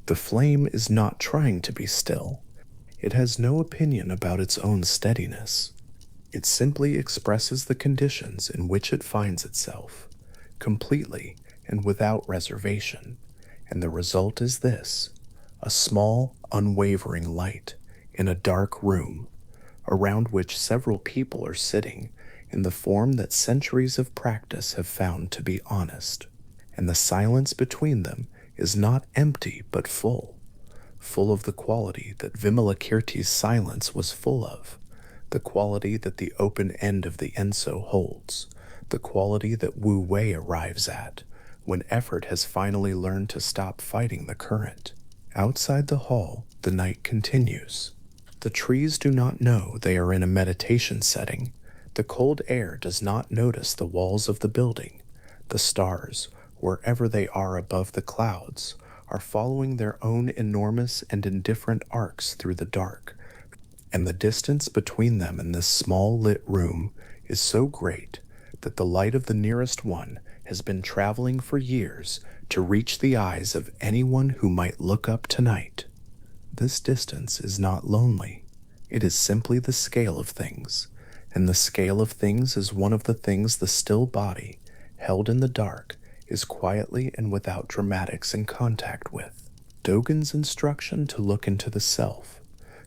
The flame is not trying to be still. It has no opinion about its own steadiness. It simply expresses the conditions in which it finds itself, completely and without reservation, and the result is this: a small, unwavering light in a dark room, around which several people are sitting in the form that centuries of practice have found to be honest, and the silence between them is not empty but full of the quality that Vimalakirti's silence was full of, the quality that the open end of the Enso holds, the quality that Wu Wei arrives at when effort has finally learned to stop fighting the current. Outside the hall, the night continues. The trees do not know they are in a meditation setting. The cold air does not notice the walls of the building. The stars, wherever they are above the clouds, are following their own enormous and indifferent arcs through the dark, and the distance between them and this small lit room is so great that the light of the nearest one has been traveling for years to reach the eyes of anyone who might look up tonight. This distance is not lonely. It is simply the scale of things, and the scale of things is one of the things the still body, held in the dark, is quietly and without dramatics in contact with. Dogen's instruction to look into the self,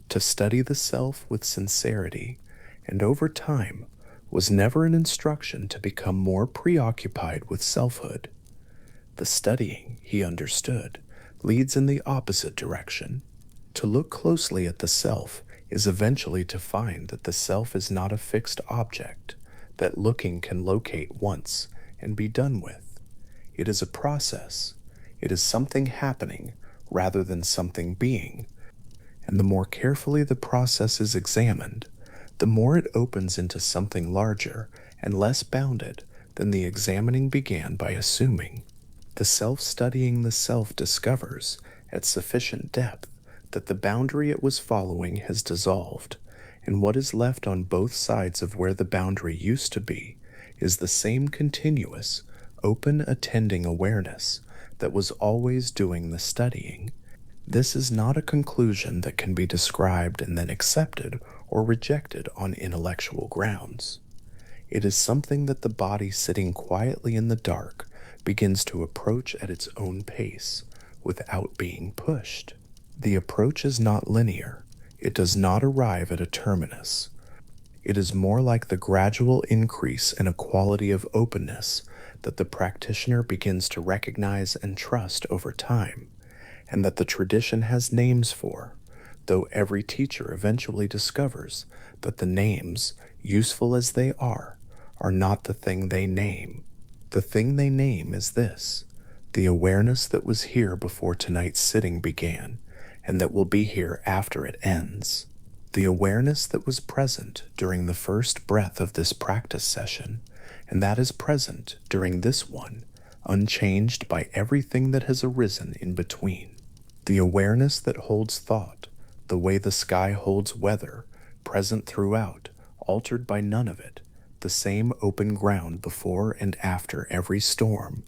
to study the self with sincerity, and over time, was never an instruction to become more preoccupied with selfhood. The studying, he understood, leads in the opposite direction. To look closely at the self is eventually to find that the self is not a fixed object, that looking can locate once and be done with. It is a process. It is something happening rather than something being, and the more carefully the process is examined, the more it opens into something larger and less bounded than the examining began by assuming. The self studying the self discovers, at sufficient depth, that the boundary it was following has dissolved, and what is left on both sides of where the boundary used to be is the same continuous, open attending awareness that was always doing the studying. This is not a conclusion that can be described and then accepted or rejected on intellectual grounds. It is something that the body sitting quietly in the dark begins to approach at its own pace, without being pushed. The approach is not linear. It does not arrive at a terminus. It is more like the gradual increase in a quality of openness that the practitioner begins to recognize and trust over time, and that the tradition has names for, though every teacher eventually discovers that the names, useful as they are not the thing they name. The thing they name is this: the awareness that was here before tonight's sitting began, and that will be here after it ends. The awareness that was present during the first breath of this practice session, and that is present during this one, unchanged by everything that has arisen in between. The awareness that holds thought, the way the sky holds weather, present throughout, altered by none of it, the same open ground before and after every storm.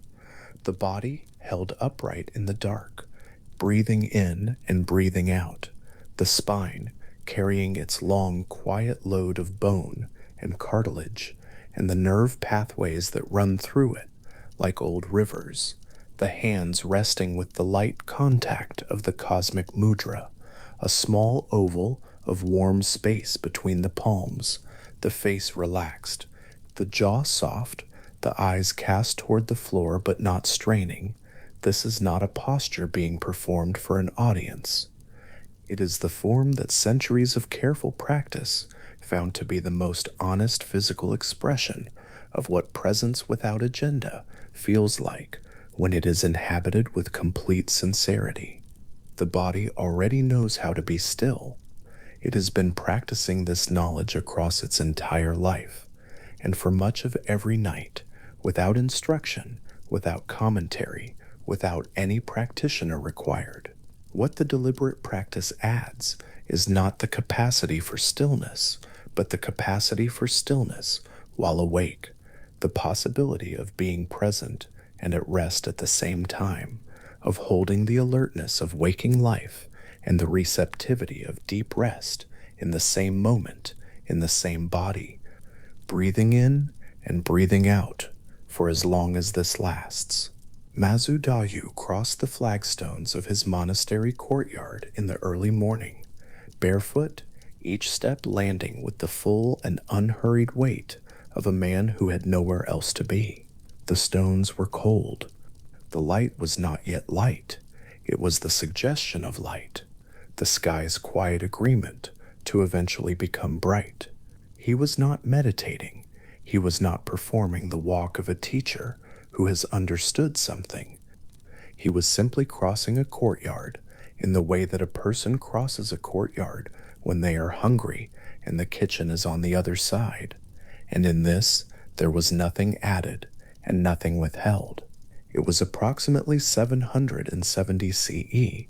The body held upright in the dark, breathing in and breathing out, the spine carrying its long, quiet load of bone and cartilage, and the nerve pathways that run through it, like old rivers, the hands resting with the light contact of the cosmic mudra, a small oval of warm space between the palms, the face relaxed, the jaw soft, the eyes cast toward the floor but not straining. This is not a posture being performed for an audience. It is the form that centuries of careful practice found to be the most honest physical expression of what presence without agenda feels like when it is inhabited with complete sincerity. The body already knows how to be still. It has been practicing this knowledge across its entire life, and for much of every night, without instruction, without commentary, without any practitioner required. What the deliberate practice adds is not the capacity for stillness, but the capacity for stillness while awake, the possibility of being present and at rest at the same time, of holding the alertness of waking life and the receptivity of deep rest in the same moment, in the same body, breathing in and breathing out for as long as this lasts. Mazu Dayu crossed the flagstones of his monastery courtyard in the early morning, barefoot, each step landing with the full and unhurried weight of a man who had nowhere else to be. The stones were cold. The light was not yet light. It was the suggestion of light, the sky's quiet agreement to eventually become bright. He was not meditating. He was not performing the walk of a teacher who has understood something. He was simply crossing a courtyard in the way that a person crosses a courtyard when they are hungry and the kitchen is on the other side. And in this, there was nothing added and nothing withheld. It was approximately 770 CE,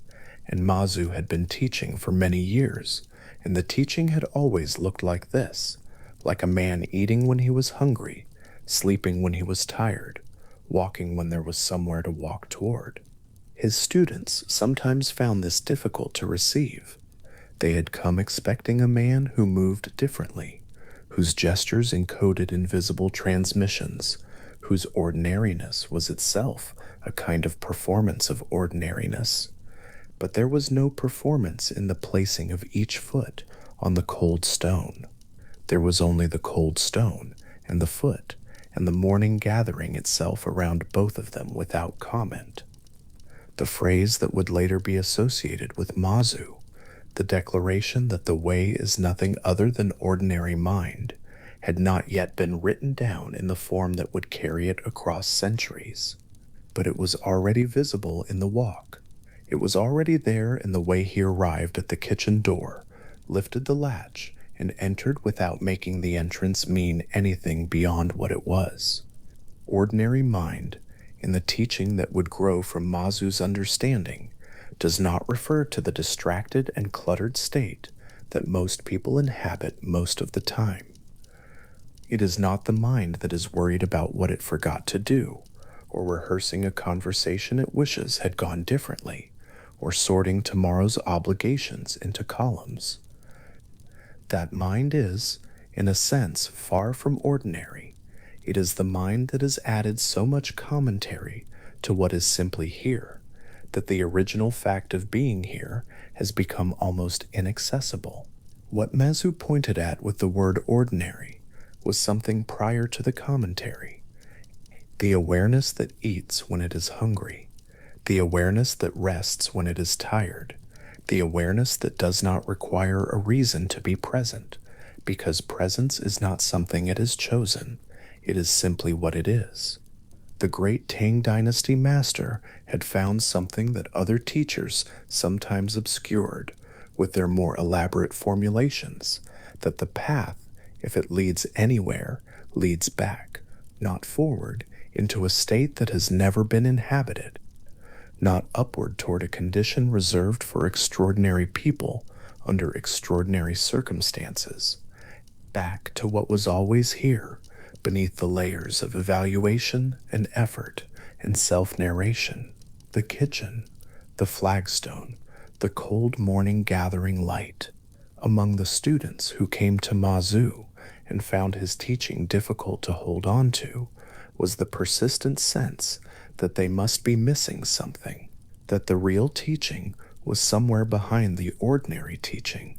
and Mazu had been teaching for many years, and the teaching had always looked like this, like a man eating when he was hungry, sleeping when he was tired, walking when there was somewhere to walk toward. His students sometimes found this difficult to receive. They had come expecting a man who moved differently, whose gestures encoded invisible transmissions, whose ordinariness was itself a kind of performance of ordinariness. But there was no performance in the placing of each foot on the cold stone. There was only the cold stone and the foot, and the morning gathering itself around both of them without comment. The phrase that would later be associated with Mazu, the declaration that the way is nothing other than ordinary mind, had not yet been written down in the form that would carry it across centuries. But it was already visible in the walk. It was already there in the way he arrived at the kitchen door, lifted the latch, and entered without making the entrance mean anything beyond what it was. Ordinary mind, in the teaching that would grow from Mazu's understanding, does not refer to the distracted and cluttered state that most people inhabit most of the time. It is not the mind that is worried about what it forgot to do, or rehearsing a conversation it wishes had gone differently, or sorting tomorrow's obligations into columns. That mind is, in a sense, far from ordinary. It is the mind that has added so much commentary to what is simply here, that the original fact of being here has become almost inaccessible. What Mazu pointed at with the word ordinary was something prior to the commentary. The awareness that eats when it is hungry, the awareness that rests when it is tired, the awareness that does not require a reason to be present, because presence is not something it has chosen, it is simply what it is. The great Tang Dynasty master had found something that other teachers sometimes obscured with their more elaborate formulations, that the path, if it leads anywhere, leads back, not forward, into a state that has never been inhabited, not upward toward a condition reserved for extraordinary people under extraordinary circumstances, back to what was always here, beneath the layers of evaluation and effort and self-narration, the kitchen, the flagstone, the cold morning gathering light. Among the students who came to Mazu and found his teaching difficult to hold on to was the persistent sense that they must be missing something, that the real teaching was somewhere behind the ordinary teaching,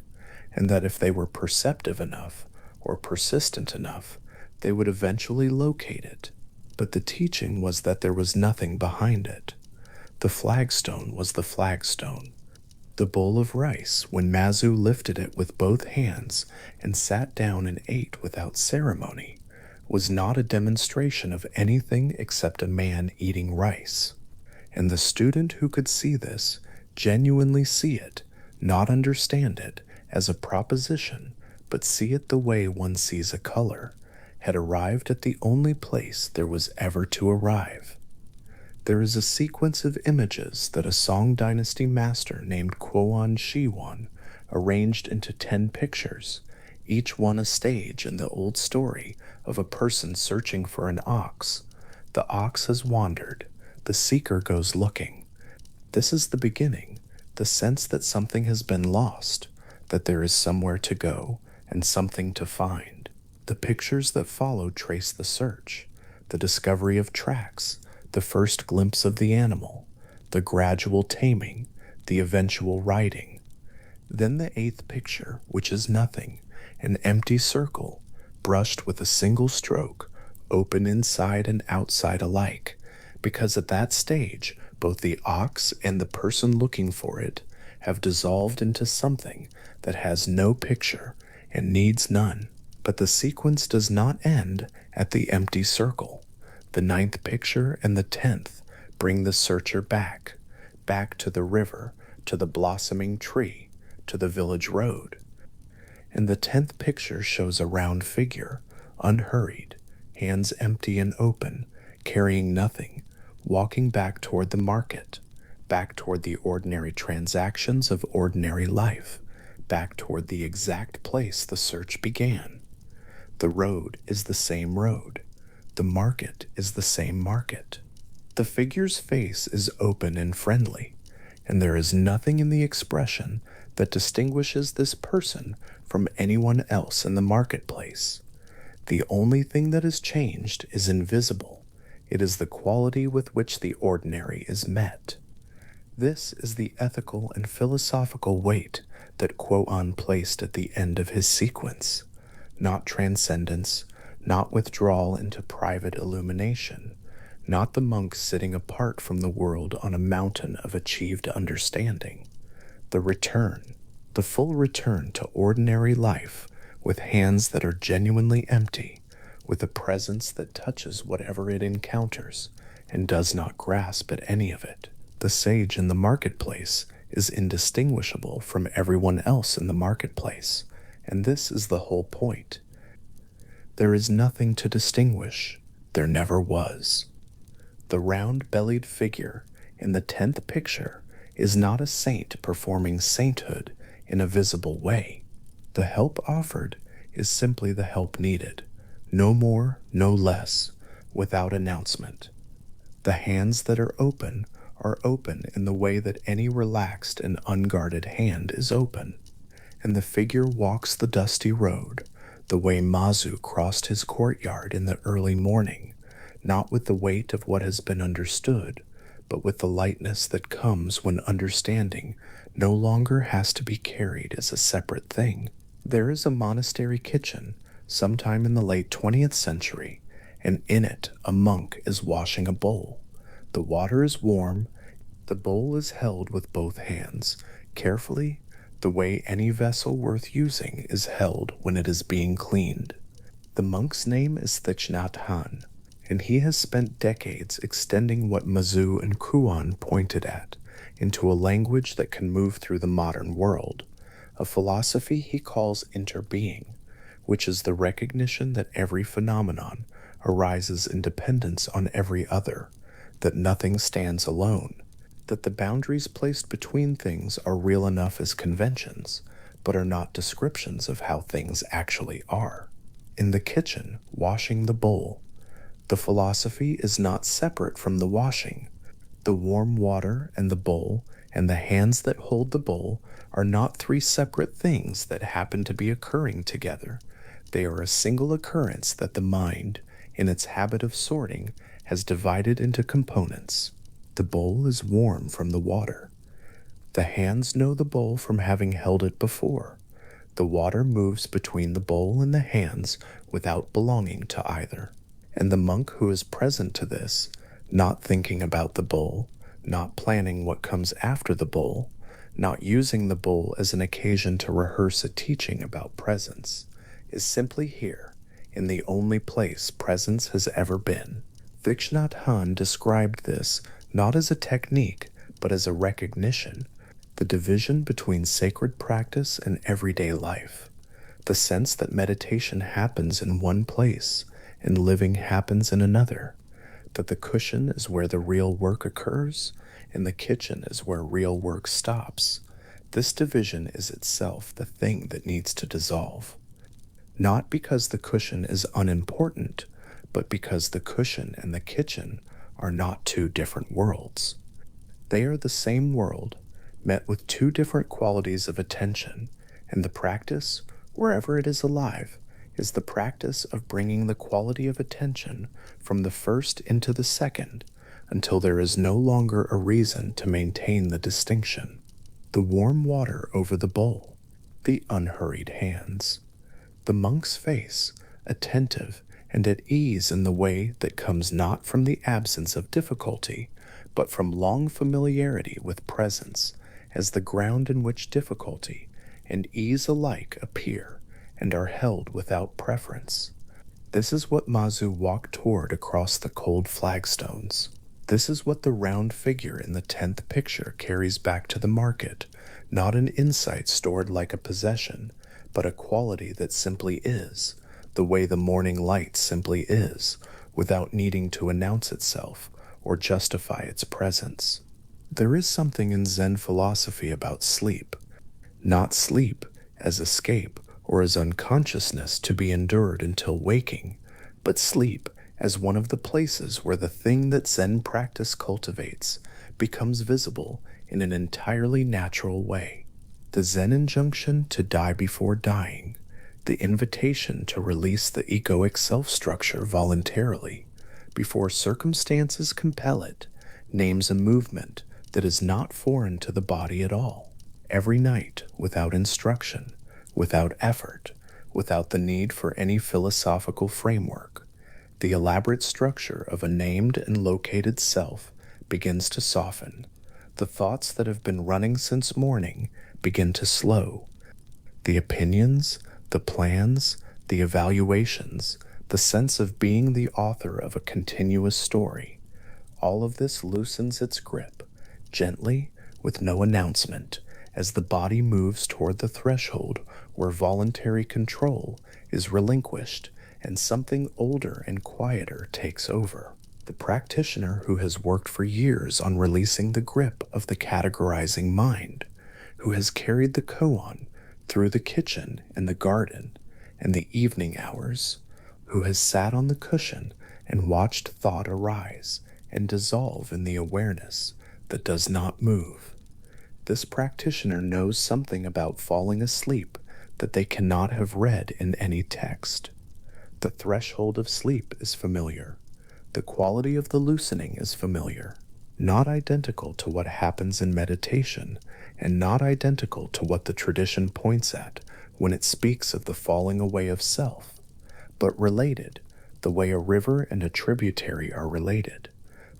and that if they were perceptive enough or persistent enough, they would eventually locate it. But the teaching was that there was nothing behind it. The flagstone was the flagstone. The bowl of rice, when Mazu lifted it with both hands and sat down and ate without ceremony, was not a demonstration of anything except a man eating rice. And the student who could see this, genuinely see it, not understand it as a proposition, but see it the way one sees a color, had arrived at the only place there was ever to arrive. There is a sequence of images that a Song Dynasty master named Koan arranged into 10 pictures, each one a stage in the old story of a person searching for an ox. The ox has wandered, the seeker goes looking. This is the beginning, the sense that something has been lost, that there is somewhere to go and something to find. The pictures that follow trace the search, the discovery of tracks, the first glimpse of the animal, the gradual taming, the eventual riding. Then the 8th picture, which is nothing, an empty circle, brushed with a single stroke, open inside and outside alike, because at that stage, both the ox and the person looking for it have dissolved into something that has no picture and needs none. But the sequence does not end at the empty circle. The 9th picture and the 10th bring the searcher back to the river, to the blossoming tree, to the village road. And the 10th picture shows a round figure, unhurried, hands empty and open, carrying nothing, walking back toward the market, back toward the ordinary transactions of ordinary life, back toward the exact place the search began. The road is the same road. The market is the same market. The figure's face is open and friendly, and there is nothing in the expression that distinguishes this person from anyone else in the marketplace. The only thing that is changed is invisible. It is the quality with which the ordinary is met. This is the ethical and philosophical weight that Koan placed at the end of his sequence. Not transcendence, not withdrawal into private illumination, not the monk sitting apart from the world on a mountain of achieved understanding. The return, the full return to ordinary life, with hands that are genuinely empty, with a presence that touches whatever it encounters and does not grasp at any of it. The sage in the marketplace is indistinguishable from everyone else in the marketplace, and this is the whole point. There is nothing to distinguish. There never was. The round-bellied figure in the 10th picture is not a saint performing sainthood in a visible way. The help offered is simply the help needed, no more, no less, without announcement. The hands that are open in the way that any relaxed and unguarded hand is open, and the figure walks the dusty road, the way Mazu crossed his courtyard in the early morning, not with the weight of what has been understood, but with the lightness that comes when understanding no longer has to be carried as a separate thing. There is a monastery kitchen, sometime in the late 20th century, and in it a monk is washing a bowl. The water is warm, the bowl is held with both hands, carefully, the way any vessel worth using is held when it is being cleaned. The monk's name is Thich Nhat Hanh, and he has spent decades extending what Mazu and Koan pointed at into a language that can move through the modern world, a philosophy he calls interbeing, which is the recognition that every phenomenon arises in dependence on every other, that nothing stands alone, that the boundaries placed between things are real enough as conventions, but are not descriptions of how things actually are. In the kitchen, washing the bowl, the philosophy is not separate from the washing. The warm water and the bowl and the hands that hold the bowl are not 3 separate things that happen to be occurring together. They are a single occurrence that the mind, in its habit of sorting, has divided into components. The bowl is warm from the water. The hands know the bowl from having held it before. The water moves between the bowl and the hands without belonging to either. And the monk who is present to this, not thinking about the bowl, not planning what comes after the bowl, not using the bowl as an occasion to rehearse a teaching about presence, is simply here, in the only place presence has ever been. Thich Nhat Hanh described this not as a technique, but as a recognition, the division between sacred practice and everyday life, the sense that meditation happens in one place and living happens in another, that the cushion is where the real work occurs, and the kitchen is where real work stops. This division is itself the thing that needs to dissolve. Not because the cushion is unimportant, but because the cushion and the kitchen are not two different worlds. They are the same world, met with two different qualities of attention, and the practice, wherever it is alive, is the practice of bringing the quality of attention from the first into the second until there is no longer a reason to maintain the distinction. The warm water over the bowl, the unhurried hands, the monk's face, attentive and at ease in the way that comes not from the absence of difficulty, but from long familiarity with presence, as the ground in which difficulty and ease alike appear and are held without preference. This is what Mazu walked toward across the cold flagstones. This is what the round figure in the 10th picture carries back to the market, not an insight stored like a possession, but a quality that simply is, the way the morning light simply is, without needing to announce itself or justify its presence. There is something in Zen philosophy about sleep, not sleep as escape or as unconsciousness to be endured until waking, but sleep as one of the places where the thing that Zen practice cultivates becomes visible in an entirely natural way. The Zen injunction to die before dying, the invitation to release the egoic self-structure voluntarily, before circumstances compel it, names a movement that is not foreign to the body at all. Every night, without instruction, without effort, without the need for any philosophical framework, the elaborate structure of a named and located self begins to soften. The thoughts that have been running since morning begin to slow. The opinions, the plans, the evaluations, the sense of being the author of a continuous story, all of this loosens its grip, gently, with no announcement, as the body moves toward the threshold where voluntary control is relinquished and something older and quieter takes over. The practitioner who has worked for years on releasing the grip of the categorizing mind, who has carried the koan through the kitchen and the garden and the evening hours, who has sat on the cushion and watched thought arise and dissolve in the awareness that does not move. This practitioner knows something about falling asleep that they cannot have read in any text. The threshold of sleep is familiar. The quality of the loosening is familiar, not identical to what happens in meditation, and not identical to what the tradition points at when it speaks of the falling away of self, but related, the way a river and a tributary are related,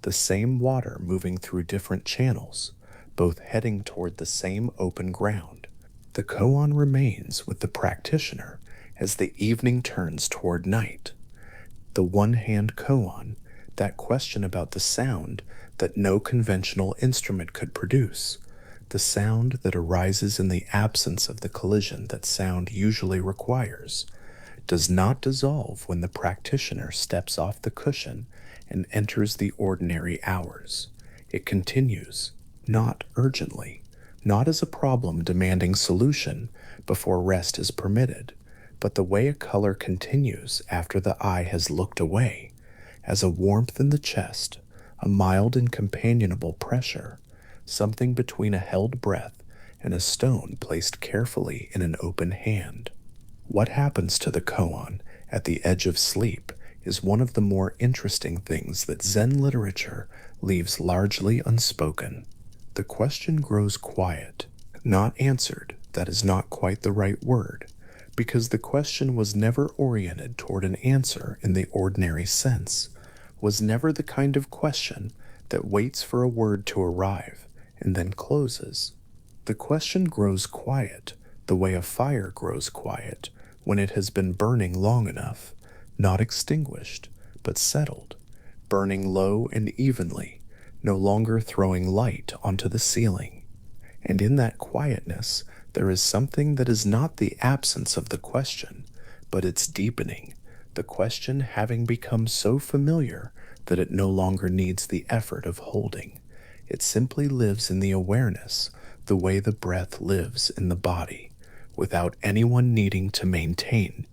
the same water moving through different channels, both heading toward the same open ground. The koan remains with the practitioner as the evening turns toward night. The one-hand koan, that question about the sound that no conventional instrument could produce, the sound that arises in the absence of the collision that sound usually requires, does not dissolve when the practitioner steps off the cushion and enters the ordinary hours. It continues, not urgently, not as a problem demanding solution before rest is permitted, but the way a color continues after the eye has looked away, as a warmth in the chest, a mild and companionable pressure, something between a held breath and a stone placed carefully in an open hand. What happens to the koan at the edge of sleep is one of the more interesting things that Zen literature leaves largely unspoken. The question grows quiet, not answered, that is not quite the right word, because the question was never oriented toward an answer in the ordinary sense, was never the kind of question that waits for a word to arrive and then closes. The question grows quiet the way a fire grows quiet when it has been burning long enough, not extinguished, but settled, burning low and evenly, no longer throwing light onto the ceiling. And in that quietness, there is something that is not the absence of the question, but its deepening, the question having become so familiar that it no longer needs the effort of holding. It simply lives in the awareness, the way the breath lives in the body, without anyone needing to maintain.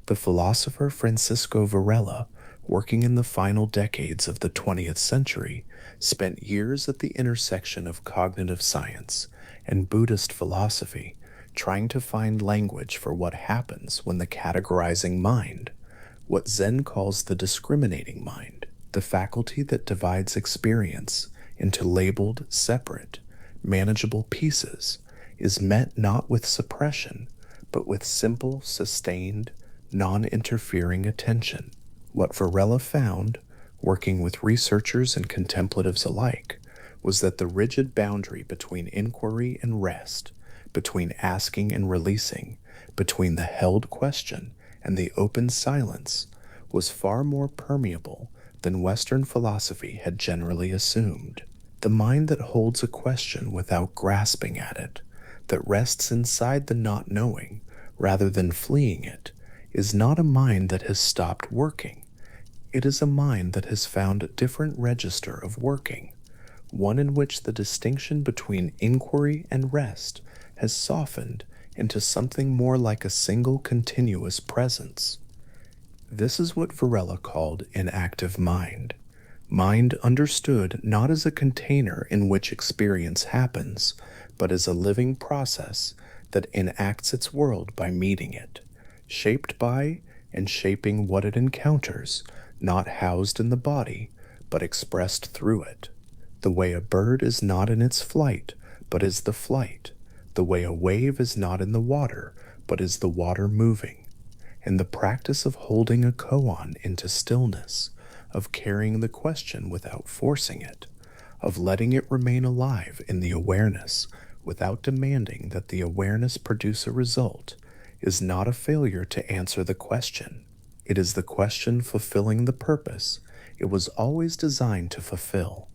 The philosopher Francisco Varela, working in the final decades of the 20th century, spent years at the intersection of cognitive science and Buddhist philosophy, trying to find language for what happens when the categorizing mind, what Zen calls the discriminating mind, the faculty that divides experience into labeled, separate, manageable pieces, is met not with suppression, but with simple, sustained, non-interfering attention. What Varela found, working with researchers and contemplatives alike, was that the rigid boundary between inquiry and rest, between asking and releasing, between the held question and the open silence, was far more permeable than Western philosophy had generally assumed. The mind that holds a question without grasping at it, that rests inside the not knowing rather than fleeing it, is not a mind that has stopped working. It is a mind that has found a different register of working, one in which the distinction between inquiry and rest has softened into something more like a single continuous presence. This is what Varela called an active mind. Mind understood not as a container in which experience happens, but as a living process that enacts its world by meeting it, shaped by and shaping what it encounters, not housed in the body, but expressed through it. The way a bird is not in its flight, but is the flight. The way a wave is not in the water, but is the water moving. And the practice of holding a koan into stillness, of carrying the question without forcing it, of letting it remain alive in the awareness without demanding that the awareness produce a result, is not a failure to answer the question. It is the question fulfilling the purpose it was always designed to fulfill,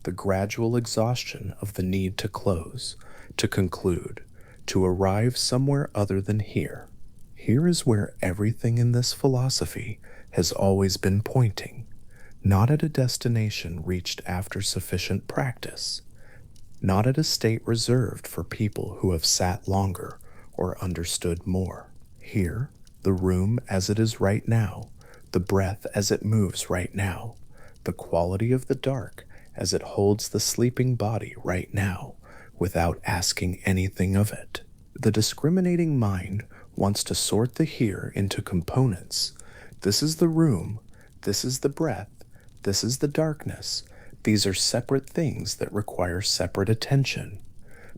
the gradual exhaustion of the need to close, to conclude, to arrive somewhere other than here. Here is where everything in this philosophy has always been pointing, not at a destination reached after sufficient practice, not at a state reserved for people who have sat longer or understood more. Here, the room as it is right now, the breath as it moves right now, the quality of the dark as it holds the sleeping body right now, without asking anything of it. The discriminating mind wants to sort the here into components. This is the room, this is the breath, this is the darkness. These are separate things that require separate attention.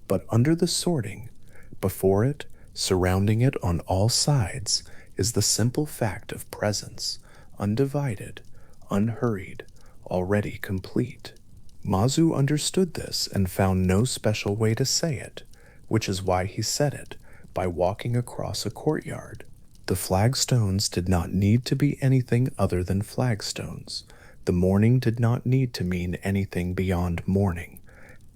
But under the sorting, before it, surrounding it on all sides, is the simple fact of presence, undivided, unhurried, already complete. Mazu understood this and found no special way to say it, which is why he said it, by walking across a courtyard. The flagstones did not need to be anything other than flagstones. The morning did not need to mean anything beyond morning.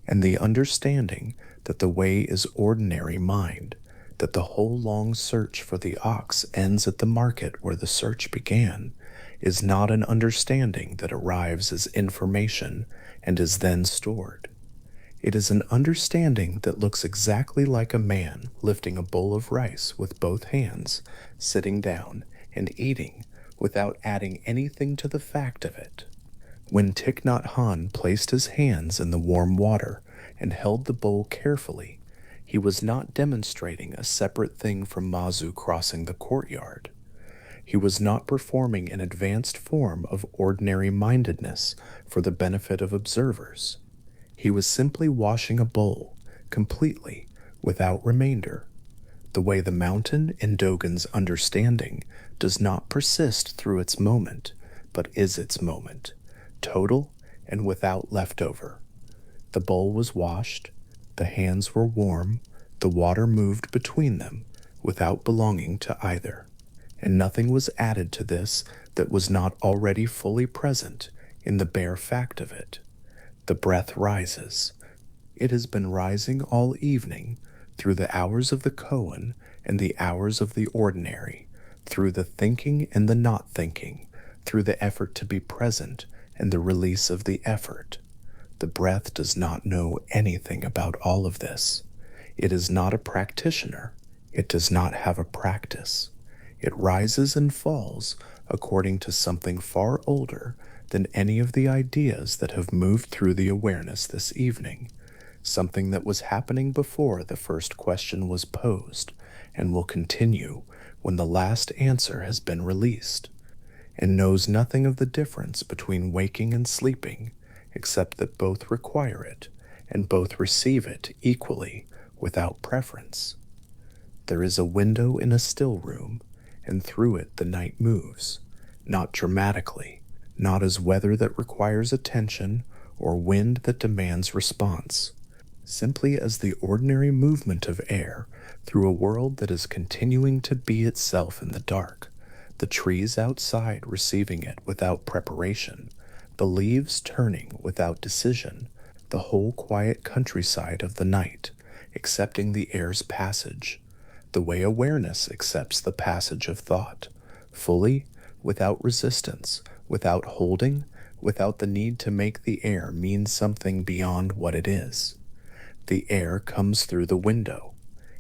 And the understanding that the way is ordinary mind, that the whole long search for the ox ends at the market where the search began, is not an understanding that arrives as information and is then stored. It is an understanding that looks exactly like a man lifting a bowl of rice with both hands, sitting down, and eating without adding anything to the fact of it. When Thich Nhat Hanh placed his hands in the warm water and held the bowl carefully, he was not demonstrating a separate thing from Mazu crossing the courtyard. He was not performing an advanced form of ordinary mindedness for the benefit of observers. He was simply washing a bowl, completely, without remainder. The way the mountain in Dogen's understanding does not persist through its moment, but is its moment, total and without leftover. The bowl was washed, the hands were warm, the water moved between them without belonging to either, and nothing was added to this that was not already fully present in the bare fact of it. The breath rises. It has been rising all evening through the hours of the koan and the hours of the ordinary, through the thinking and the not thinking, through the effort to be present and the release of the effort. The breath does not know anything about all of this. It is not a practitioner. It does not have a practice. It rises and falls according to something far older than any of the ideas that have moved through the awareness this evening, something that was happening before the first question was posed and will continue when the last answer has been released, and knows nothing of the difference between waking and sleeping, except that both require it and both receive it equally without preference. There is a window in a still room, and through it the night moves, not dramatically, not as weather that requires attention or wind that demands response, simply as the ordinary movement of air through a world that is continuing to be itself in the dark, the trees outside receiving it without preparation, the leaves turning without decision, the whole quiet countryside of the night accepting the air's passage, the way awareness accepts the passage of thought, fully, without resistance, without holding, without the need to make the air mean something beyond what it is. The air comes through the window.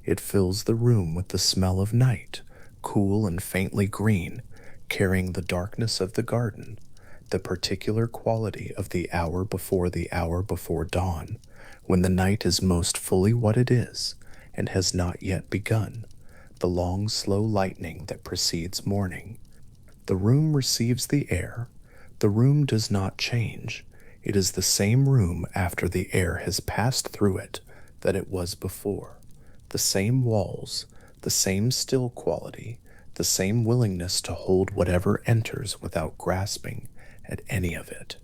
It fills the room with the smell of night, cool and faintly green, carrying the darkness of the garden, the particular quality of the hour before dawn, when the night is most fully what it is and has not yet begun, the long, slow lightning that precedes morning. The room receives the air. The room does not change. It is the same room after the air has passed through it that it was before. The same walls, the same still quality, the same willingness to hold whatever enters without grasping at any of it.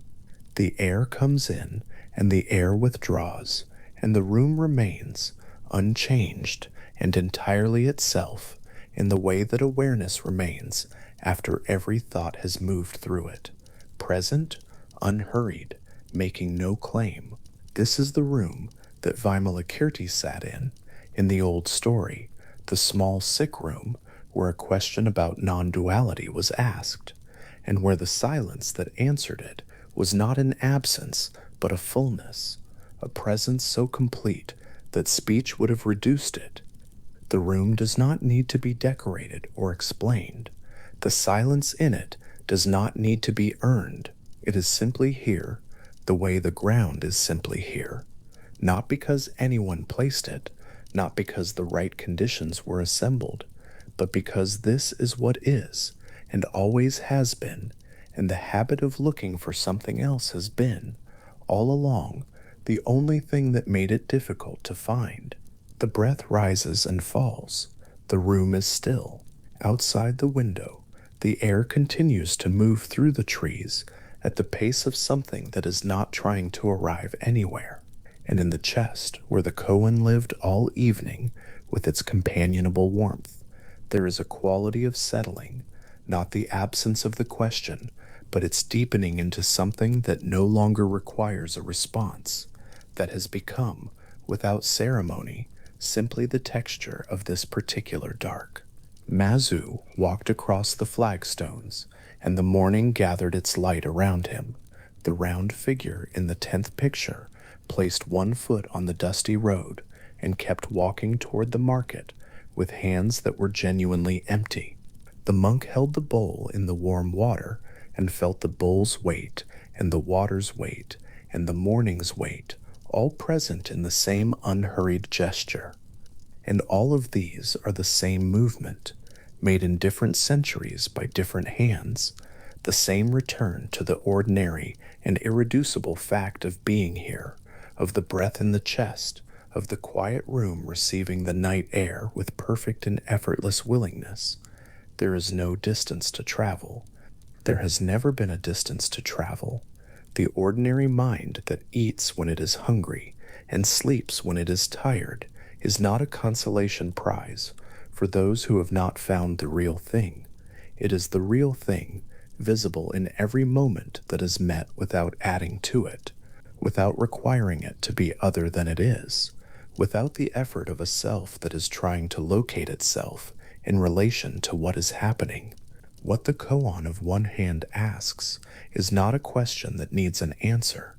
The air comes in and the air withdraws, and the room remains unchanged and entirely itself in the way that awareness remains after every thought has moved through it, present, unhurried, making no claim. This is the room that Vimalakirti sat in the old story, the small sick room where a question about non-duality was asked, and where the silence that answered it was not an absence, but a fullness, a presence so complete that speech would have reduced it. The room does not need to be decorated or explained. The silence in it does not need to be earned. It is simply here, the way the ground is simply here, not because anyone placed it, not because the right conditions were assembled, but because this is what is, and always has been, and the habit of looking for something else has been, all along, the only thing that made it difficult to find. The breath rises and falls. The room is still. Outside the window, the air continues to move through the trees at the pace of something that is not trying to arrive anywhere. And in the chest, where the koan lived all evening with its companionable warmth, there is a quality of settling, not the absence of the question, but its deepening into something that no longer requires a response, that has become, without ceremony, simply the texture of this particular dark. Mazu walked across the flagstones, and the morning gathered its light around him. The round figure in the 10th picture placed one foot on the dusty road and kept walking toward the market with hands that were genuinely empty. The monk held the bowl in the warm water and felt the bowl's weight and the water's weight and the morning's weight, all present in the same unhurried gesture. And all of these are the same movement, made in different centuries by different hands, the same return to the ordinary and irreducible fact of being here, of the breath in the chest, of the quiet room receiving the night air with perfect and effortless willingness. There is no distance to travel. There has never been a distance to travel. The ordinary mind that eats when it is hungry and sleeps when it is tired is not a consolation prize for those who have not found the real thing. It is the real thing, visible in every moment that is met without adding to it, without requiring it to be other than it is, without the effort of a self that is trying to locate itself in relation to what is happening. What the koan of one hand asks is not a question that needs an answer,